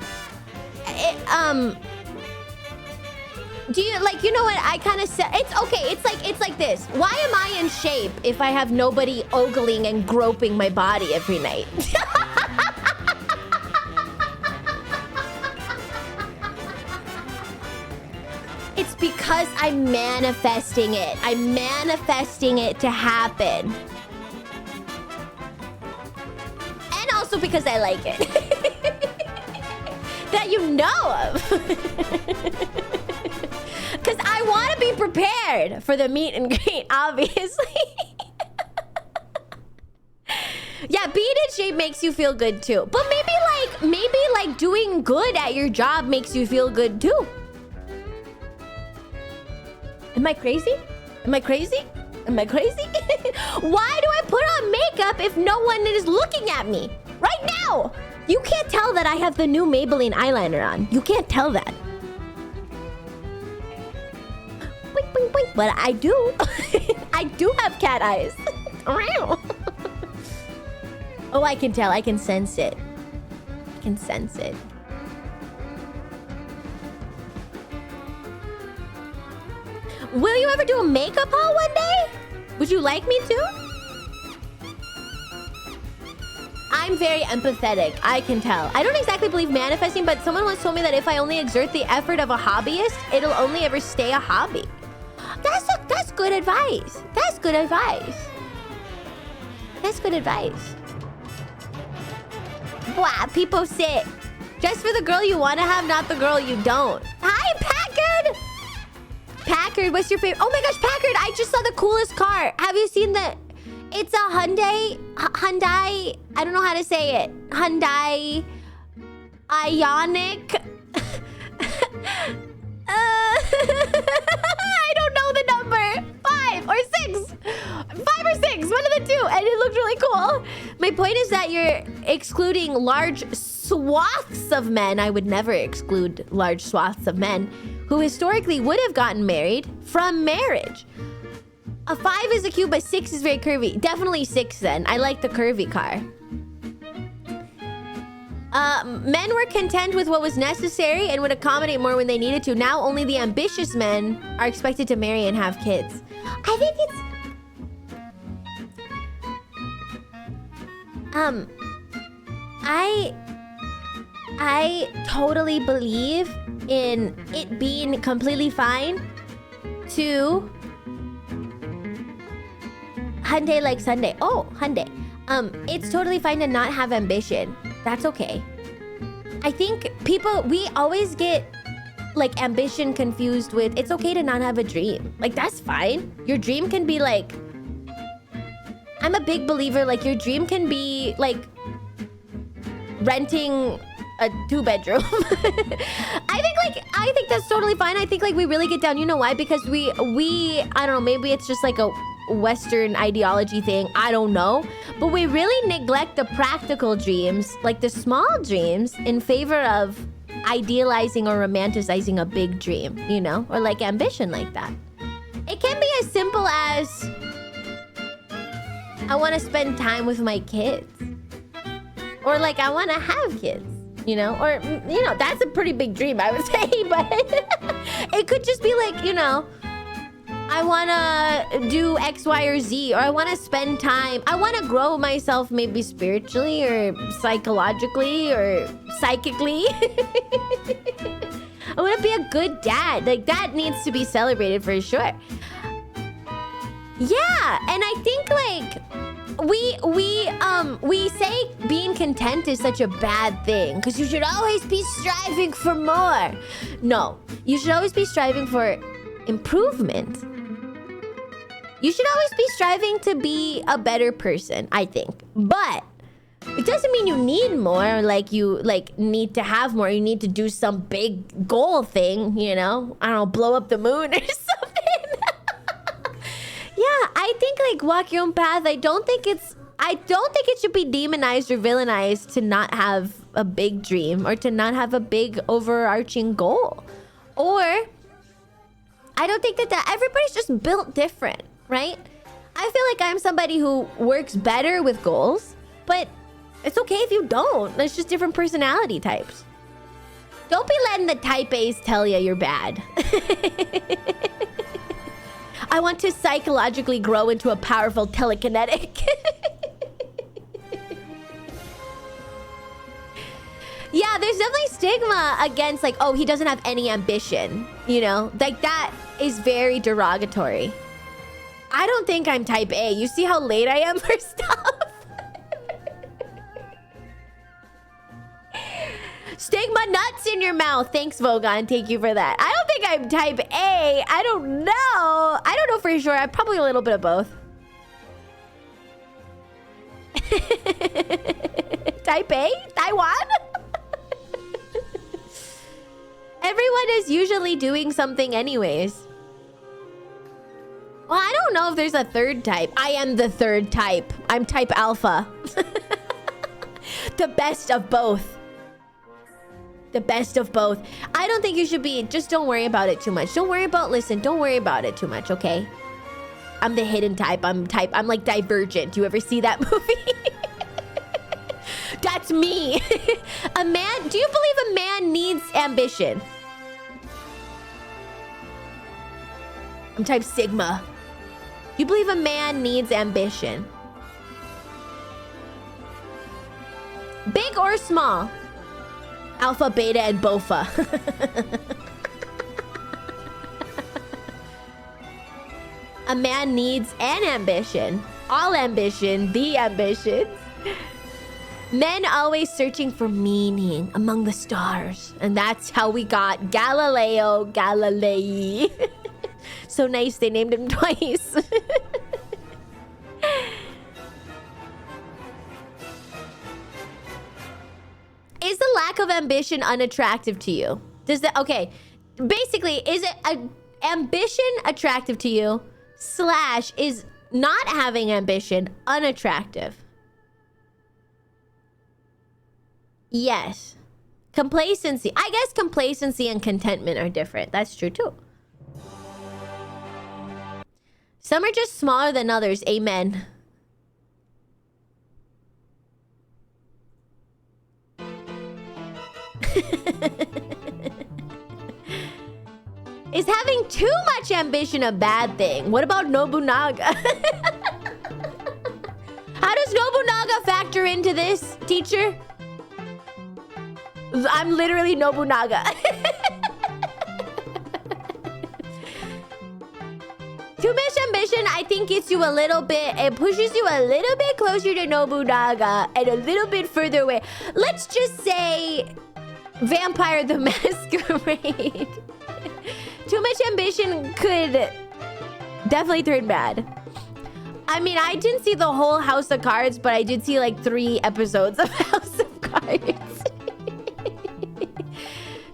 Do you, like, you know what? I kind of said, it's okay. It's like this. Why am I in shape if I have nobody ogling and groping my body every night? It's because I'm manifesting it. I'm manifesting it to happen. And also because I like it. That you know of. Because I want to be prepared for the meet and greet, obviously. Yeah, being in shape makes you feel good too. But maybe like doing good at your job makes you feel good too. Am I crazy? Am I crazy? Am I crazy? Why do I put on makeup if no one is looking at me? Right now! You can't tell that I have the new Maybelline eyeliner on. You can't tell that. Boink, boink, boink. But I do. I do have cat eyes. Oh, I can tell. I can sense it. I can sense it. Will you ever do a makeup haul one day? Would you like me to? I'm very empathetic. I can tell. I don't exactly believe manifesting, but someone once told me that if I only exert the effort of a hobbyist, it'll only ever stay a hobby. That's good advice. That's good advice. That's good advice. Wow, people sit. Just for the girl you want to have, not the girl you don't. Hi, Packard! Packard, what's your favorite? Oh my gosh, Packard, I just saw the coolest car. Have you seen the... It's a Hyundai... I don't know how to say it. Hyundai... Ioniq... I don't know the number. 5 or 6. 5 or 6. One of the two. And it looked really cool. My point is that you're excluding large swaths of men. I would never exclude large swaths of men who historically would have gotten married from marriage. A 5 is a cute, but 6 is very curvy. Definitely 6 then. I like the curvy car. Men were content with what was necessary and would accommodate more when they needed to. Now only the ambitious men are expected to marry and have kids. I think it's... I totally believe in it being completely fine to... Hyundai like Sunday. Oh, Hyundai. It's totally fine to not have ambition. That's okay. I think we always get like ambition confused with it's okay to not have a dream. Like that's fine. Your dream can be like, I'm a big believer, like your dream can be like renting a 2-bedroom. I think that's totally fine. I think like we really get down. You know why? Because we I don't know, maybe it's just like a Western ideology thing. I don't know. But we really neglect the practical dreams, like the small dreams, in favor of idealizing or romanticizing a big dream, you know? Or like ambition like that. It can be as simple as I want to spend time with my kids. Or like I want to have kids, you know? Or, you know, that's a pretty big dream, I would say. But it could just be like, you know, I want to do X, Y, or Z, or I want to spend time. I want to grow myself maybe spiritually or psychologically or psychically. I want to be a good dad. Like, that needs to be celebrated for sure. Yeah, and I think like we say being content is such a bad thing because you should always be striving for more. No, you should always be striving for improvement. You should always be striving to be a better person, I think. But it doesn't mean you need more, like you like need to have more. You need to do some big goal thing, you know? I don't know, blow up the moon or something. Yeah, I think like walk your own path. I don't think it should be demonized or villainized to not have a big dream or to not have a big overarching goal. Or I don't think that everybody's just built different, right? I feel like I'm somebody who works better with goals, but it's okay if you don't. There's just different personality types. Don't be letting the type A's tell you you're bad. I want to psychologically grow into a powerful telekinetic. Yeah, there's definitely stigma against like, oh, he doesn't have any ambition. You know, like that is very derogatory. I don't think I'm type A. You see how late I am for stuff? Stigma nuts in your mouth. Thanks, Vogon. Thank you for that. I don't think I'm type A. I don't know. I don't know for sure. I'm probably a little bit of both. Type A? Taiwan? Everyone is usually doing something anyways. Well, I don't know if there's a third type. I am the third type. I'm type alpha. The best of both. The best of both. I don't think you should be... Just don't worry about it too much. Don't worry about... Listen, don't worry about it too much, okay? I'm the hidden type. I'm like Divergent. You ever see that movie? That's me. A man... Do you believe a man needs ambition? I'm type Sigma. Do you believe a man needs ambition? Big or small? Alpha, beta, and bofa. A man needs an ambition. All ambition, the ambitions. Men always searching for meaning among the stars. And that's how we got Galileo Galilei. So nice, they named him twice. Is the lack of ambition unattractive to you? Does that... Okay. Basically, is it ambition attractive to you? / is not having ambition unattractive? Yes. Complacency. I guess complacency and contentment are different. That's true too. Some are just smaller than others. Amen. Is having too much ambition a bad thing? What about Nobunaga? How does Nobunaga factor into this, teacher? I'm literally Nobunaga. Too much ambition, I think, gets you a little bit... It pushes you a little bit closer to Nobunaga and a little bit further away. Let's just say... Vampire the Masquerade. Too much ambition could definitely turn bad. I mean, I didn't see the whole House of Cards, but I did see like 3 episodes of House of Cards.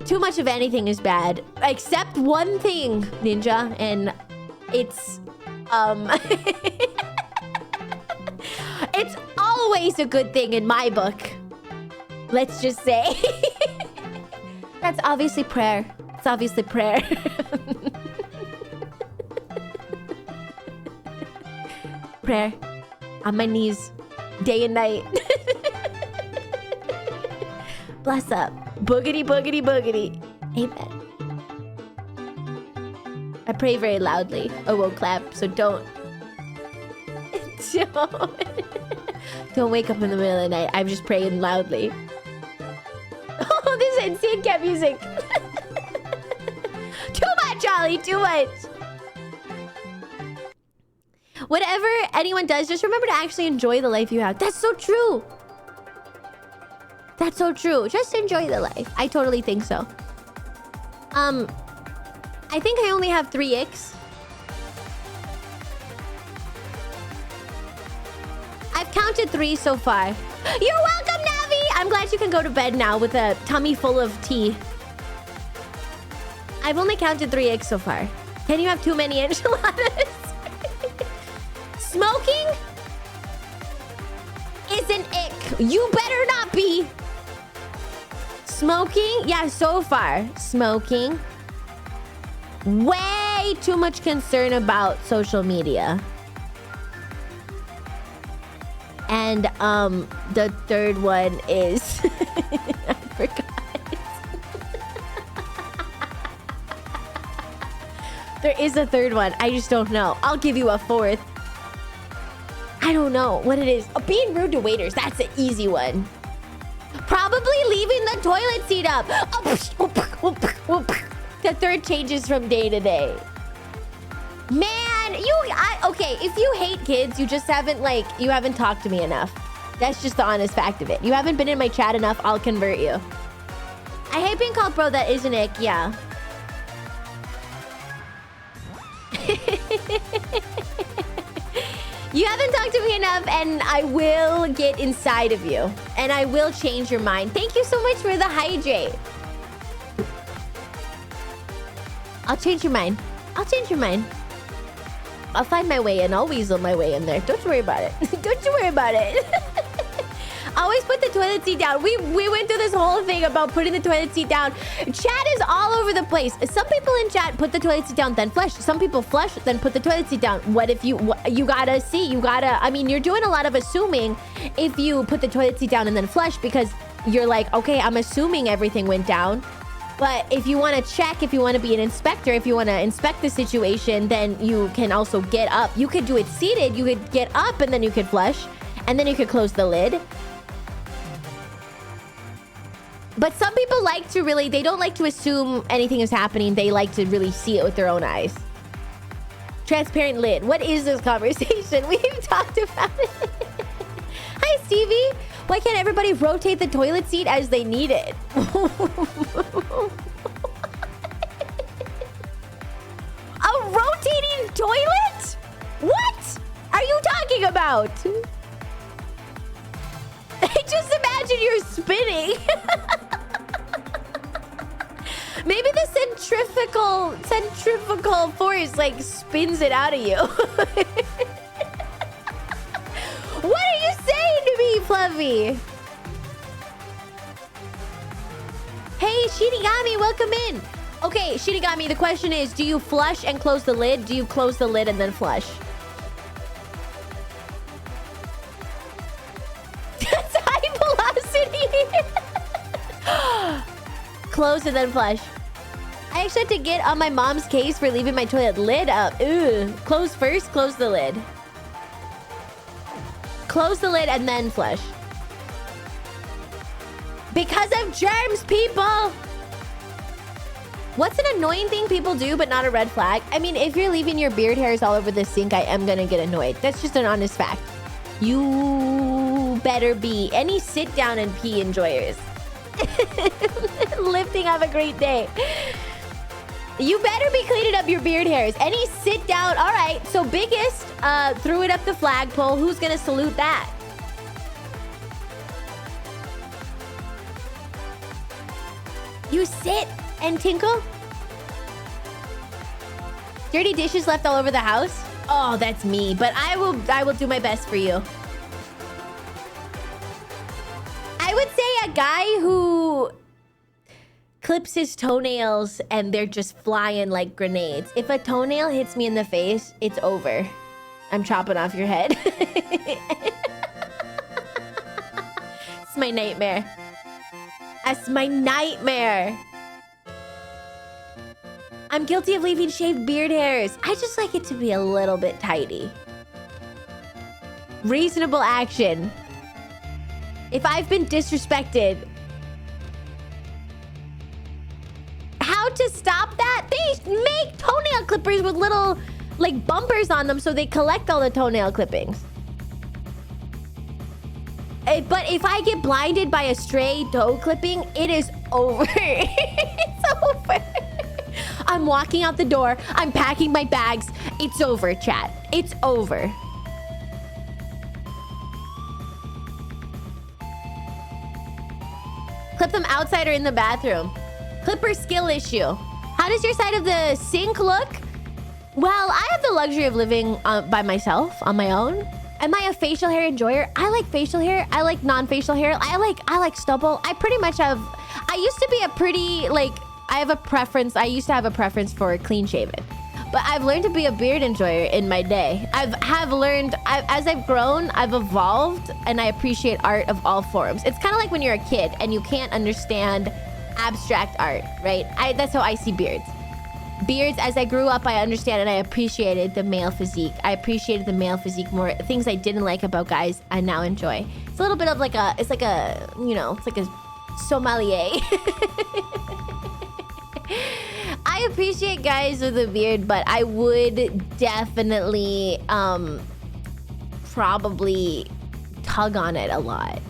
Too much of anything is bad. Except one thing, Ninja, and it's... It's always a good thing in my book. Let's just say. That's obviously prayer. It's obviously prayer. Prayer. On my knees. Day and night. Bless up. Boogity, boogity, boogity. Amen. I pray very loudly. I won't clap, so don't. Don't wake up in the middle of the night. I'm just praying loudly. Oh, this is insane cat music. Too much, Ollie. Too much. Whatever anyone does, just remember to actually enjoy the life you have. That's so true. That's so true. Just enjoy the life. I totally think so. I think I only have 3 icks. I've counted 3 so far. You're welcome, Navi! I'm glad you can go to bed now with a tummy full of tea. I've only counted 3 icks so far. Can you have too many enchiladas? Smoking is an ick. You better not be. Smoking? Yeah, so far. Smoking. Way too much concern about social media. And the third one is I forgot. There is a third one. I just don't know. I'll give you a 4th. I don't know what it is. Oh, being rude to waiters. That's an easy one. Probably leaving the toilet seat up. The third changes from day to day. Man, okay, if you hate kids, you just haven't, you haven't talked to me enough. That's just the honest fact of it. You haven't been in my chat enough, I'll convert you. I hate being called bro, that is an ick, yeah. You haven't talked to me enough, and I will get inside of you. And I will change your mind. Thank you so much for the hydrate. I'll change your mind. I'll change your mind. I'll find my way in. I'll weasel my way in there. Don't you worry about it. Don't you worry about it. Always put the toilet seat down. We went through this whole thing about putting the toilet seat down. Chat is all over the place. Some people in chat put the toilet seat down, then flush. Some people flush, then put the toilet seat down. What if you gotta see, I mean, you're doing a lot of assuming if you put the toilet seat down and then flush, because you're like, okay, I'm assuming everything went down. But if you want to check, if you want to be an inspector, if you want to inspect the situation, then you can also get up. You could do it seated. You could get up and then you could flush. And then you could close the lid. But some people like to really, they don't like to assume anything is happening. They like to really see it with their own eyes. Transparent lid. What is this conversation? We've talked about it. Hi, Stevie. Why can't everybody rotate the toilet seat as they need it? A rotating toilet? What are you talking about? I just imagine you're spinning. Maybe the centrifugal force spins it out of you. What are you saying to me, Fluffy? Hey, Shinigami, welcome in. Okay, Shinigami, the question is, do you flush and close the lid? Do you close the lid and then flush? That's high velocity. Close and then flush. I actually had to get on my mom's case for leaving my toilet lid up. Ugh. Close first, close the lid. Close the lid and then flush. Because of germs, people! What's an annoying thing people do but not a red flag? I mean, if you're leaving your beard hairs all over the sink, I am gonna get annoyed. That's just an honest fact. You better be. Any sit down and pee enjoyers. Lifting, have a great day. You better be cleaning up your beard hairs. Any sit down. All right. So biggest threw it up the flagpole. Who's going to salute that? You sit and tinkle? Dirty dishes left all over the house? Oh, that's me. But I will do my best for you. I would say a guy who clips his toenails and they're just flying like grenades. If a toenail hits me in the face, it's over. I'm chopping off your head. It's my nightmare. That's my nightmare. I'm guilty of leaving shaved beard hairs. I just like it to be a little bit tidy. Reasonable action. If I've been disrespected. How to stop that? They make toenail clippers with little, like, bumpers on them so they collect all the toenail clippings. But if I get blinded by a stray toe clipping, it is over. It's over. I'm walking out the door. I'm packing my bags. It's over, chat. It's over. Clip them outside or in the bathroom. Clipper skill issue. How does your side of the sink look? Well, I have the luxury of living by myself, on my own. Am I a facial hair enjoyer? I like facial hair. I like non-facial hair. I like stubble. I pretty much have... I used to be a pretty, like... I have a preference. I used to have a preference for clean shaven. But I've learned to be a beard enjoyer in my day. Have learned... as I've grown, I've evolved. And I appreciate art of all forms. It's kind of like when you're a kid and you can't understand abstract art, right? That's how I see beards. Beards, as I grew up, I understand and I appreciated the male physique. I appreciated the male physique more. Things I didn't like about guys, I now enjoy. It's a little bit of like a, it's like a, you know, it's like a sommelier. I appreciate guys with a beard, but I would definitely, probably tug on it a lot.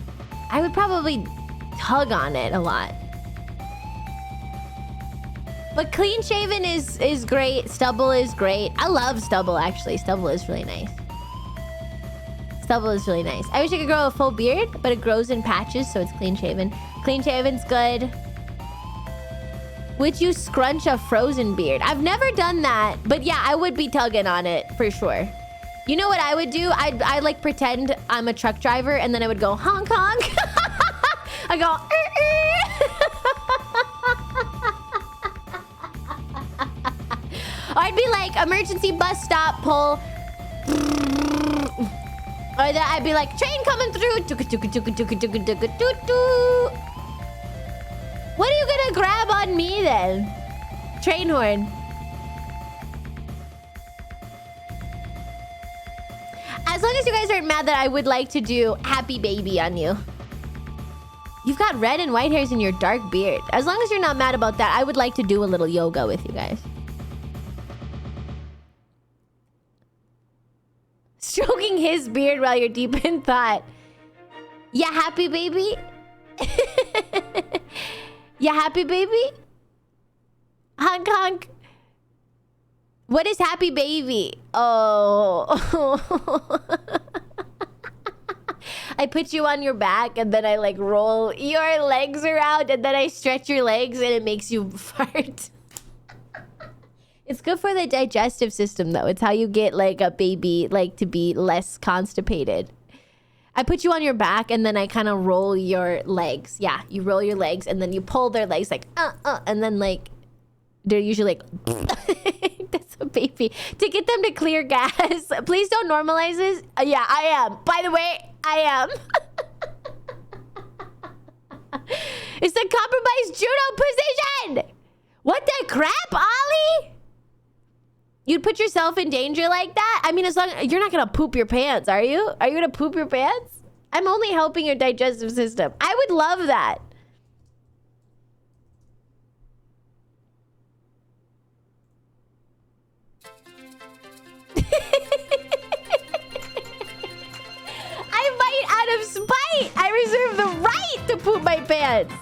I would probably tug on it a lot. But clean shaven is great. Stubble is great. I love stubble, actually. Stubble is really nice. Stubble is really nice. I wish I could grow a full beard, but it grows in patches, so it's clean shaven. Clean shaven's good. Would you scrunch a frozen beard? I've never done that, but yeah, I would be tugging on it for sure. You know what I would do? I'd like pretend I'm a truck driver, and then I would go honk honk. I go. I'd be like, emergency bus stop, pull. Or then I'd be like, train coming through. What are you gonna grab on me then? Train horn. As long as you guys aren't mad that I would like to do happy baby on you. You've got red and white hairs in your dark beard. As long as you're not mad about that, I would like to do a little yoga with you guys. Stroking his beard while you're deep in thought. Yeah, happy baby? Yeah, happy baby? Honk honk. What is happy baby? Oh. I put you on your back and then I like roll your legs around and then I stretch your legs and it makes you fart. It's good for the digestive system, though. It's how you get, like, a baby, like, to be less constipated. I put you on your back, and then I kind of roll your legs. Yeah, you roll your legs, and then you pull their legs, like, and then, like, they're usually like, that's a baby. To get them to clear gas. Please don't normalize this. Yeah, I am. By the way, I am. It's the compromised judo position. What the crap, Ollie? You'd put yourself in danger like that? I mean, as long as you're not gonna poop your pants, are you? Are you gonna poop your pants? I'm only helping your digestive system. I would love that. I might, out of spite, I reserve the right to poop my pants.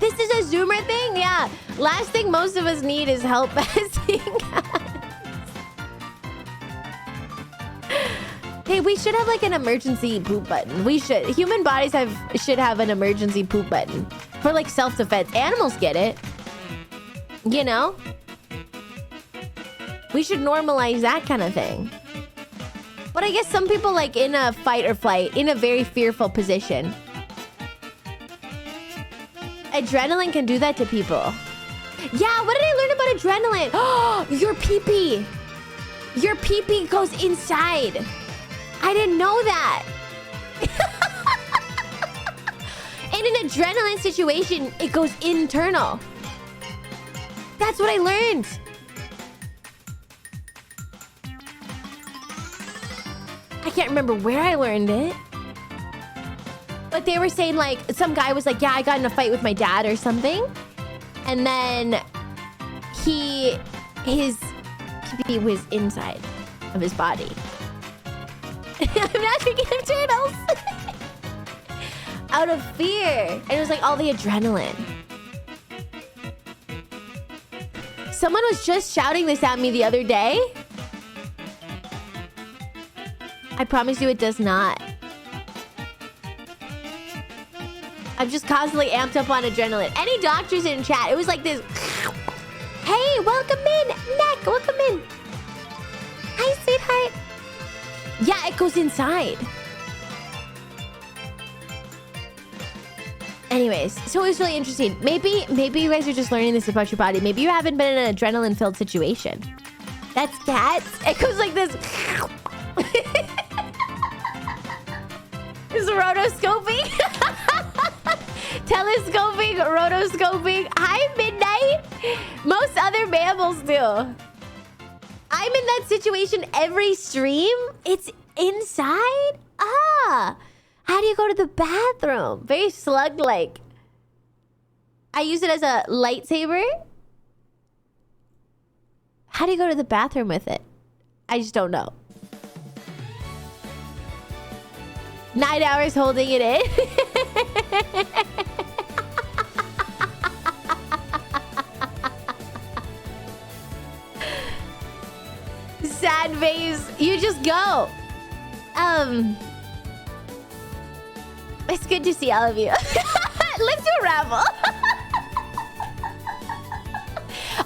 This is a Zoomer thing? Yeah. Last thing most of us need is help passing gas. Hey, we should have like an emergency poop button. We should. Human bodies should have an emergency poop button. For like self-defense. Animals get it. You know? We should normalize that kind of thing. But I guess some people like in a fight or flight, in a very fearful position. Adrenaline can do that to people. Yeah, what did I learn about adrenaline? Oh, your pee-pee. Your pee-pee goes inside. I didn't know that. And in an adrenaline situation, it goes internal. That's what I learned. I can't remember where I learned it. But they were saying, like, some guy was like, yeah, I got in a fight with my dad or something. And then his pee was inside of his body. I'm not thinking of turtles. Out of fear. And it was like all the adrenaline. Someone was just shouting this at me the other day. I promise you it does not. I'm just constantly amped up on adrenaline. Any doctors in chat? It was like this. Hey, welcome in. Neck, welcome in. Hi, sweetheart. Yeah, it goes inside. Anyways, so it was really interesting. Maybe you guys are just learning this about your body. Maybe you haven't been in an adrenaline-filled situation. That's cats. It goes like this. Is rotoscoping? Telescoping, rotoscoping. Hi, Midnight. Most other mammals do. I'm in that situation every stream. It's inside? Ah. How do you go to the bathroom? Very slug-like. I use it as a lightsaber. How do you go to the bathroom with it? I just don't know. 9 hours holding it in. Sad face. You just go. It's good to see all of you. Let's do a raffle.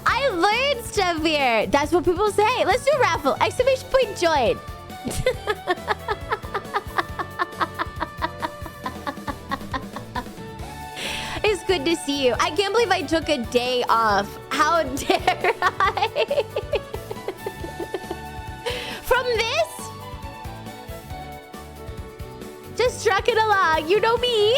I learned stuff here. That's what people say. Let's do a raffle. Exclamation point join. It's good to see you. I can't believe I took a day off. How dare I? From this? Just trucking along. You know me.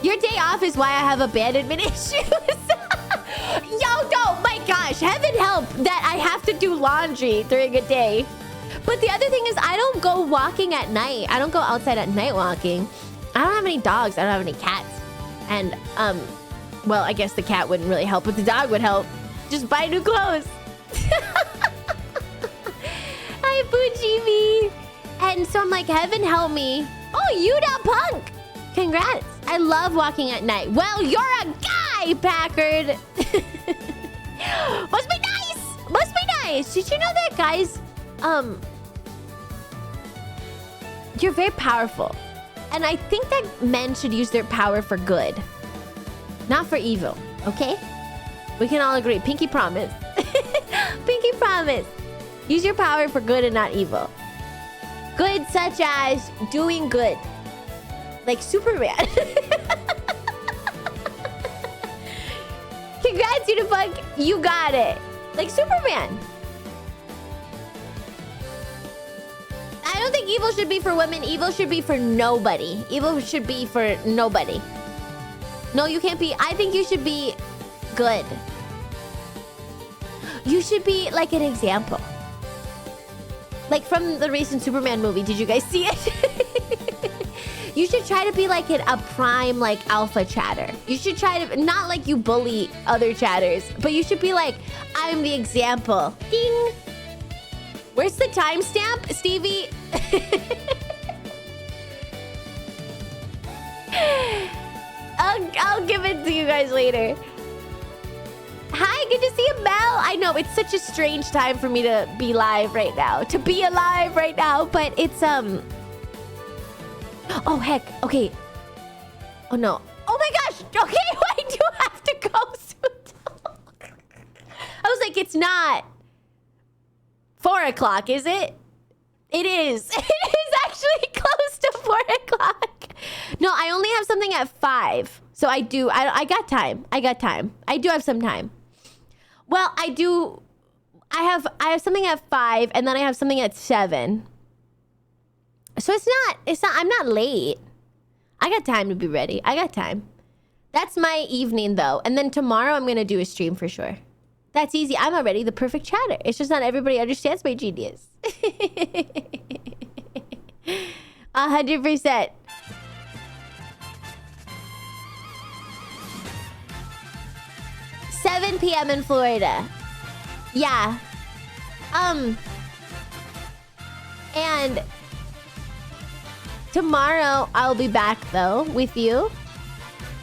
Your day off is why I have abandonment issues. Yo, no, my gosh. Heaven help that I have to do laundry during a day. But the other thing is I don't go walking at night. I don't go outside at night walking. I don't have any dogs. I don't have any cats. And, well, I guess the cat wouldn't really help, but the dog would help. Just buy new clothes. Hi, Fujimi. And so I'm like, heaven help me. Oh, Yuda Punk. Congrats. I love walking at night. Well, you're a guy, Packard. Must be nice. Must be nice. Did you know that, guys? You're very powerful. And I think that men should use their power for good. Not for evil, okay? We can all agree. Pinky promise. Pinky promise. Use your power for good and not evil. Good such as doing good. Like Superman. Congrats, Unibug. You got it. Like Superman. I don't think evil should be for women. Evil should be for nobody. Evil should be for nobody. No, you can't be. I think you should be good. You should be like an example. Like from the recent Superman movie. Did you guys see it? You should try to be like a prime like alpha chatter. You should try to, not like you bully other chatters, but you should be like, I'm the example. Ding. Where's the timestamp, Stevie? I'll give it to you guys later. Hi, good to see you, Mel. I know it's such a strange time for me to be live right now. To be alive right now, but it's oh heck, okay. Oh no. Oh my gosh. Okay, I do have to go soon. I was like, it's not 4 o'clock, is it? It is. It is actually close to 4 o'clock. No, I only have something at 5. So I do. I got time. I got time. I do have some time. Well, I do. I have something at 5 and then I have something at 7. So I'm not late. I got time to be ready. I got time. That's my evening though. And then tomorrow I'm gonna do a stream for sure. That's easy. I'm already the perfect chatter. It's just not everybody understands my genius. 100%. $7 p.m. in Florida. Yeah. And tomorrow I'll be back though with you.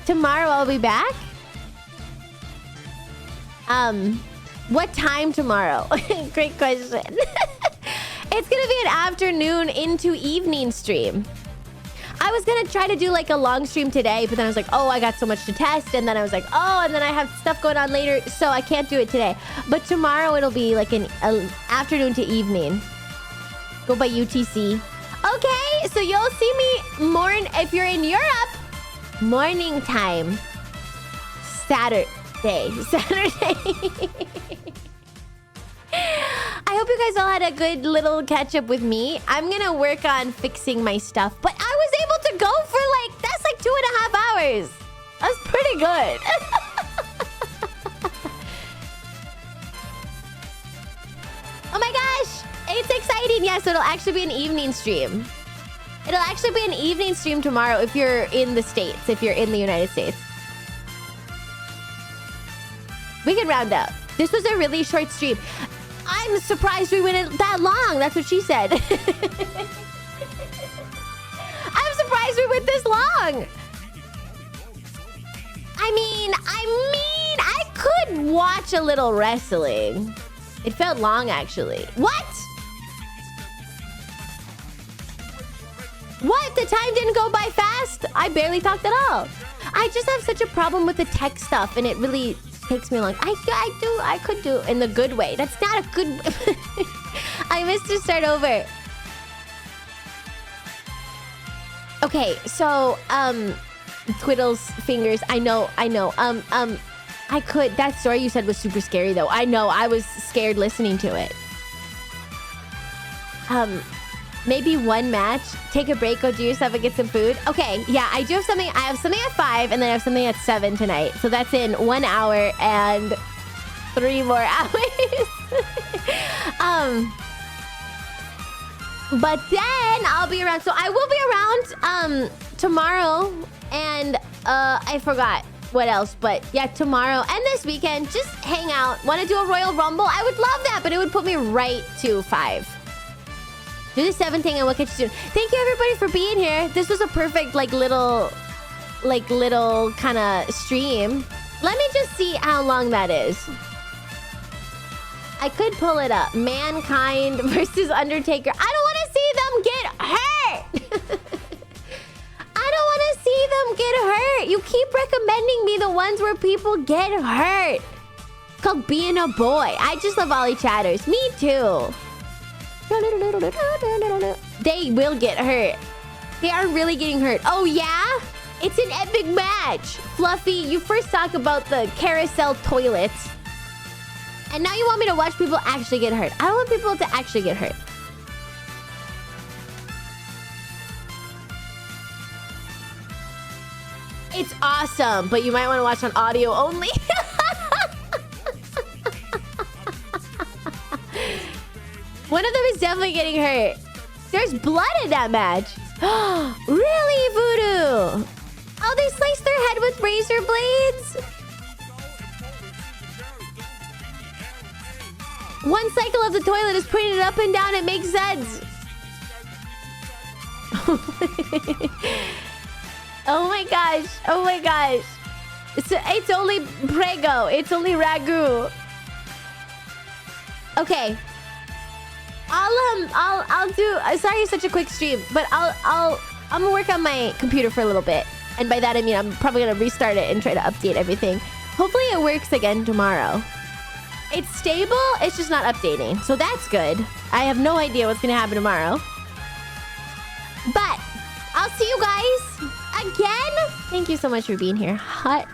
Tomorrow I'll be back. What time tomorrow? Great question. It's gonna be an afternoon into evening stream. I was gonna try to do like a long stream today, but then I was like, oh, I got so much to test. And then I was like, oh, and then I have stuff going on later, so I can't do it today. But tomorrow it'll be like an afternoon to evening. Go by UTC. Okay, so you'll see me if you're in Europe, morning time. Saturday. I hope you guys all had a good little catch up with me. I'm gonna work on fixing my stuff, but I was able to go for that's like 2.5 hours. That's pretty good. Oh my gosh, it's exciting. Yes, it'll actually be an evening stream. It'll actually be an evening stream tomorrow if you're in the States, if you're in the United States. We can round up. This was a really short stream. I'm surprised we went that long. That's what she said. I'm surprised we went this long. I mean, I could watch a little wrestling. It felt long, actually. What? What? The time didn't go by fast? I barely talked at all. I just have such a problem with the tech stuff, and it really takes me long. I could do in the good way. That's not a good... I missed to start over. Okay, so, Twiddle's fingers. I know. I could... That story you said was super scary, though. I know. I was scared listening to it. Maybe one match. Take a break, go do yourself and get some food. Okay, yeah, I do have something. I have something at 5 and then I have something at 7 tonight. So that's in 1 hour and 3 more hours. But then I'll be around. So I will be around tomorrow and I forgot what else. But yeah, tomorrow and this weekend, just hang out. Want to do a Royal Rumble? I would love that, but it would put me right to 5. Do the 7 thing and we'll catch you soon. Thank you everybody for being here. This was a perfect little kind of stream. Let me just see how long that is. I could pull it up. Mankind versus Undertaker. I don't want to see them get hurt. I don't want to see them get hurt. You keep recommending me the ones where people get hurt. It's called being a boy. I just love Ollie Chatters. Me too. They will get hurt. They are really getting hurt. Oh, yeah? It's an epic match. Fluffy, you first talk about the carousel toilets. And now you want me to watch people actually get hurt. I don't want people to actually get hurt. It's awesome, but you might want to watch on audio only. One of them is definitely getting hurt. There's blood in that match. Really, Voodoo? Oh, they sliced their head with razor blades? One cycle of the toilet is putting it up and down. It makes sense. Oh my gosh. Oh my gosh. It's only prego. It's only ragu. Okay. I'll do. Sorry, it's such a quick stream, but I'm gonna work on my computer for a little bit, and by that I mean I'm probably gonna restart it and try to update everything. Hopefully, it works again tomorrow. It's stable. It's just not updating, so that's good. I have no idea what's gonna happen tomorrow, but I'll see you guys again. Thank you so much for being here. Honey.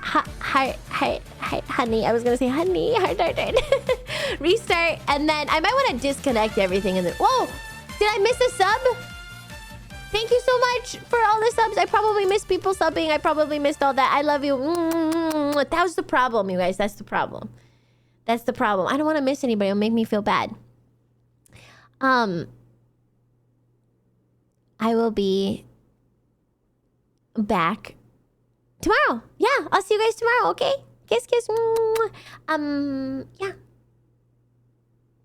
I was gonna say honey. Restart, and then I might want to disconnect everything. And then, whoa, did I miss a sub? Thank you so much for all the subs. I probably missed people subbing. I probably missed all that. I love you. That was the problem, you guys. That's the problem. That's the problem. I don't want to miss anybody. It'll make me feel bad. I will be back tomorrow. Yeah, I'll see you guys tomorrow, okay? Kiss, kiss. Yeah.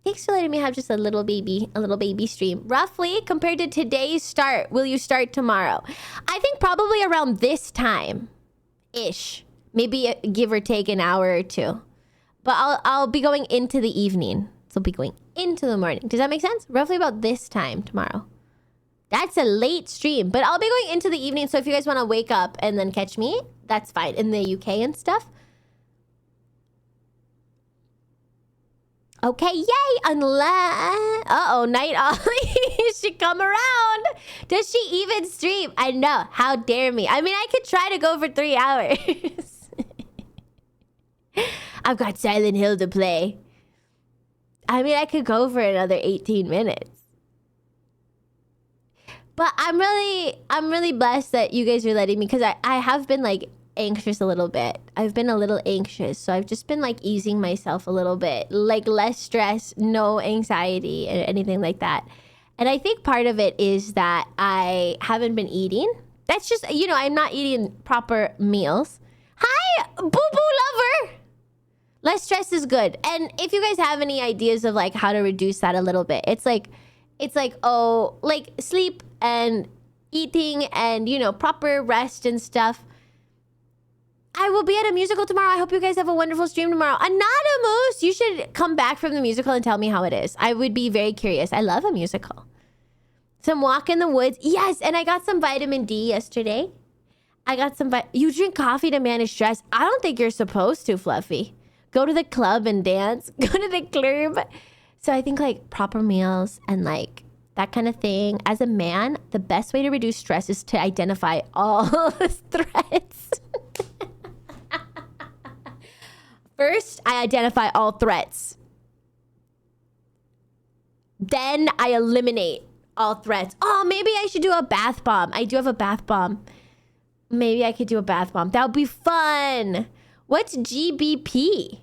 Thanks for letting me have just a little baby stream. Roughly, compared to today's start, will you start tomorrow? I think probably around this time-ish. Maybe give or take an hour or two. But I'll be going into the evening. So I'll be going into the morning. Does that make sense? Roughly about this time tomorrow. That's a late stream. But I'll be going into the evening. So if you guys want to wake up and then catch me, that's fine. In the UK and stuff. Okay, yay! Unless... Uh-oh, Night Ollie should come around. Does she even stream? I know. How dare me. I mean, I could try to go for 3 hours. I've got Silent Hill to play. I mean, I could go for another 18 minutes. But I'm really blessed that you guys are letting me, because I have been like anxious a little bit. I've been a little anxious, so I've just been like easing myself a little bit, like less stress, no anxiety or anything like that. And I think part of it is that I haven't been eating. That's just, you know, I'm not eating proper meals. Hi, boo boo lover. Less stress is good. And if you guys have any ideas of like how to reduce that a little bit, it's like, oh, like sleep and eating and, you know, proper rest and stuff. I will be at a musical tomorrow. I hope you guys have a wonderful stream tomorrow. Anonymous, you should come back from the musical and tell me how it is. I would be very curious. I love a musical. Some walk in the woods. Yes, and I got some vitamin D yesterday. I got some... You drink coffee to manage stress? I don't think you're supposed to, Fluffy. Go to the club and dance. Go to the club. So I think like proper meals and like that kind of thing. As a man, the best way to reduce stress is to identify all the threats. First, I identify all threats. Then I eliminate all threats. Oh, maybe I should do a bath bomb. I do have a bath bomb. Maybe I could do a bath bomb. That would be fun. What's GBP?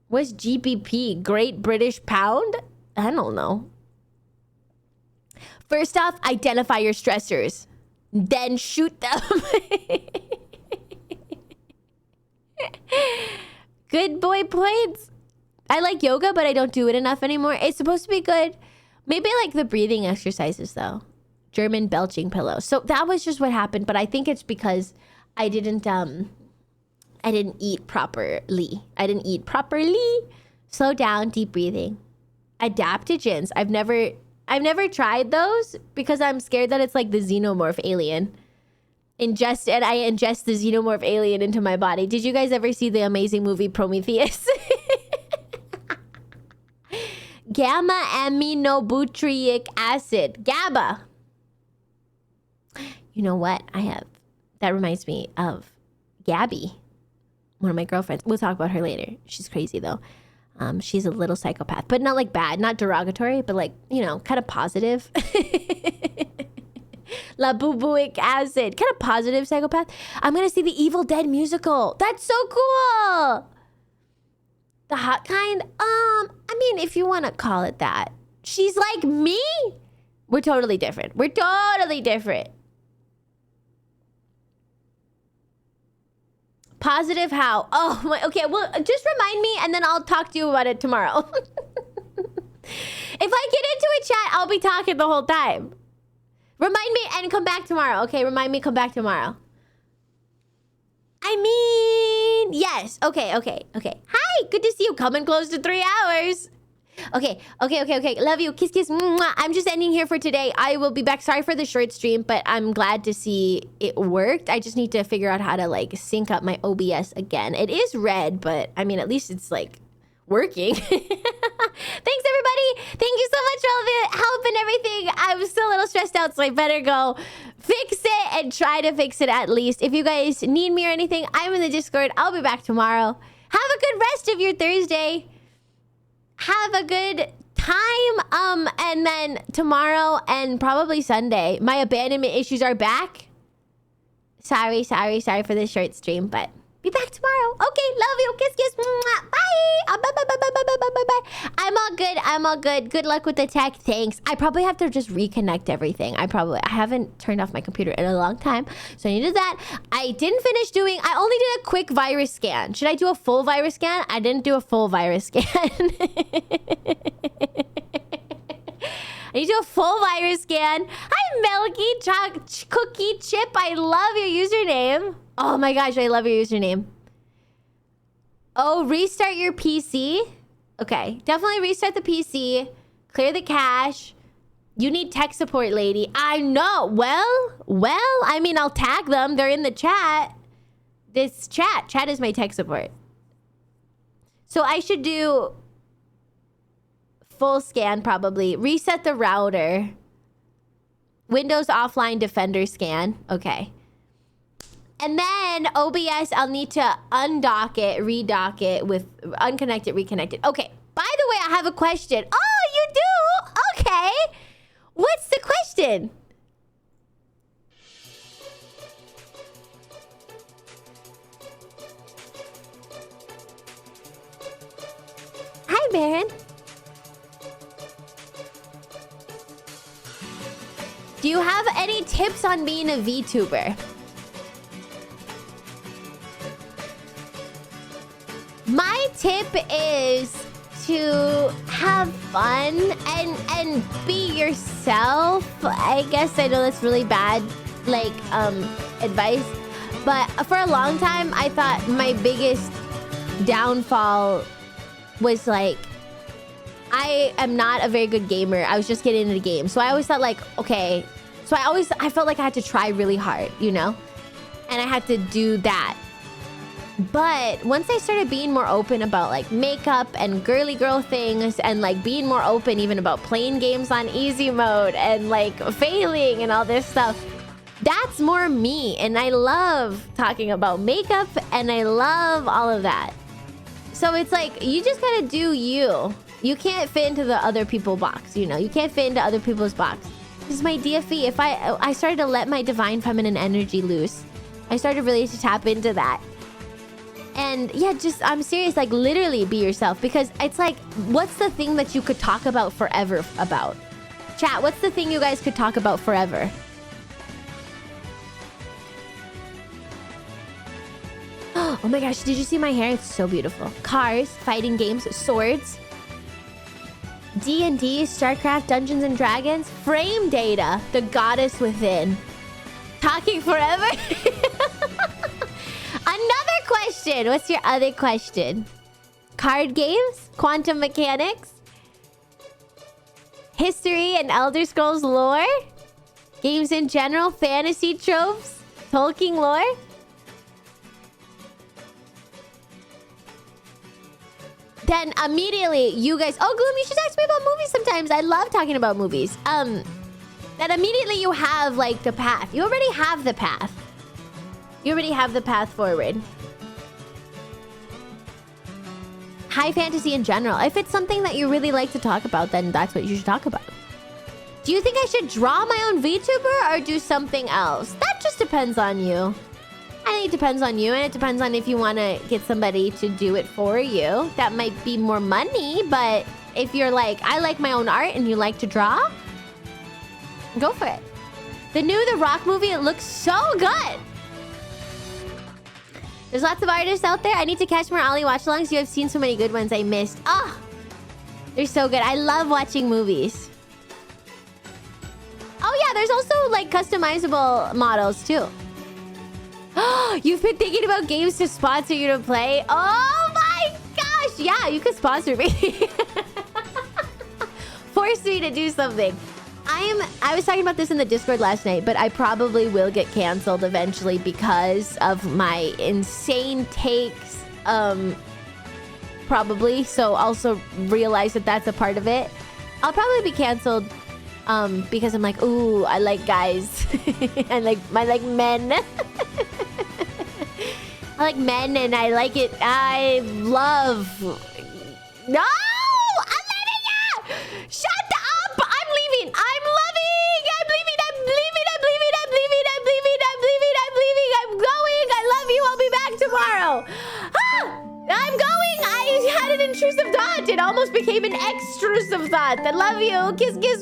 What's GBP? Great British Pound? I don't know. First off, identify your stressors. Then shoot them. Good boy points. I like yoga, but I don't do it enough anymore. It's supposed to be good. Maybe like the breathing exercises though. German belching pillows. So that was just what happened. But I think it's because I didn't eat properly. Slow down, deep breathing. Adaptogens. I've never tried those because I'm scared that it's like the xenomorph alien. I ingest the xenomorph alien into my body. Did you guys ever see the amazing movie Prometheus? Gamma aminobutyric acid. GABA. You know what? That reminds me of Gabby, one of my girlfriends. We'll talk about her later. She's crazy though. She's a little psychopath, but not like bad, not derogatory, but like, you know, kind of positive. Labubuic acid, kind of positive psychopath. I'm gonna see the Evil Dead musical. That's so cool. The hot kind. I mean, if you want to call it that. She's like me. We're totally different. Positive how? Oh my. Okay. Well, just remind me, and then I'll talk to you about it tomorrow. If I get into a chat, I'll be talking the whole time. Remind me and come back tomorrow. Okay, remind me, come back tomorrow. I mean, yes. Okay. Hi, good to see you. Coming close to 3 hours. Okay. Love you. Kiss, kiss. Mwah. I'm just ending here for today. I will be back. Sorry for the short stream, but I'm glad to see it worked. I just need to figure out how to like sync up my OBS again. It is red, but I mean, at least it's like working. Thanks everybody. Thank you so much for all the help and everything. I'm still a little stressed out, so I better go fix it and try to fix it at least. If you guys need me or anything, I'm in the Discord. I'll be back tomorrow. Have a good rest of your Thursday. have a good time. And then tomorrow and probably Sunday, my abandonment issues are back. Sorry for this short stream, but be back tomorrow. Okay, love you. Kiss, kiss. Mwah. Bye. Bye. I'm all good. Good luck with the tech. Thanks. I probably have to just reconnect everything. I haven't turned off my computer in a long time, so I need to do that. I only did a quick virus scan. Should I do a full virus scan? I didn't do a full virus scan. I need to do a full virus scan. Hi, Melky Cookie Chip. I love your username. Oh my gosh, I love your username. Oh, restart your PC. Okay, definitely restart the PC. Clear the cache. You need tech support, lady. I know. Well, I mean, I'll tag them. They're in the chat. This chat is my tech support. So I should do full scan probably. Reset the router. Windows offline defender scan. Okay. And then OBS, I'll need to undock it, redock it with unconnect it, reconnect it. Okay. By the way, I have a question. Oh, you do? Okay. What's the question? Hi, Baron. Do you have any tips on being a VTuber? My tip is to have fun and be yourself. I guess I know that's really bad, like, advice. But for a long time, I thought my biggest downfall was, like, I am not a very good gamer. I was just getting into the game. So I always thought, like, okay. So I felt like I had to try really hard, you know? And I had to do that. But once I started being more open about, like, makeup and girly girl things and, like, being more open even about playing games on easy mode and, like, failing and all this stuff, that's more me. And I love talking about makeup and I love all of that. So it's like, you just gotta do you. You can't fit into the other people box, you know? You can't fit into other people's box. This is my DFE. If I started to let my divine feminine energy loose. I started really to tap into that. And yeah, just, I'm serious, like, literally be yourself. Because it's like, what's the thing that you could talk about forever about? Chat, what's the thing you guys could talk about forever? Oh my gosh, did you see my hair? It's so beautiful. Cars, fighting games, swords. D&D, StarCraft, Dungeons and Dragons. Frame data, the goddess within. Talking forever? Another question. What's your other question? Card games? Quantum mechanics? History and Elder Scrolls lore? Games in general? Fantasy tropes? Tolkien lore? Then immediately you guys... Oh, Gloom, you should ask me about movies sometimes. I love talking about movies. Then immediately you have, like, the path. You already have the path. You already have the path forward. High fantasy in general. If it's something that you really like to talk about, then that's what you should talk about. Do you think I should draw my own VTuber or do something else? That just depends on you. I think it depends on you, and it depends on if you want to get somebody to do it for you. That might be more money, but if you're like, I like my own art and you like to draw, go for it. The new The Rock movie, it looks so good. There's lots of artists out there. I need to catch more Ollie watch-alongs. You have seen so many good ones I missed. Oh, they're so good. I love watching movies. Oh yeah, there's also, like, customizable models too. You've been thinking about games to sponsor you to play? Oh my gosh! Yeah, you could sponsor me. Force me to do something. I was talking about this in the Discord last night, but I probably will get canceled eventually because of my insane takes. Probably. So also realize that that's a part of it. I'll probably be canceled because I'm like, ooh, I like guys. I like men. I like men and I like it. I love... No! became an extrusive thought. I love you. Kiss, kiss.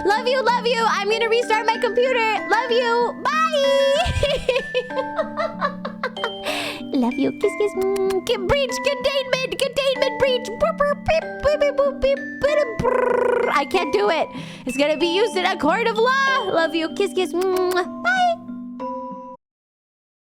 Love you, love you. I'm gonna restart my computer. Love you. Bye. Love you. Kiss, kiss. Breach. Containment. Breach. I can't do it. It's gonna be used in a court of law. Love you. Kiss, kiss. Bye.